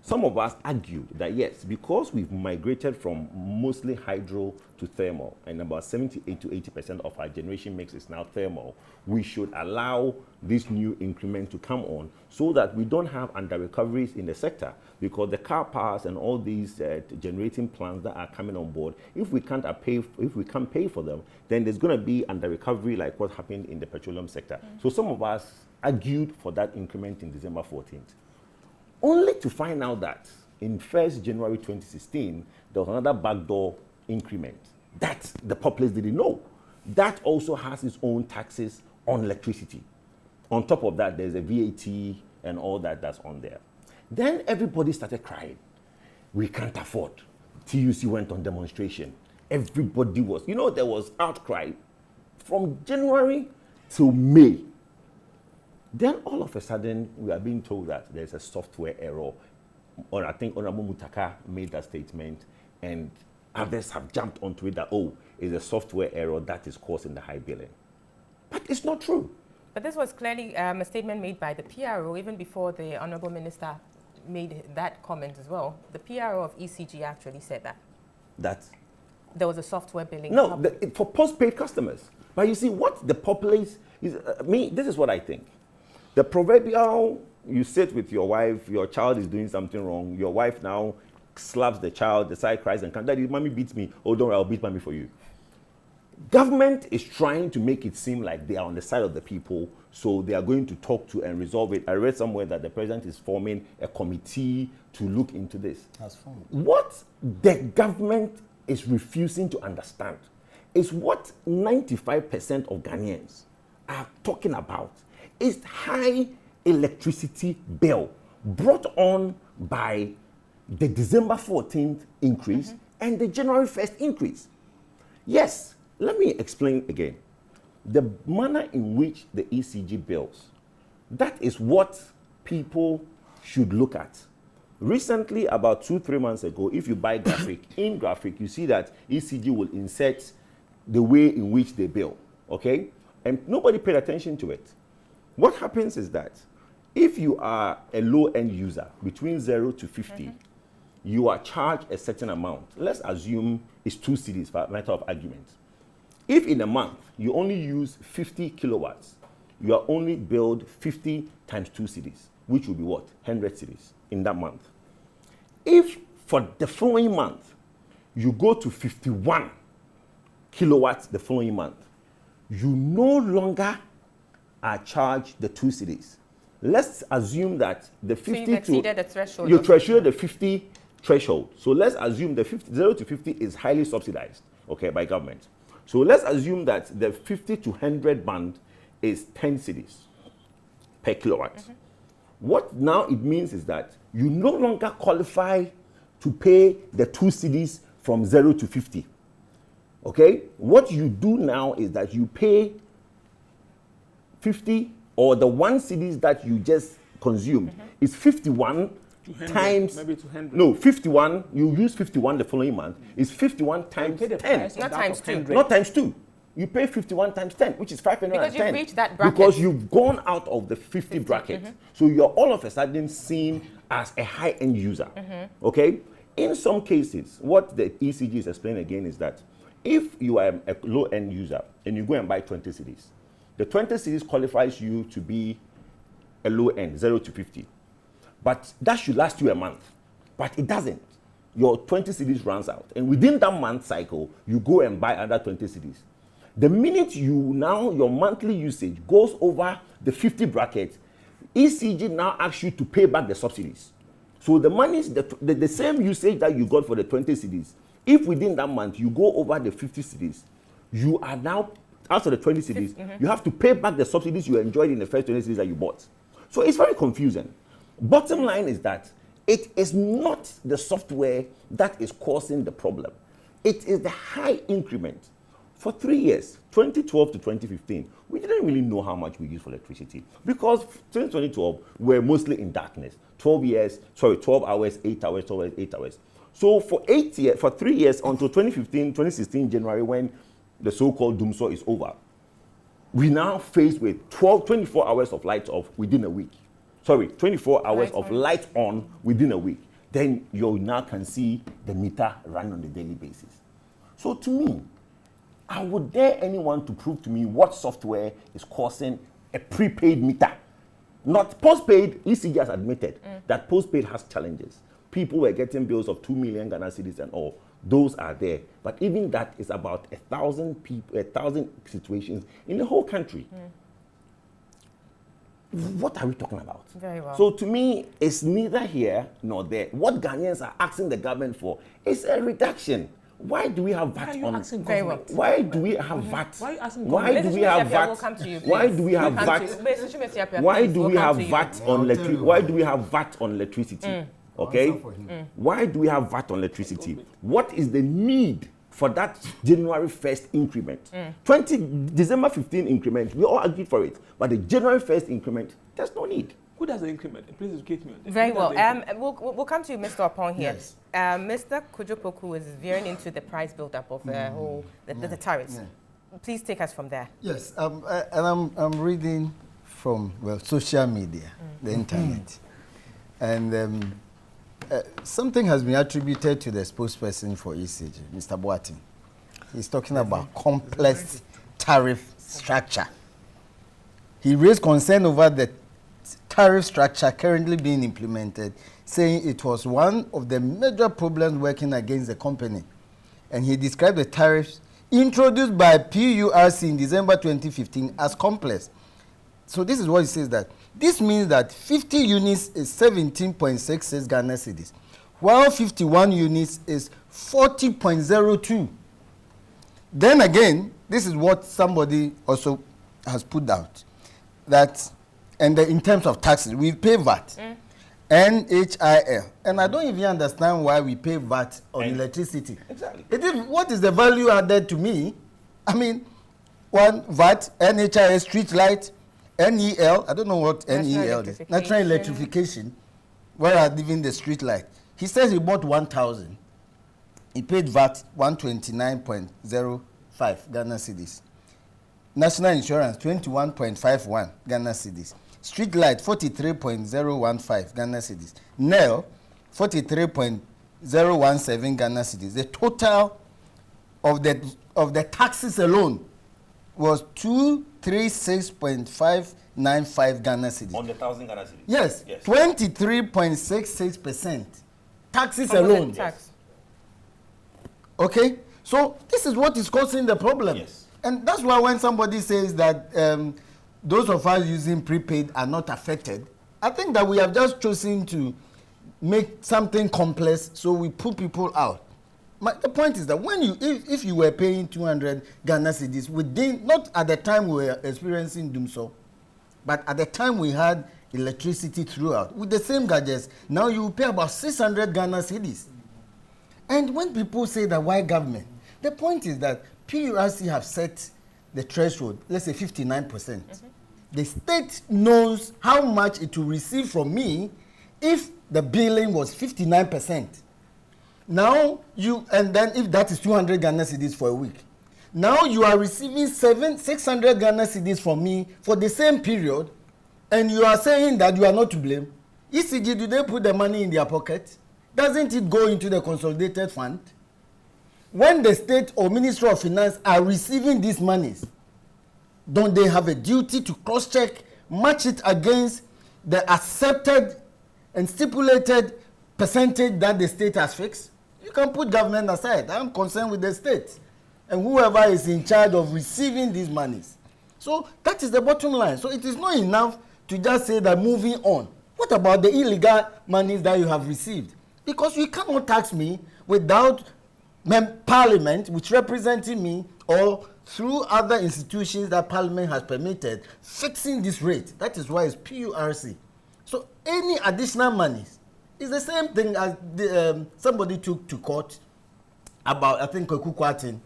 Speaker 4: Some of us argued that yes, because we've migrated from mostly hydro to thermal, and about 78 to 80% of our generation mix is now thermal, we should allow this new increment to come on so that we don't have under-recoveries in the sector, because the car powers and all these generating plants that are coming on board, if we can't pay for them, then there's going to be under-recovery like what happened in the petroleum sector. So some of us argued for that increment in December 14th. Only to find out that in 1st January 2016, there was another backdoor increment that the populace didn't know. That also has its own taxes on electricity. On top of that, there's a VAT and all that that's on there. Then everybody started crying. We can't afford. TUC went on demonstration. Everybody was, there was outcry from January to May. Then all of a sudden, we are being told that there's a software error. Or I think Honorable Mutaka made that statement, and others have jumped onto it that, it's a software error that is causing the high billing. But it's not true.
Speaker 1: But this was clearly a statement made by the PRO, even before the Honorable Minister made that comment as well. The PRO of ECG actually said that.
Speaker 4: That?
Speaker 1: There was a software billing.
Speaker 4: No, for post-paid customers. But you see, what the populace is, this is what I think. The proverbial, you sit with your wife, your child is doing something wrong, your wife now slaps the child, the child cries and comes, Daddy, mommy beats me. Oh, don't worry, I'll beat mommy for you. Government is trying to make it seem like they are on the side of the people, so they are going to talk to and resolve it. I read somewhere that the president is forming a committee to look into this. What the government is refusing to understand is what 95% of Ghanaians are talking about. Is high electricity bill brought on by the December 14th increase and the January 1st increase. Yes, let me explain again. The manner in which the ECG bills, that is what people should look at. Recently, about 2-3 months ago, if you buy graphic, in graphic, you see that ECG will insert the way in which they bill, okay? And nobody paid attention to it. What happens is that if you are a low-end user, between 0 to 50, you are charged a certain amount. Let's assume it's 2 cedis for a matter of argument. If in a month you only use 50 kilowatts, you are only billed 50 times 2 cedis, which will be what? 100 cedis in that month. If for the following month, you go to 51 kilowatts the following month, you no longer are charged the 2 cedis. Let's assume that the 50
Speaker 1: so you've exceeded the threshold.
Speaker 4: You threshold the 50 threshold. So let's assume the 0 to 50 is highly subsidized, okay, by government. So let's assume that the 50 to 100 band is 10 cedis per kilowatt. What now it means is that you no longer qualify to pay the 2 cedis from 0 to 50. Okay? What you do now is that you pay 50, or the 1 cedis that you just consumed is 51 times,
Speaker 5: maybe 200.
Speaker 4: No, 51, you use 51 the following month, is 51 times 10.
Speaker 1: Not times 2.
Speaker 4: Not times 2. You pay 51 times 10, which is 510.
Speaker 1: Because you've reached that bracket.
Speaker 4: Because you've gone out of the 50 bracket. So you're all of a sudden seen as a high-end user. Okay? In some cases, what the ECG is explaining again is that if you are a low-end user and you go and buy 20 cedis, the 20 cedis qualifies you to be a low-end, 0 to 50. But that should last you a month. But it doesn't. Your 20 cedis runs out. And within that month cycle, you go and buy another 20 cedis. The minute your monthly usage goes over the 50 bracket, ECG now asks you to pay back the subsidies. So the money is the same usage that you got for the 20 cedis. If within that month you go over the 50 cedis, you are now, after the 20 cedis, you have to pay back the subsidies you enjoyed in the first 20 cedis that you bought. So it's very confusing. Bottom line is that it is not the software that is causing the problem. It is the high increment. For 3 years, 2012 to 2015, we didn't really know how much we used for electricity because 2012 we're mostly in darkness. 12 hours, 8 hours, 12 hours, 8 hours. So for 3 years until 2015, 2016 January, when the so-called doomsday is over, we now faced with 24 hours of lights off within a week. 24 hours of light on within a week. Then you now can see the meter run on a daily basis. So to me, I would dare anyone to prove to me what software is causing a prepaid meter. Not postpaid. ECG has admitted that postpaid has challenges. People were getting bills of 2 million Ghana cedis and all. Those are there. But even that is about 1,000 people, 1,000 situations in the whole country. What are we talking about?
Speaker 1: Very well.
Speaker 4: So to me, it's neither here nor there. What Ghanaians are asking the government for is a reduction. Why do we have VAT on?
Speaker 1: Very well.
Speaker 4: Why do we have VAT?
Speaker 5: Why are you asking
Speaker 4: Why do we have VAT?
Speaker 1: We'll come to you,
Speaker 4: Why do we have VAT? Why do we have VAT on electricity? Why do we have VAT on electricity? Okay? Why do we have VAT on electricity? What is the need for that January 1st increment? December 15 increment, we all agreed for it. But the January 1st increment, there's no need.
Speaker 5: Who does the increment? Please educate me on this.
Speaker 1: Very well. We'll come to you, Mr. Opon here.
Speaker 2: Yes.
Speaker 1: Mr. Kujopoku is veering into the price build-up of the tariffs. Please take us from there.
Speaker 2: Yes, and I'm reading from social media, the internet, and something has been attributed to the spokesperson for ECG, Mr. Boating. He's talking about complex tariff structure. He raised concern over the tariff structure currently being implemented, saying it was one of the major problems working against the company. And he described the tariffs introduced by PURC in December 2015 as complex. So this is what he says, that this means that 50 units is 17.66 Ghana cedis, while 51 units is 40.02. Then again, this is what somebody also has put out, that, and in terms of taxes, we pay VAT, NHIL, and I don't even understand why we pay VAT on electricity.
Speaker 4: Exactly.
Speaker 2: What is the value added to me? I mean, one VAT, NHIL, street light, NEL, I don't know what NEL is, natural electrification, where are leaving the street light. He says he bought 1,000. He paid VAT 129.05 Ghana cedis. National insurance 21.51 Ghana cedis. Street light 43.015 Ghana cedis. NEL 43.017 Ghana cedis. The total of the taxes alone was 236.595 Ghana cedis.
Speaker 4: On the 1,000 Ghana cedis?
Speaker 2: Yes. 23.66%. Taxes alone.
Speaker 1: Tax.
Speaker 2: Okay? So this is what is causing the problem.
Speaker 4: Yes.
Speaker 2: And that's why when somebody says that those of us using prepaid are not affected, I think that we have just chosen to make something complex, so we put people out. The point is that when if you were paying 200 Ghana cedis within, not at the time we were experiencing doomsday, but at the time we had electricity throughout with the same gadgets, now you pay about 600 Ghana cedis. And when people say that why government, the point is that PURC have set the threshold, let's say 59%. The state knows how much it will receive from me if the billing was 59%. Now and then if that is 200 Ghana cedis for a week, now you are receiving 600 Ghana cedis from me for the same period, and you are saying that you are not to blame. ECG, do they put the money in their pocket? Doesn't it go into the consolidated fund? When the state or Ministry of Finance are receiving these monies, don't they have a duty to cross-check, match it against the accepted and stipulated percentage that the state has fixed? You can put government aside. I'm concerned with the state and whoever is in charge of receiving these monies. So that is the bottom line. So it is not enough to just say that moving on. What about the illegal monies that you have received? Because you cannot tax me without Parliament, which representing me, or through other institutions that Parliament has permitted, fixing this rate. That is why it's PURC. So any additional monies is the same thing as somebody took to court about, I think, Kwakwatin,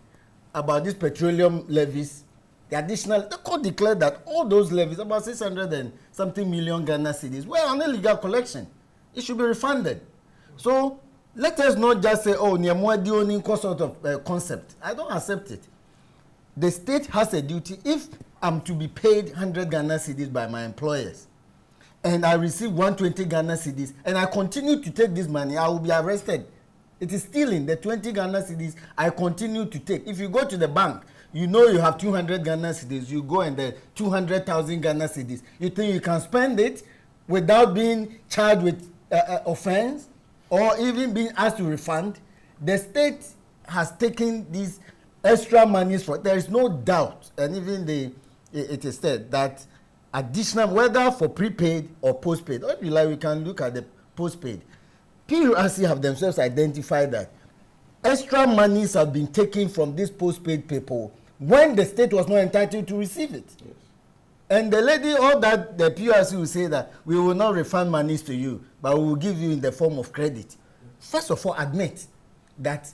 Speaker 2: about these petroleum levies. The additional, the court declared that all those levies, about 600 and something million Ghana cedis, were an illegal collection. It should be refunded. So let us not just say, oh, Niamwadi sort of concept. I don't accept it. The state has a duty. If I'm to be paid 100 Ghana cedis by my employers, and I receive 120 Ghana cedis, and I continue to take this money, I will be arrested. It is stealing. The 20 Ghana cedis I continue to take. If you go to the bank, you know you have 200 Ghana cedis, you go and the 200,000 Ghana cedis. You think you can spend it without being charged with offense or even being asked to refund? The state has taken these extra monies for. There is no doubt, and even it is said that additional, whether for prepaid or postpaid, or if you like, we can look at the postpaid. PURC have themselves identified that extra monies have been taken from these postpaid people when the state was not entitled to receive it. Yes. And the lady, all that the PURC will say that we will not refund monies to you, but we will give you in the form of credit. First of all, admit that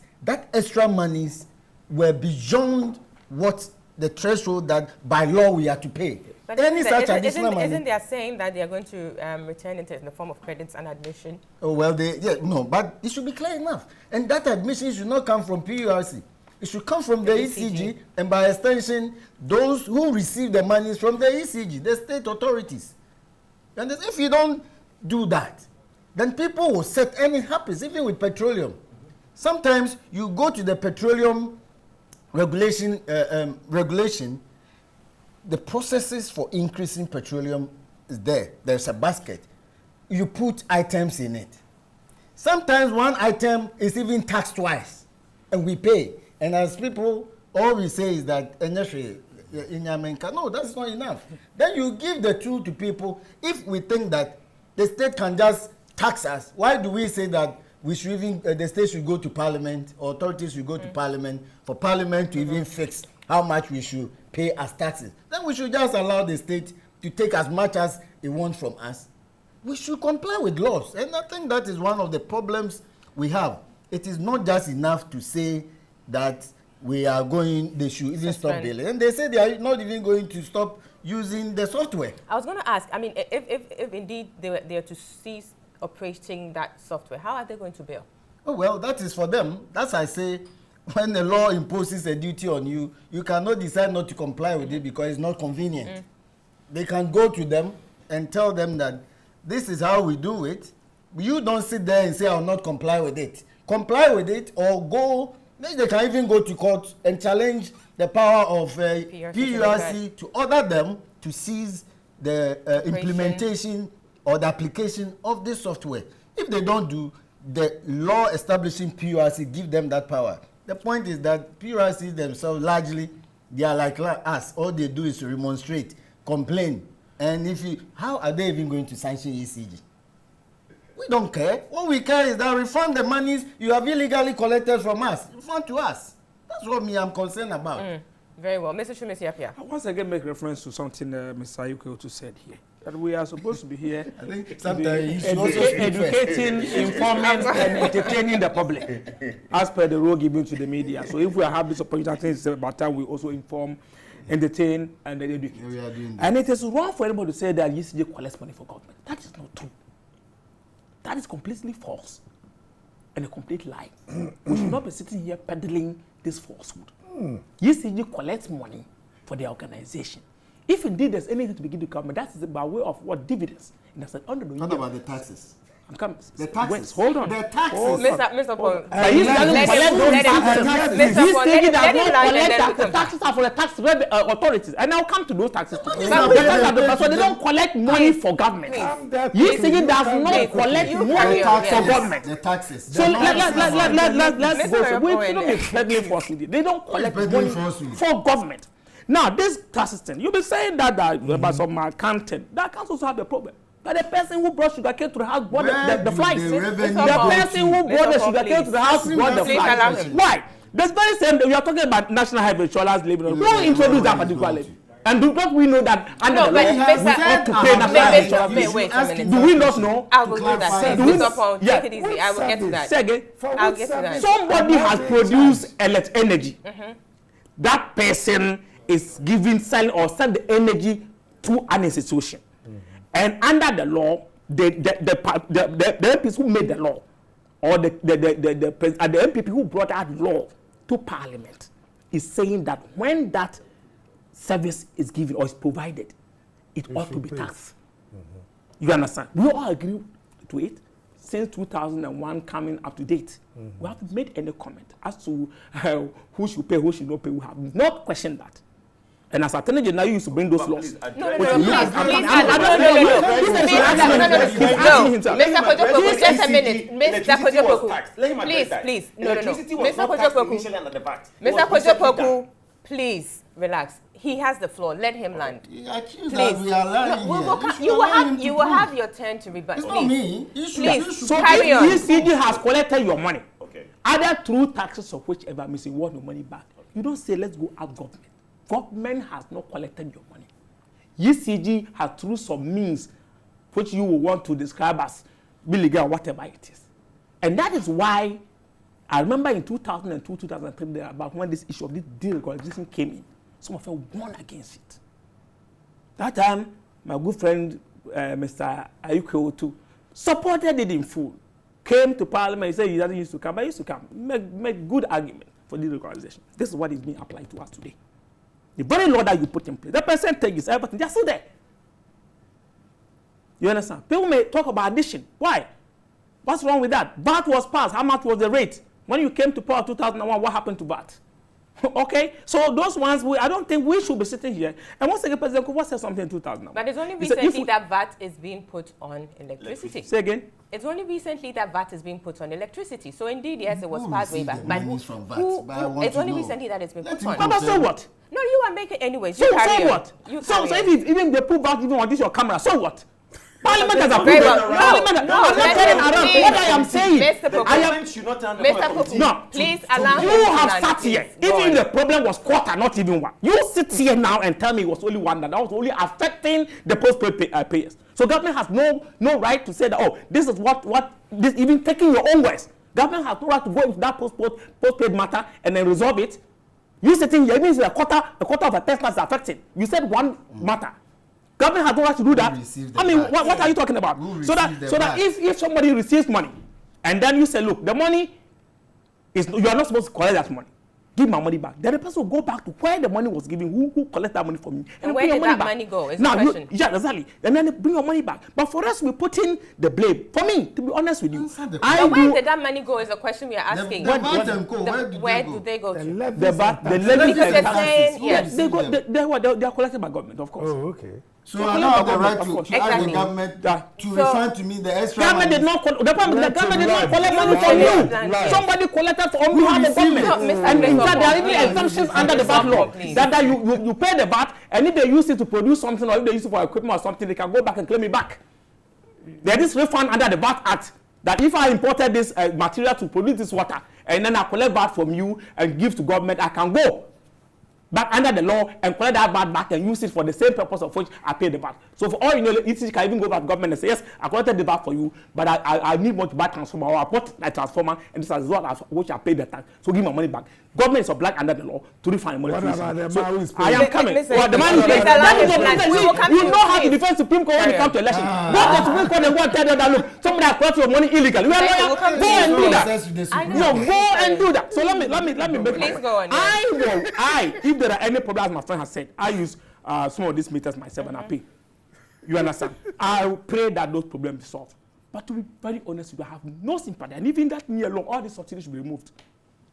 Speaker 2: extra monies were beyond what the threshold that by law we are to pay.
Speaker 1: But
Speaker 2: any such additional money.
Speaker 1: Isn't they saying that they are going to return it in the form of credits and admission?
Speaker 2: Oh, well, no, but it should be clear enough. And that admission should not come from PURC. It should come from the ECG, and by extension, those who receive the monies from the ECG, the state authorities. And if you don't do that, then people will set, and it happens even with petroleum. Sometimes you go to the petroleum regulation, the processes for increasing petroleum is there. There's a basket. You put items in it. Sometimes one item is even taxed twice, and we pay. And as people, all we say is that, no, that's not enough. Then you give the truth to people. If we think that the state can just tax us, why do we say that we should even, the state should go to Parliament, or authorities should go to Parliament, for Parliament to even fix how much we should pay as taxes? Then we should just allow the state to take as much as it wants from us. We should comply with laws. And I think that is one of the problems we have. It is not just enough to say that we are going, they should even stop billing. And they say they are not even going to stop using the software. I
Speaker 1: was going to ask, I mean, if indeed they are to cease operating that software, how are they going to bill?
Speaker 2: Oh, well, that is for them. That's why I say, when the law imposes a duty on you, you cannot decide not to comply with it because it's not convenient. They can go to them and tell them that this is how we do it. You don't sit there and say, I'll not comply with it. Comply with it, or go. They can even go to court and challenge the power of PURC to order them to seize the implementation or the application of this software. If they don't do, the law establishing PURC give them that power. The point is that PURC themselves largely They are like us. All they do is to remonstrate, complain. And how are they even going to sanction ECG? We don't care. What we care is that refund the monies you have illegally collected from us. Refund to us. That's what I'm concerned about.
Speaker 1: Very well. Mr. Shumesiapia.
Speaker 5: I once again make reference to something Mr. Ayuko said here. That we are supposed to be here
Speaker 2: I think sometimes
Speaker 5: educating, informing, and entertaining the public as per the role given to the media. So if we have this opportunity, I think it's about time we also inform, entertain, and then educate. And it is wrong for anybody to say that ECG collects money for government. That is not true. That is completely false and a complete lie. We should not be sitting here peddling this falsehood. ECG collects money for the organization. If indeed there's anything to be given to government, that is by way of what dividends. And I said,
Speaker 2: what about the taxes?
Speaker 5: I'm coming.
Speaker 2: The taxes.
Speaker 5: Wait, hold on.
Speaker 2: The taxes.
Speaker 1: Mr. Paul.
Speaker 5: The taxes are for the tax authorities. And I'll come to those taxes too. So they don't collect money for government. ECG does not collect money for government.
Speaker 2: The taxes.
Speaker 5: So let's go. So we shouldn't be peddling falsely. They don't collect money for government. Now, this assistant, you'll be saying that about some accountant. The accountants also have a problem. But the person who brought sugarcane to the house brought the flies. The person who brought the sugarcane to the house brought the flies. Why? That's very same. We are talking about national health insurance labor. Don't introduce that particularly. And do not we know that under the law, we have to pay national insurance?
Speaker 1: Wait a minute.
Speaker 5: Do we not know?
Speaker 1: I will do that. Mr. Paul, take it easy. I will get to that.
Speaker 5: Say again.
Speaker 1: I'll get to that.
Speaker 5: Somebody has produced energy. That person is giving, selling or sell the energy to an institution. And under the law, the MPs who made the law, or the MPP who brought that law to Parliament, is saying that when that service is given or is provided, it ought to be taxed. You understand? We all agree to it. Since 2001 coming up to date, we haven't made any comment as to who should pay, who should not pay. We have not questioned that. And as Attorney General, you used to bring those laws.
Speaker 1: No. Mr. Kojopoku, just a minute. Mr. Kojopoku, please. No. Mr. Kojopoku, please relax. He has the floor. Let him land. Please. You will have your turn to rebut.
Speaker 2: It's not me.
Speaker 1: Please,
Speaker 5: so
Speaker 1: carry on.
Speaker 5: ECG has collected your money, either through taxes or whichever, means you want your money back. You don't say, let's go out government. Government has not collected your money. ECG has through some means which you will want to describe as illegal or whatever it is. And that is why I remember in 2002, 2003, about when this issue of this deregularization came in, some of us warned against it. That time, my good friend, Mr. Ayuko too, supported it in full. Came to Parliament, he said he doesn't used to come, but he used to come. Make good argument for deregularization. This is what is being applied to us today. The very law that you put in place, the percentage is everything, they're still there. You understand? People may talk about addition. Why? What's wrong with that? VAT was passed. How much was the rate? When you came to power 2001, what happened to VAT? Okay? So those ones, I don't think we should be sitting here. And once again, President Kufuor said something in 2001.
Speaker 1: But it's only recently that VAT is being put on electricity.
Speaker 5: Say again?
Speaker 1: It's only recently that VAT is being put on electricity. So indeed, yes, it was passed way back. But it's only recently that it's been put on.
Speaker 5: But so what?
Speaker 1: No, you are making anyways.
Speaker 5: So what? So if even they put VAT even on this your camera, so what? Parliament has approved it. I'm not telling around what I am saying.
Speaker 1: Mr. Poku, please allow
Speaker 5: you have sat here. Even the problem was quarter, not even one. You sit here now and tell me it was only one that was only affecting the postpaid payers. So government has no right to say that, oh, this is what this, even taking your own words. Government has no right to go into that postpaid matter and then resolve it. You sitting here, it means a quarter of a Tesla is affected. You said one matter. Government has no right to do that. I mean, what are you talking about? So that if somebody receives money, and then you say, look, the money is, you are not supposed to collect that money. Give my money back. Then the person will go back to where the money was given, who collected that money from me.
Speaker 1: And where did that money go? Is the question.
Speaker 5: Yeah, exactly. And then bring your money back. But for us, we put in the blame. For me, to be honest with you,
Speaker 1: where did that money go is the question we are asking. Where do they go to?
Speaker 5: The levy and taxes. Yes, they are collected by government, of course.
Speaker 3: Oh, okay.
Speaker 2: So I don't have the right to ask the government to refund to me the extra
Speaker 5: government
Speaker 2: money.
Speaker 5: Did not the government did not collect money from you. Somebody collected on behalf of government. And in fact, there are even exemptions under the VAT law. That you pay the VAT, and if they use it to produce something, or if they use it for equipment or something, they can go back and claim it back. There is refund under the VAT Act that if I imported this material to produce this water, and then I collect VAT from you and give to government, I can go back under the law and collect that VAT back and use it for the same purpose of which I paid the VAT. So for all you know, ECG can even go back to government and say, yes, I collected the VAT for you, but I need more to buy transformer, or I bought a transformer, and this is what which I paid the tax. So give my money back. Government is obliged under the law to refund money.
Speaker 3: What about the man who is
Speaker 5: I am coming. Well, the man you know how to defend Supreme Court when it comes to election. Go to the Supreme Court and go and tell them that, look, somebody has collected your money illegally. We are lawyers. Go and do that. No, go and do that. So let me make
Speaker 1: Please go on.
Speaker 5: If there are any problems, my friend has said, I use some of these meters myself and I pay. You understand? I pray that those problems be solved. But to be very honest, we have no sympathy. And even that me alone, all these subsidies should be removed.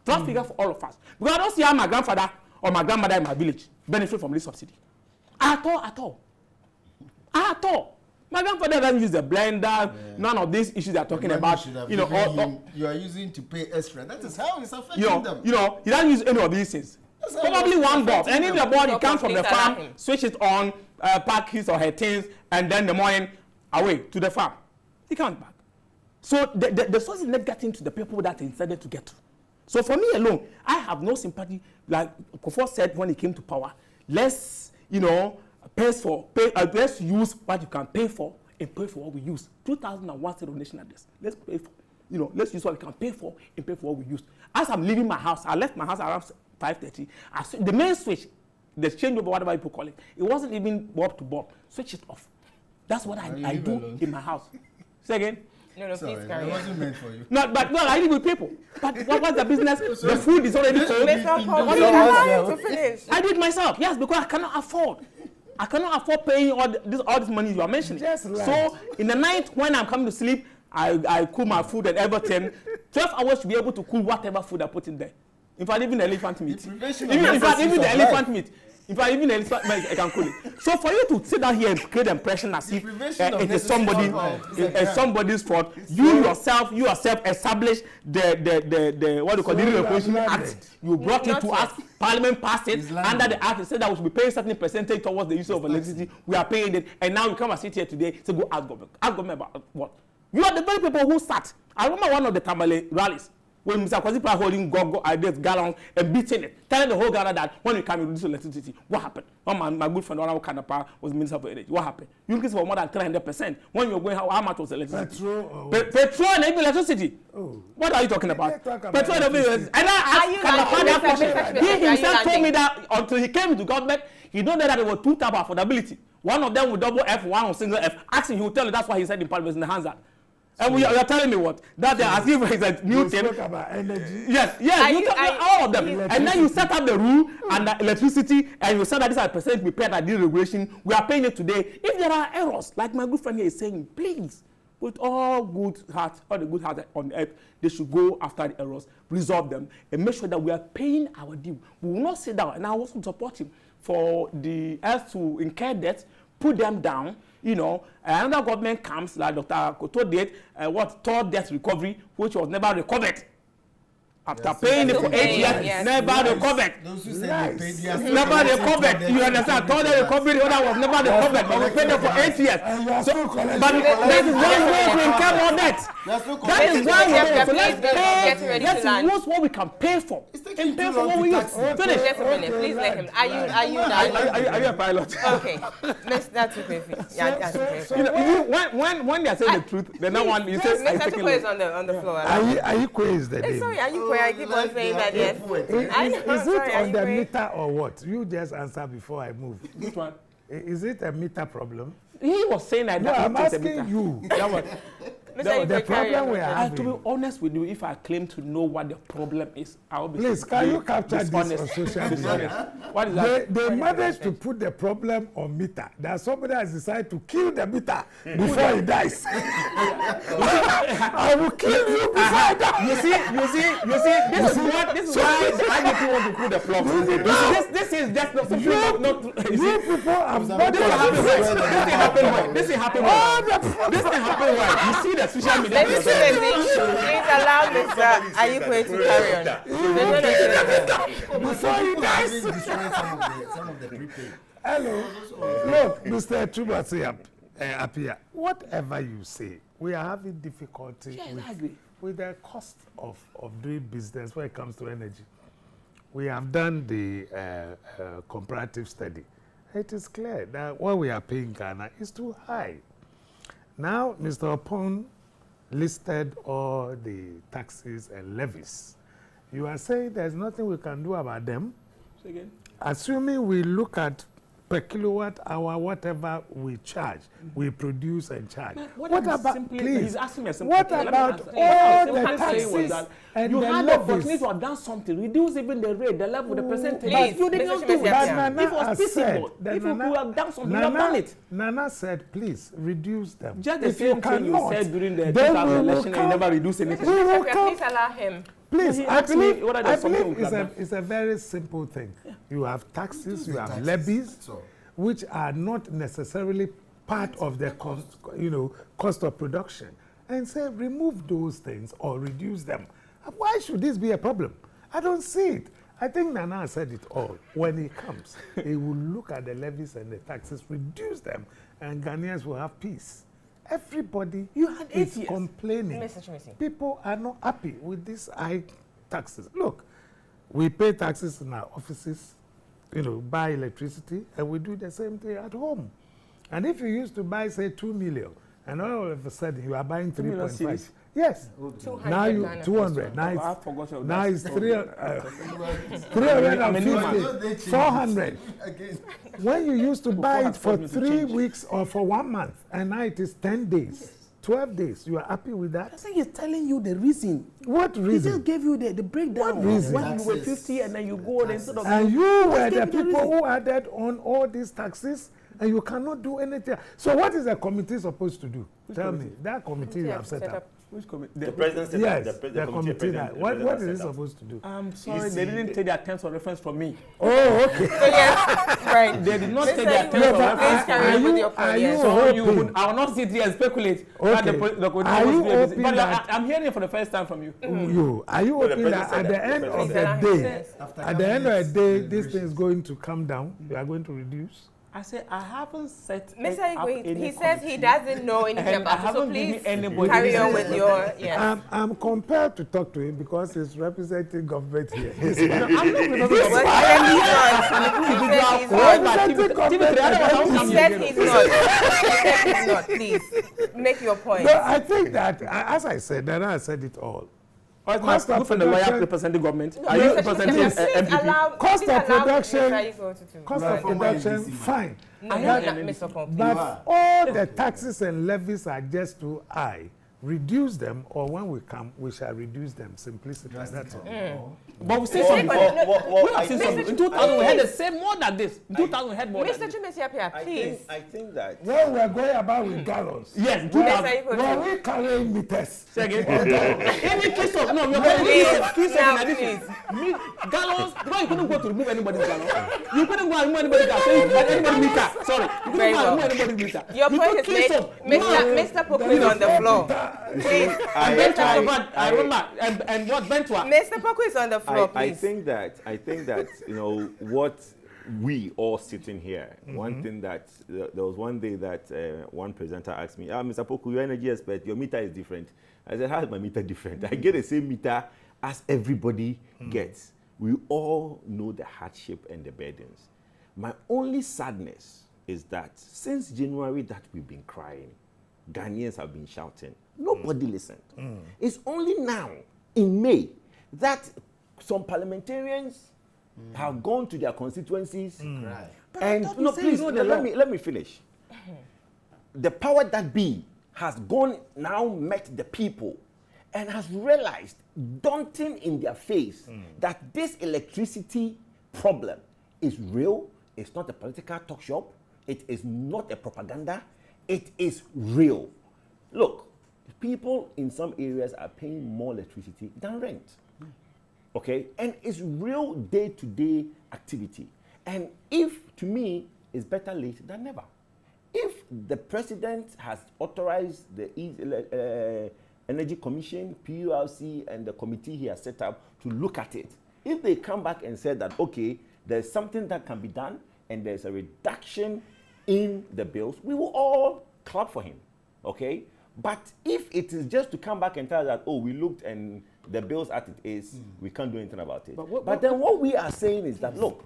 Speaker 5: Draft figure for all of us. Because I don't see how my grandfather or my grandmother in my village benefit from this subsidy. At all. My grandfather doesn't use the blender, none of these issues they're talking about.
Speaker 2: You are using to pay extra. That is how it's affecting them.
Speaker 5: He doesn't use any of these things. Probably one bulb. And if the board comes from the farm, switch it on, pack his or her things, and then the morning away to the farm. He comes back. So the source is not getting to the people that he intended to get to. So for me alone, I have no sympathy. Like Kofo said when he came to power, let's let's use what you can pay for and pay for what we use. 2001 state of nation address. Let's pay for, let's use what we can pay for and pay for what we use. As I'm leaving my house, I left my house around 5:30. The main switch, the changeover, whatever people call it, it wasn't even bulb to bulb. Switch it off. That's what I do in my house. Say again.
Speaker 1: No,
Speaker 2: sorry,
Speaker 1: please carry
Speaker 2: on. It wasn't meant for you.
Speaker 5: No, I live with people. But what's the business? The food is already cold. I did myself. Yes, because I cannot afford. I cannot afford paying all this money you are mentioning. So in the night when I'm coming to sleep, I cool my food and everything. 12 hours to be able to cool whatever food I put in there. In fact, even the elephant meat. Even the elephant meat. If I even I can cool it. So for you to sit down here and create the impression as if it is somebody's fault, you yourself establish the what you call the Regulation Act. You brought it to us. Parliament passed it under the act. It said that we should be paying certain percentage towards the use of electricity. We are paying it, and now you come and sit here today to go ask government. Ask government about what? You are the very people who sat. I remember one of the Tamale rallies. When Mr. Kwazipa holding gallons and beating it, telling the whole Ghana that when we come to reduce electricity, what happened? My good friend Honorable Kanapa was Minister for Energy. What happened? You increased for more than 300%. When you're going, how much was electricity? Petrol and electricity. Oh. What are you talking about? Petrol and electricity. And I asked Kanapa that question. He himself told me that until he came to government, he don't know that there were two types of affordability. One of them with double F, one with single F. Asking, he will tell you that's why he said in Parliament in the hands. And you are telling me what? That they are as if it's a new thing.
Speaker 3: You spoke about energy.
Speaker 5: Yes, you talk about all of them. And then you set up the rule and the electricity, and you said that this is a percent we paid at this regulation. We are paying it today. If there are errors, like my good friend here is saying, please, with all good hearts, all the good hearts on earth, they should go after the errors, resolve them, and make sure that we are paying our due. We will not sit down, and I also support him for the earth to incur debt, put them down. Another government comes, like Dr. Koto did, third debt recovery, which was never recovered. After paying it for 8 years, never recovered.
Speaker 2: Those who said they paid
Speaker 5: never recovered. You understand? Third debt recovery, the other was never recovered, but we paid it for 8 years. But that is one way to incur more debt. That is one way. So let's use what we can pay for. And pay for what we use. Finish.
Speaker 1: Just a minute, please let him. Are you done?
Speaker 5: Are you a pilot?
Speaker 1: Okay. That's okay.
Speaker 5: When they are saying the truth, the no one you say
Speaker 1: Mr. Tukwe is on the floor.
Speaker 3: Are you quiz the day?
Speaker 1: Sorry, are you quiz? I keep on saying that, yes.
Speaker 3: Is it on the meter or what? You just answer before I move.
Speaker 5: Which one?
Speaker 3: Is it a meter problem?
Speaker 5: He was saying that.
Speaker 3: No, I'm asking you. The problem we are
Speaker 5: To be
Speaker 3: having.
Speaker 5: honest with you, if I claim to know what the problem is, I will be.
Speaker 3: Please, can you capture this on
Speaker 5: dishonest.
Speaker 3: social media?
Speaker 5: What is that?
Speaker 3: They managed to put the problem on meter. That somebody has decided to kill the meter before he dies. I will kill you before I die.
Speaker 5: You see. This is why people want to put the plug. This is just not. You
Speaker 3: people have
Speaker 5: This thing happened right. You see the social media.
Speaker 1: Please allow Mr. Ayikwe to carry on.
Speaker 3: before he dies.
Speaker 2: Some of the prepaid.
Speaker 3: Hello. Look, Mr. Chubasi Apia, whatever you say, we are having difficulty with the cost of doing business when it comes to energy. We have done the comparative study. It is clear that what we are paying Ghana is too high. Now, Mr. Opon listed all the taxes and levies. You are saying there's nothing we can do about them?
Speaker 5: Say again?
Speaker 3: Assuming we look at per kilowatt hour, whatever we charge, we produce and charge. What about, please,
Speaker 5: he's asking me a simple
Speaker 3: what
Speaker 5: question.
Speaker 3: about all the taxes and
Speaker 5: you
Speaker 3: the
Speaker 5: had the opportunity
Speaker 3: levies?
Speaker 5: to have done something, reduce even the rate, the level, the percentage.
Speaker 1: Please,
Speaker 5: You did not
Speaker 1: Mr.
Speaker 5: do
Speaker 1: Chimesi,
Speaker 5: it.
Speaker 3: But
Speaker 1: Yeah.
Speaker 3: Nana
Speaker 5: If it was
Speaker 3: has
Speaker 5: feasible,
Speaker 3: said,
Speaker 5: if you could have done something, you have done it.
Speaker 3: Nana said, please reduce them.
Speaker 5: Just the
Speaker 3: If
Speaker 5: same thing you
Speaker 3: cannot,
Speaker 5: said during the
Speaker 3: then we
Speaker 5: 2000
Speaker 3: will
Speaker 5: election, and you
Speaker 3: come-
Speaker 5: never reduce anything.
Speaker 3: We will
Speaker 1: Please
Speaker 3: come.
Speaker 1: allow him.
Speaker 3: Please,
Speaker 5: He
Speaker 3: I
Speaker 5: asked me
Speaker 3: believe,
Speaker 5: whether there's something we could have
Speaker 3: it's a very simple thing. You have taxes, you have levies, which are not necessarily part of the cost, cost of production. And say, remove those things or reduce them. Why should this be a problem? I don't see it. I think Nana said it all. When he comes, he will look at the levies and the taxes, reduce them, and Ghanaians will have peace. Everybody is complaining.
Speaker 1: Mr. Chimesi.
Speaker 3: People are not happy with these high taxes. Look, we pay taxes in our offices, buy electricity, and we do the same thing at home. And if you used to buy, say, 2 million, and all of a sudden you are buying 3.5. Yes.
Speaker 1: 200
Speaker 3: Now you
Speaker 1: Ghana
Speaker 3: 200.
Speaker 5: I
Speaker 3: Now
Speaker 5: forgot your
Speaker 3: it's 350, 400. When you used to buy it for 3 weeks or for 1 month, and now it is 10 days, 12 days. You are happy with that?
Speaker 5: I think he's telling you the reason.
Speaker 3: What
Speaker 5: He
Speaker 3: reason?
Speaker 5: just gave you the breakdown.
Speaker 3: What reason?
Speaker 5: When you were 50 and then you go and instead of...
Speaker 3: And you were
Speaker 5: Just
Speaker 3: the
Speaker 5: give me the
Speaker 3: people
Speaker 5: reason.
Speaker 3: who added on all these taxes, and you cannot do anything. So what is the committee supposed to do? Tell me. That committee you have set up.
Speaker 5: Which committee?
Speaker 4: The president said
Speaker 3: Yes,
Speaker 4: that.
Speaker 3: the committee. What is it supposed to do?
Speaker 5: I'm sorry, they didn't take their terms of reference from me.
Speaker 3: Oh, okay.
Speaker 1: So yes, right.
Speaker 5: They did not
Speaker 1: Mr.
Speaker 5: take their
Speaker 1: Ayikwe,
Speaker 5: terms of
Speaker 3: but
Speaker 5: reference.
Speaker 1: please carry on with your
Speaker 3: are
Speaker 1: point.
Speaker 3: you
Speaker 1: Yes.
Speaker 5: So
Speaker 3: hoping?
Speaker 5: I will not sit here and speculate. That
Speaker 3: Okay.
Speaker 5: the committee
Speaker 3: Are
Speaker 5: was
Speaker 3: you
Speaker 5: doing this.
Speaker 3: hoping
Speaker 5: But
Speaker 3: that-
Speaker 5: I'm hearing it for the first time from you.
Speaker 3: Are you
Speaker 4: No, the
Speaker 3: hoping that
Speaker 4: president
Speaker 3: at
Speaker 4: said
Speaker 3: the
Speaker 4: that.
Speaker 3: end
Speaker 4: The
Speaker 3: of the
Speaker 1: president
Speaker 3: day,
Speaker 1: said
Speaker 3: at the end of the day, this thing is going to come down? You are going to reduce?
Speaker 5: I said I haven't set
Speaker 1: Mr.
Speaker 5: up
Speaker 1: Ayikwe,
Speaker 5: any
Speaker 1: he says he
Speaker 5: committee.
Speaker 1: doesn't know anything
Speaker 5: And I
Speaker 1: about it, so
Speaker 5: haven't
Speaker 1: please
Speaker 5: given anybody
Speaker 1: carry on
Speaker 5: this.
Speaker 1: with your, yes.
Speaker 3: I'm compelled to talk to him because he's representing government here. He's
Speaker 5: I'm not representing
Speaker 1: Well, he said he's not. He said he's not. Please, make your point.
Speaker 3: No, I think that, as I said, Nana has said it all. Cost of
Speaker 5: from the lawyer
Speaker 3: production-
Speaker 5: representing government.
Speaker 1: No,
Speaker 5: Are you
Speaker 1: Mr.
Speaker 5: representing
Speaker 1: Chimesi, please
Speaker 5: MPP?
Speaker 1: allow-
Speaker 3: Cost
Speaker 1: please
Speaker 3: of
Speaker 1: allow
Speaker 3: production-
Speaker 1: Mr. Ayikwe to-
Speaker 3: Cost of production, fine.
Speaker 1: No,
Speaker 3: That-
Speaker 1: not Mr. Okon, please.
Speaker 3: But all the taxes and levies are just too high. Reduce them, or when we come, we shall reduce them. Simplicity. That's all.
Speaker 5: But we see some
Speaker 1: But
Speaker 5: before.
Speaker 1: no,
Speaker 5: We have seen some. In 2000 we had the same more than this. In 2000 we had more than
Speaker 1: Mr.
Speaker 5: this.
Speaker 1: Chimesi Apia, please.
Speaker 4: I think that
Speaker 3: When we're going about with gallons,
Speaker 5: Yes,
Speaker 1: Mr.
Speaker 5: 2000.
Speaker 1: Ayikwe,
Speaker 3: were we carrying meters?
Speaker 5: Say again. Even Christoph, no, we are
Speaker 1: Please,
Speaker 5: Christoph
Speaker 1: now,
Speaker 5: in addition. Gallons, because you couldn't go to remove anybody's gallon. You couldn't go and remove anybody's gallon. So anybody meter. Sorry. You couldn't
Speaker 1: Very
Speaker 5: go
Speaker 1: well.
Speaker 5: and remove anybody's meter.
Speaker 1: Your
Speaker 5: You
Speaker 1: point
Speaker 5: took
Speaker 1: is made.
Speaker 5: Christoph.
Speaker 1: Mr. Poku is on the floor. Please,
Speaker 5: And Bentwa, I remember, and what Bentwa?
Speaker 1: Mr. Poku is on the floor,
Speaker 4: I
Speaker 1: please.
Speaker 4: think that what we all sitting here. One thing that there was one day that one presenter asked me, Mr. Poku, you're energy expert. Your meter is different. I said, how is my meter different? I get the same meter as everybody gets. We all know the hardship and the burdens. My only sadness is that since January that we've been crying, Ghanaians have been shouting. Nobody listened. It's only now, in May, that some parliamentarians have gone to their constituencies. And no, please, let me finish. The power that be has gone now met the people and has realized, daunting in their face, that this electricity problem is real. It's not a political talk shop. It is not a propaganda. It is real. Look, people in some areas are paying more electricity than rent. Okay? And it's real day-to-day activity. And if, to me, it's better late than never. If the president has authorized the Energy Commission, PULC, and the committee he has set up to look at it, if they come back and say that, okay, there's something that can be done and there's a reduction in the bills, we will all clap for him, okay? But if it is just to come back and tell us that, oh, we looked and the bills as it is, we can't do anything about it. But then what we are saying is that, look,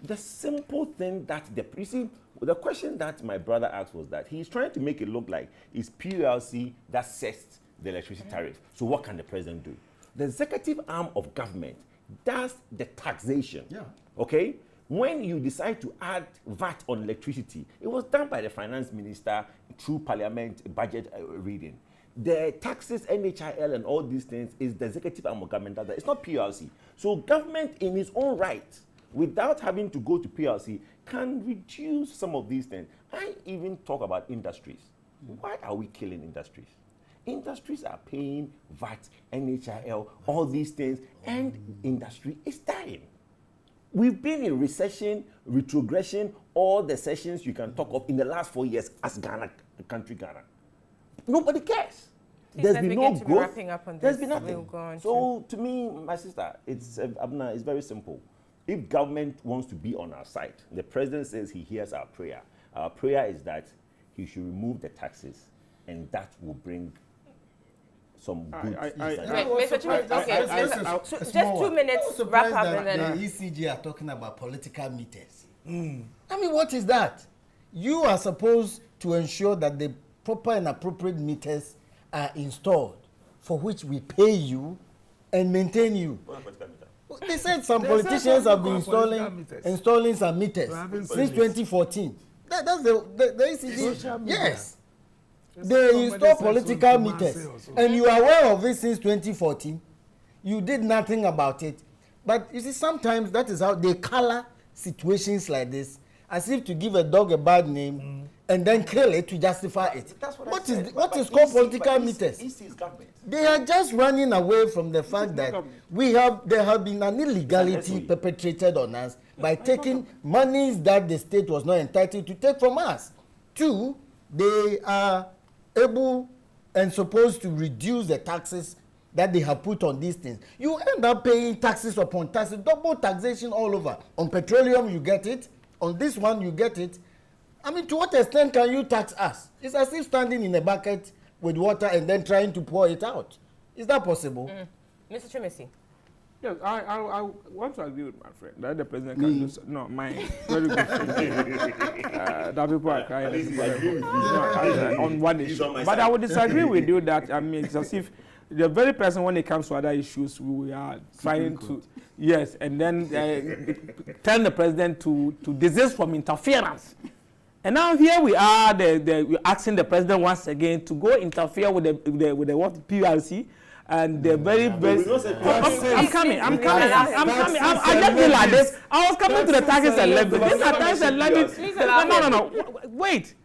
Speaker 4: the simple thing that you see, the question that my brother asked was that he's trying to make it look like it's PULC that sets the electricity tariff. So what can the president do? The executive arm of government does the taxation. Yeah. Okay? When you decide to add VAT on electricity, it was done by the finance minister through parliament budget reading. The taxes, NHIL and all these things is the executive arm of government. It's not PLC. So government in its own right, without having to go to PLC, can reduce some of these things. I even talk about industries. Why are we killing industries? Industries are paying VAT, NHIL, all these things, and industry is dying. We've been in recession, retrogression, all the sessions you can talk of in the last 4 years as Ghana, country Ghana. Nobody cares. There's been no growth. There's been nothing. So to me, my sister, it's Abna, it's very simple. If government wants to be on our side, the president says he hears our prayer. Our prayer is that he should remove the taxes, and that will bring some good.
Speaker 1: Just 2 minutes, wrap up, and then
Speaker 6: the ECG are talking about political meters. I mean, what is that? You are supposed to ensure that the proper and appropriate meters are installed, for which we pay you and maintain you. They said some politicians have been installing some meters since 2014. That's the ECG. Yes. They install political meters. And you are aware of it since 2014. You did nothing about it. But you see, sometimes that is how they color situations like this, as if to give a dog a bad name and then kill it to justify it. What is called political meters? They are just running away from the fact that there have been an illegality perpetrated on us by taking monies that the state was not entitled to take from us. Two, they are able and supposed to reduce the taxes that they have put on these things. You end up paying taxes upon taxes, double taxation all over. On petroleum, you get it. On this one, you get it. I mean, to what extent can you tax us? It's as if standing in a bucket with water and then trying to pour it out. Is that possible?
Speaker 1: Mr. Chimisi.
Speaker 5: Yes, I want to agree with my friend that the president can do so. No, mine. Very good friend. That people are crying on one issue. But I would disagree with you that, I mean, it's as if the very person, when it comes to other issues, we are trying to, yes, and then tell the president to desist from interference. And now here we are, we're asking the president once again to go interfere with the PLC. And they're very. I'm coming. I just feel like this. I was coming to the taxes and levies. These are taxes and levies. No. Wait.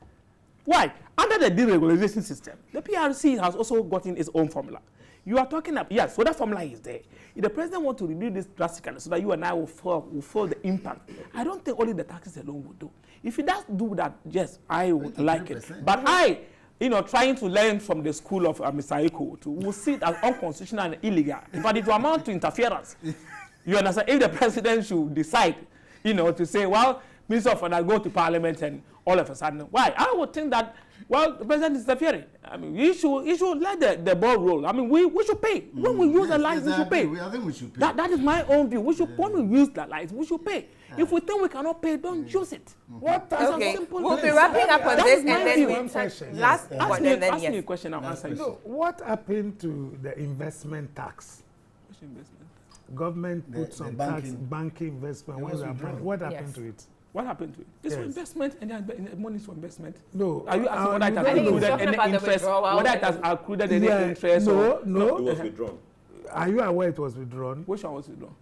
Speaker 5: Why? Under the deregulation system, the PRC has also gotten its own formula. You are talking about, yes, so that formula is there. If the president wants to reduce this drastically so that you and I will feel the impact, I don't think only the taxes alone will do. If he does do that, yes, I would like it. But trying to learn from the school of Mr. Eko, will see it as unconstitutional and illegal. But it will amount to interference. You understand? If the president should decide, to say, well, Minister of Finance go to Parliament and all of a sudden, why? I would think that, well, the president is interfering. I mean, he should let the ball roll. I mean, we should pay. When we use the lights, we should pay.
Speaker 6: I think we should pay.
Speaker 5: That is my own view. When we use the lights, we should pay. If we think we cannot pay, don't use it.
Speaker 1: Okay, we'll be wrapping up on this, and then last one, and then
Speaker 5: ask me a question, I'll answer you.
Speaker 3: So, what happened to the investment tax? Which investment? Government put some tax, banking investment. What happened to it?
Speaker 5: What happened to it? It's for investment, and the money is for investment.
Speaker 3: No.
Speaker 5: Are you asking whether it has accrued any interest? Whether it has accrued any interest?
Speaker 3: No.
Speaker 4: It was withdrawn.
Speaker 3: Are you aware it was withdrawn?
Speaker 5: Which one was withdrawn?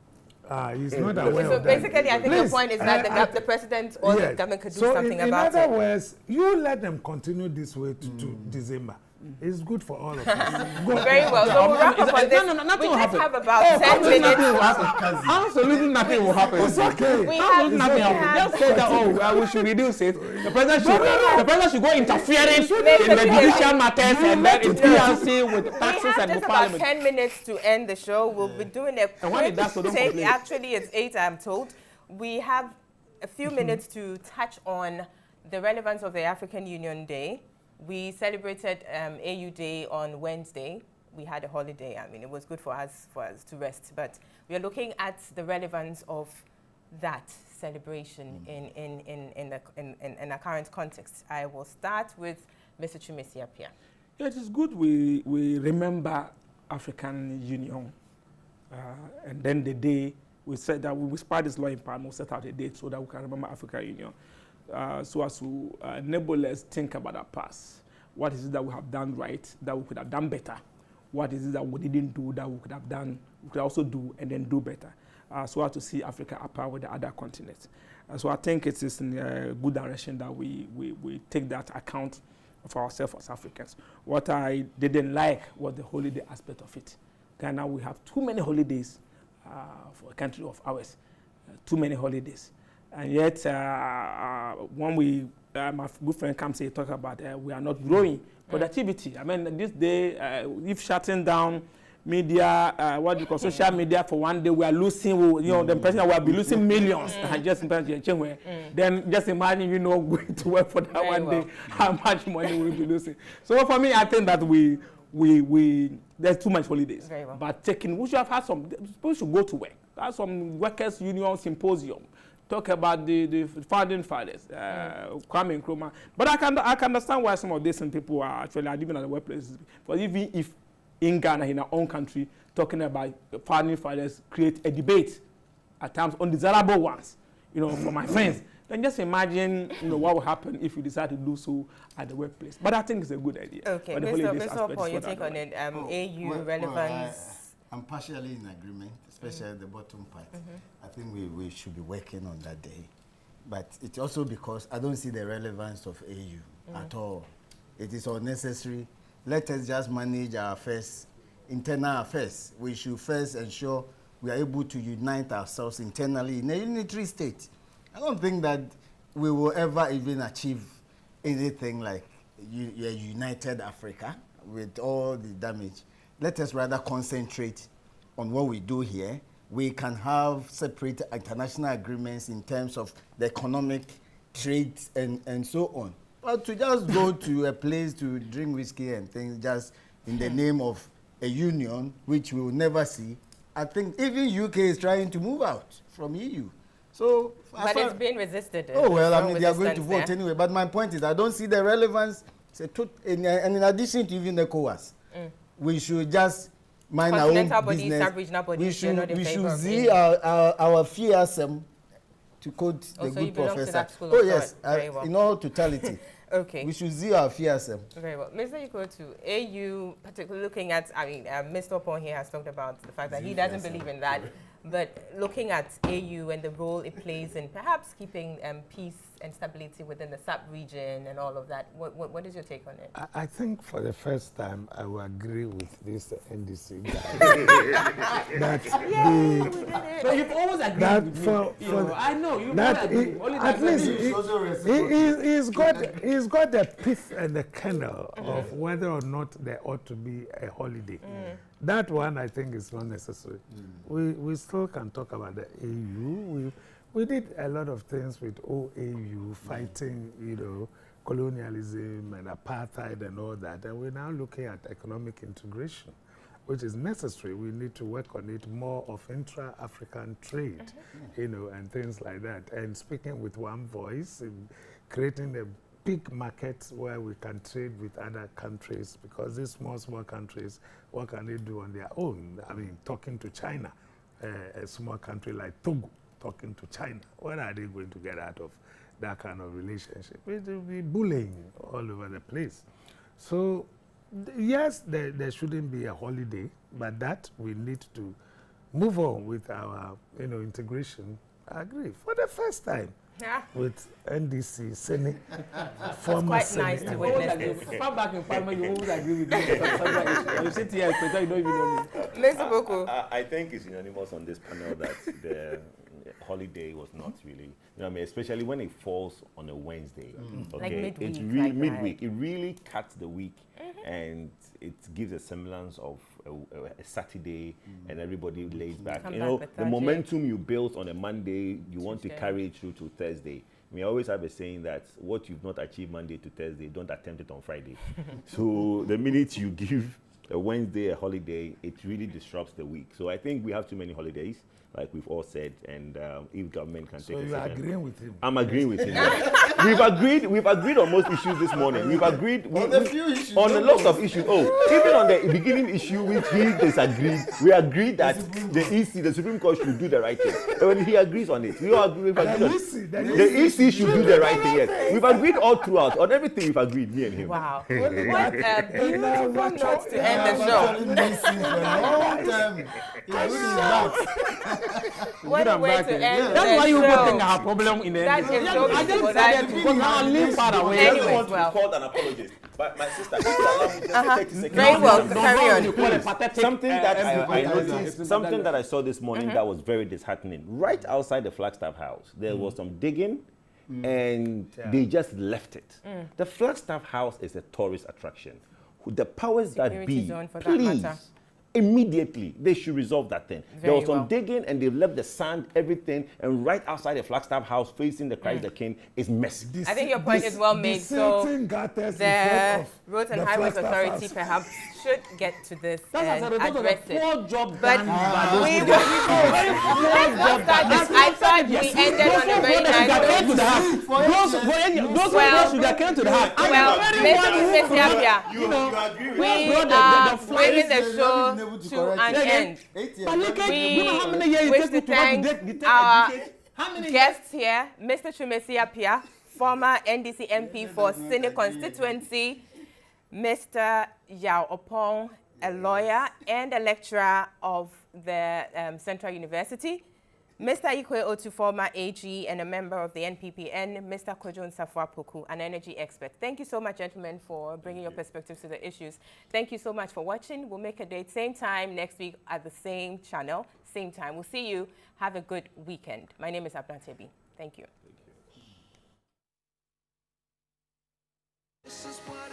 Speaker 3: He's not aware
Speaker 1: So
Speaker 3: of that.
Speaker 1: basically, I think your point is that the president or the government could do something about it.
Speaker 3: In other words, you let them continue this way to December. It's good for all of us.
Speaker 1: Very well. So we'll wrap up on this.
Speaker 5: Nothing
Speaker 1: We
Speaker 5: will
Speaker 1: just
Speaker 5: happen.
Speaker 1: have about 10 minutes.
Speaker 5: Absolutely nothing will happen.
Speaker 3: It's okay.
Speaker 1: We have
Speaker 5: Nothing will happen. Just say that, we should reduce it. The president should go interfering in the judicial matters and then in PLC with taxes
Speaker 1: we have
Speaker 5: and
Speaker 1: just
Speaker 5: with
Speaker 1: about
Speaker 5: parliament.
Speaker 1: 10 minutes to end the show. We'll be doing a
Speaker 5: And when it does, so
Speaker 1: quick
Speaker 5: don't
Speaker 1: take.
Speaker 5: complain.
Speaker 1: Actually, it's 8, I'm told. We have a few minutes to touch on the relevance of the African Union Day. We celebrated AU Day on Wednesday. We had a holiday. I mean, it was good for us to rest. But we are looking at the relevance of that celebration in a current context. I will start with Mr. Chumesi Apia.
Speaker 5: Yeah, it is good we remember African Union. And then the day we said that we whispered this law in Parliament, set out a date so that we can remember African Union. So as to enable us think about our past. What is it that we have done right, that we could have done better? What is it that we didn't do that we could have done, we could also do and then do better? So as to see Africa apart with the other continents. So I think it is in a good direction that we take that account for ourselves as Africans. What I didn't like was the holiday aspect of it. Ghana, we have too many holidays for a country of ours, too many holidays. And yet, when my good friend comes here, talk about we are not growing productivity. I mean, this day, if shutting down media, what you call social media for one day, we are losing, the president will be losing millions. Just in terms of then just imagine, going to work for that
Speaker 1: Very
Speaker 5: one
Speaker 1: well.
Speaker 5: day, how much money we'll be losing. So for me, I think that we there's too much holidays.
Speaker 1: Very well.
Speaker 5: But we should have had some, people should go to work. Have some workers' union symposium. Talk about the founding fathers, Kwame Nkrumah. But I can understand why some of these people are actually living at the workplaces. But even if in Ghana, in our own country, talking about founding fathers create a debate at times, undesirable ones, for my friends, then just imagine, what will happen if you decide to do so at the workplace. But I think it's a good idea.
Speaker 1: Okay, Mr. Paul, your take on it, AU relevance.
Speaker 2: I'm partially in agreement, especially the bottom part. I think we should be working on that day. But it's also because I don't see the relevance of AU at all. It is unnecessary. Let us just manage our affairs, internal affairs. We should first ensure we are able to unite ourselves internally in a unitary state. I don't think that we will ever even achieve anything like a united Africa with all the damage. Let us rather concentrate on what we do here. We can have separate international agreements in terms of the economic trade and so on. But to just go to a place to drink whiskey and things just in the name of a union, which we will never see, I think even UK is trying to move out from EU. So,
Speaker 1: but it's being resisted.
Speaker 2: Oh, well, I mean, they are going to vote anyway. But my point is, I don't see the relevance. And in addition to even ECOWAS, we should just mind our own business. We should see our fearsome, to quote the good professor. Oh, yes, in all totality.
Speaker 1: Okay.
Speaker 2: We should see our fearsome.
Speaker 1: Very well. Mr. Yuko, to AU, particularly looking at, Mr. Pong here has talked about the fact that he doesn't believe in that. But looking at AU and the role it plays in perhaps keeping peace and stability within the sub-region and all of that, what is your take on it?
Speaker 3: I think for the first time, I will agree with this NDC guy.
Speaker 5: But you've always agreed with me. I know, you've always agreed.
Speaker 3: At least he's got the pith and the kernel of whether or not there ought to be a holiday. That one, I think, is not necessary. We still can talk about the AU. We did a lot of things with OAU, fighting, colonialism and apartheid and all that. And we're now looking at economic integration, which is necessary. We need to work on it more of intra-African trade, and things like that. And speaking with one voice, creating a big markets where we can trade with other countries, because these small countries, what can they do on their own? I mean, talking to China, a small country like Togo, talking to China. What are they going to get out of that kind of relationship? It will be bullying all over the place. So, yes, there shouldn't be a holiday, but that we need to move on with our, integration. I agree. For the first time, with NDC, Senate, former
Speaker 1: It's quite nice to witness this.
Speaker 5: Far back in Parliament, you always agree with me. You sit here and pretend you don't even know me.
Speaker 1: Mr. Boko.
Speaker 4: I think it's unanimous on this panel that the holiday was not really, especially when it falls on a Wednesday. Okay?
Speaker 1: Like midweek.
Speaker 4: It's really
Speaker 1: like
Speaker 4: midweek. It really cuts the week, and it gives a semblance of a Saturday, and everybody lays back.
Speaker 1: Come
Speaker 4: You
Speaker 1: back
Speaker 4: know,
Speaker 1: with
Speaker 4: the
Speaker 1: Thursday.
Speaker 4: momentum you built on a Monday, you want to
Speaker 1: Tuesday.
Speaker 4: carry it through to Thursday. We always have a saying that what you've not achieved Monday to Thursday, don't attempt it on Friday. So the minute you give a Wednesday a holiday, it really disrupts the week. So I think we have too many holidays, like we've all said, and if government can take a
Speaker 3: you
Speaker 4: second.
Speaker 3: are agreeing with him?
Speaker 4: I'm agreeing with him. We've agreed on most issues this morning. We've agreed
Speaker 6: On a few issues,
Speaker 4: on a
Speaker 6: no
Speaker 4: lot
Speaker 6: more.
Speaker 4: of issues. Oh, even on the beginning issue which he disagreed, we agreed that the Supreme Court should do the right thing. When he agrees on it, we all agree. We've agreed on it. The EC should do the right thing. Yes, we've agreed all throughout on everything. We've agreed, me and him.
Speaker 1: Wow. What a beautiful note to end the show. What a way to end
Speaker 5: That's
Speaker 1: the
Speaker 5: why you people think I
Speaker 1: show.
Speaker 5: have problem in the
Speaker 1: That
Speaker 5: end.
Speaker 1: is so
Speaker 5: I just
Speaker 1: beautiful.
Speaker 5: decided
Speaker 1: That-
Speaker 5: because now I live far away.
Speaker 1: Anyway.
Speaker 4: I don't want to
Speaker 1: well.
Speaker 4: be called an apologist, but my sister, if you allow me just 30 seconds.
Speaker 1: Very well.
Speaker 5: Don't
Speaker 1: Carry on.
Speaker 5: you call it pathetic,
Speaker 4: Something that I
Speaker 5: everybody.
Speaker 4: noticed, something that I saw this morning that was very disheartening. Right outside the Flagstaff House, there was some digging, and they just left it. The Flagstaff House is a tourist attraction. The powers that
Speaker 1: Security
Speaker 4: be,
Speaker 1: zone for that
Speaker 4: please,
Speaker 1: matter.
Speaker 4: immediately, they should resolve that thing. There
Speaker 1: Very
Speaker 4: was some
Speaker 1: well.
Speaker 4: digging, and they've left the sand, everything, and right outside the Flagstaff House, facing the Christ the King, is messy.
Speaker 1: I think your point is well made. So the Roads and Highways Authority perhaps should get to this
Speaker 5: That's as a
Speaker 1: and
Speaker 5: result of
Speaker 1: address
Speaker 5: a
Speaker 1: it.
Speaker 5: poor job
Speaker 1: But
Speaker 5: done by those
Speaker 1: we
Speaker 5: people.
Speaker 1: will. Let's not start this. I thought we ended on a very nice
Speaker 5: Came to the
Speaker 1: note.
Speaker 5: house. Those
Speaker 1: Well,
Speaker 5: should have came to the house.
Speaker 1: Well, Mr. Apia,
Speaker 4: You agree with
Speaker 1: we
Speaker 5: brought
Speaker 1: are
Speaker 5: the
Speaker 1: bringing the
Speaker 6: Is
Speaker 1: show
Speaker 6: not able to
Speaker 1: to
Speaker 6: correct
Speaker 1: an
Speaker 6: it.
Speaker 1: end.
Speaker 5: But look at you know how many years
Speaker 1: We
Speaker 5: it
Speaker 1: wish
Speaker 5: takes
Speaker 1: to
Speaker 5: to
Speaker 1: thank
Speaker 5: take
Speaker 1: our
Speaker 5: how many
Speaker 1: guests here, Mr. Chumesi Apia, former NDC MP for Sine constituency, Mr. Yao Opong, a lawyer and a lecturer of the Central University, Mr. Ikwe Otu, former AG and a member of the NPP, and Mr. Kojo Nsafwa-Poku, an energy expert. Thank you so much, gentlemen, for bringing your perspectives to the issues. Thank you so much for watching. We'll make a date, same time next week at the same channel, same time. We'll see you. Have a good weekend. My name is Abna Tebi. Thank you.
Speaker 7: This is what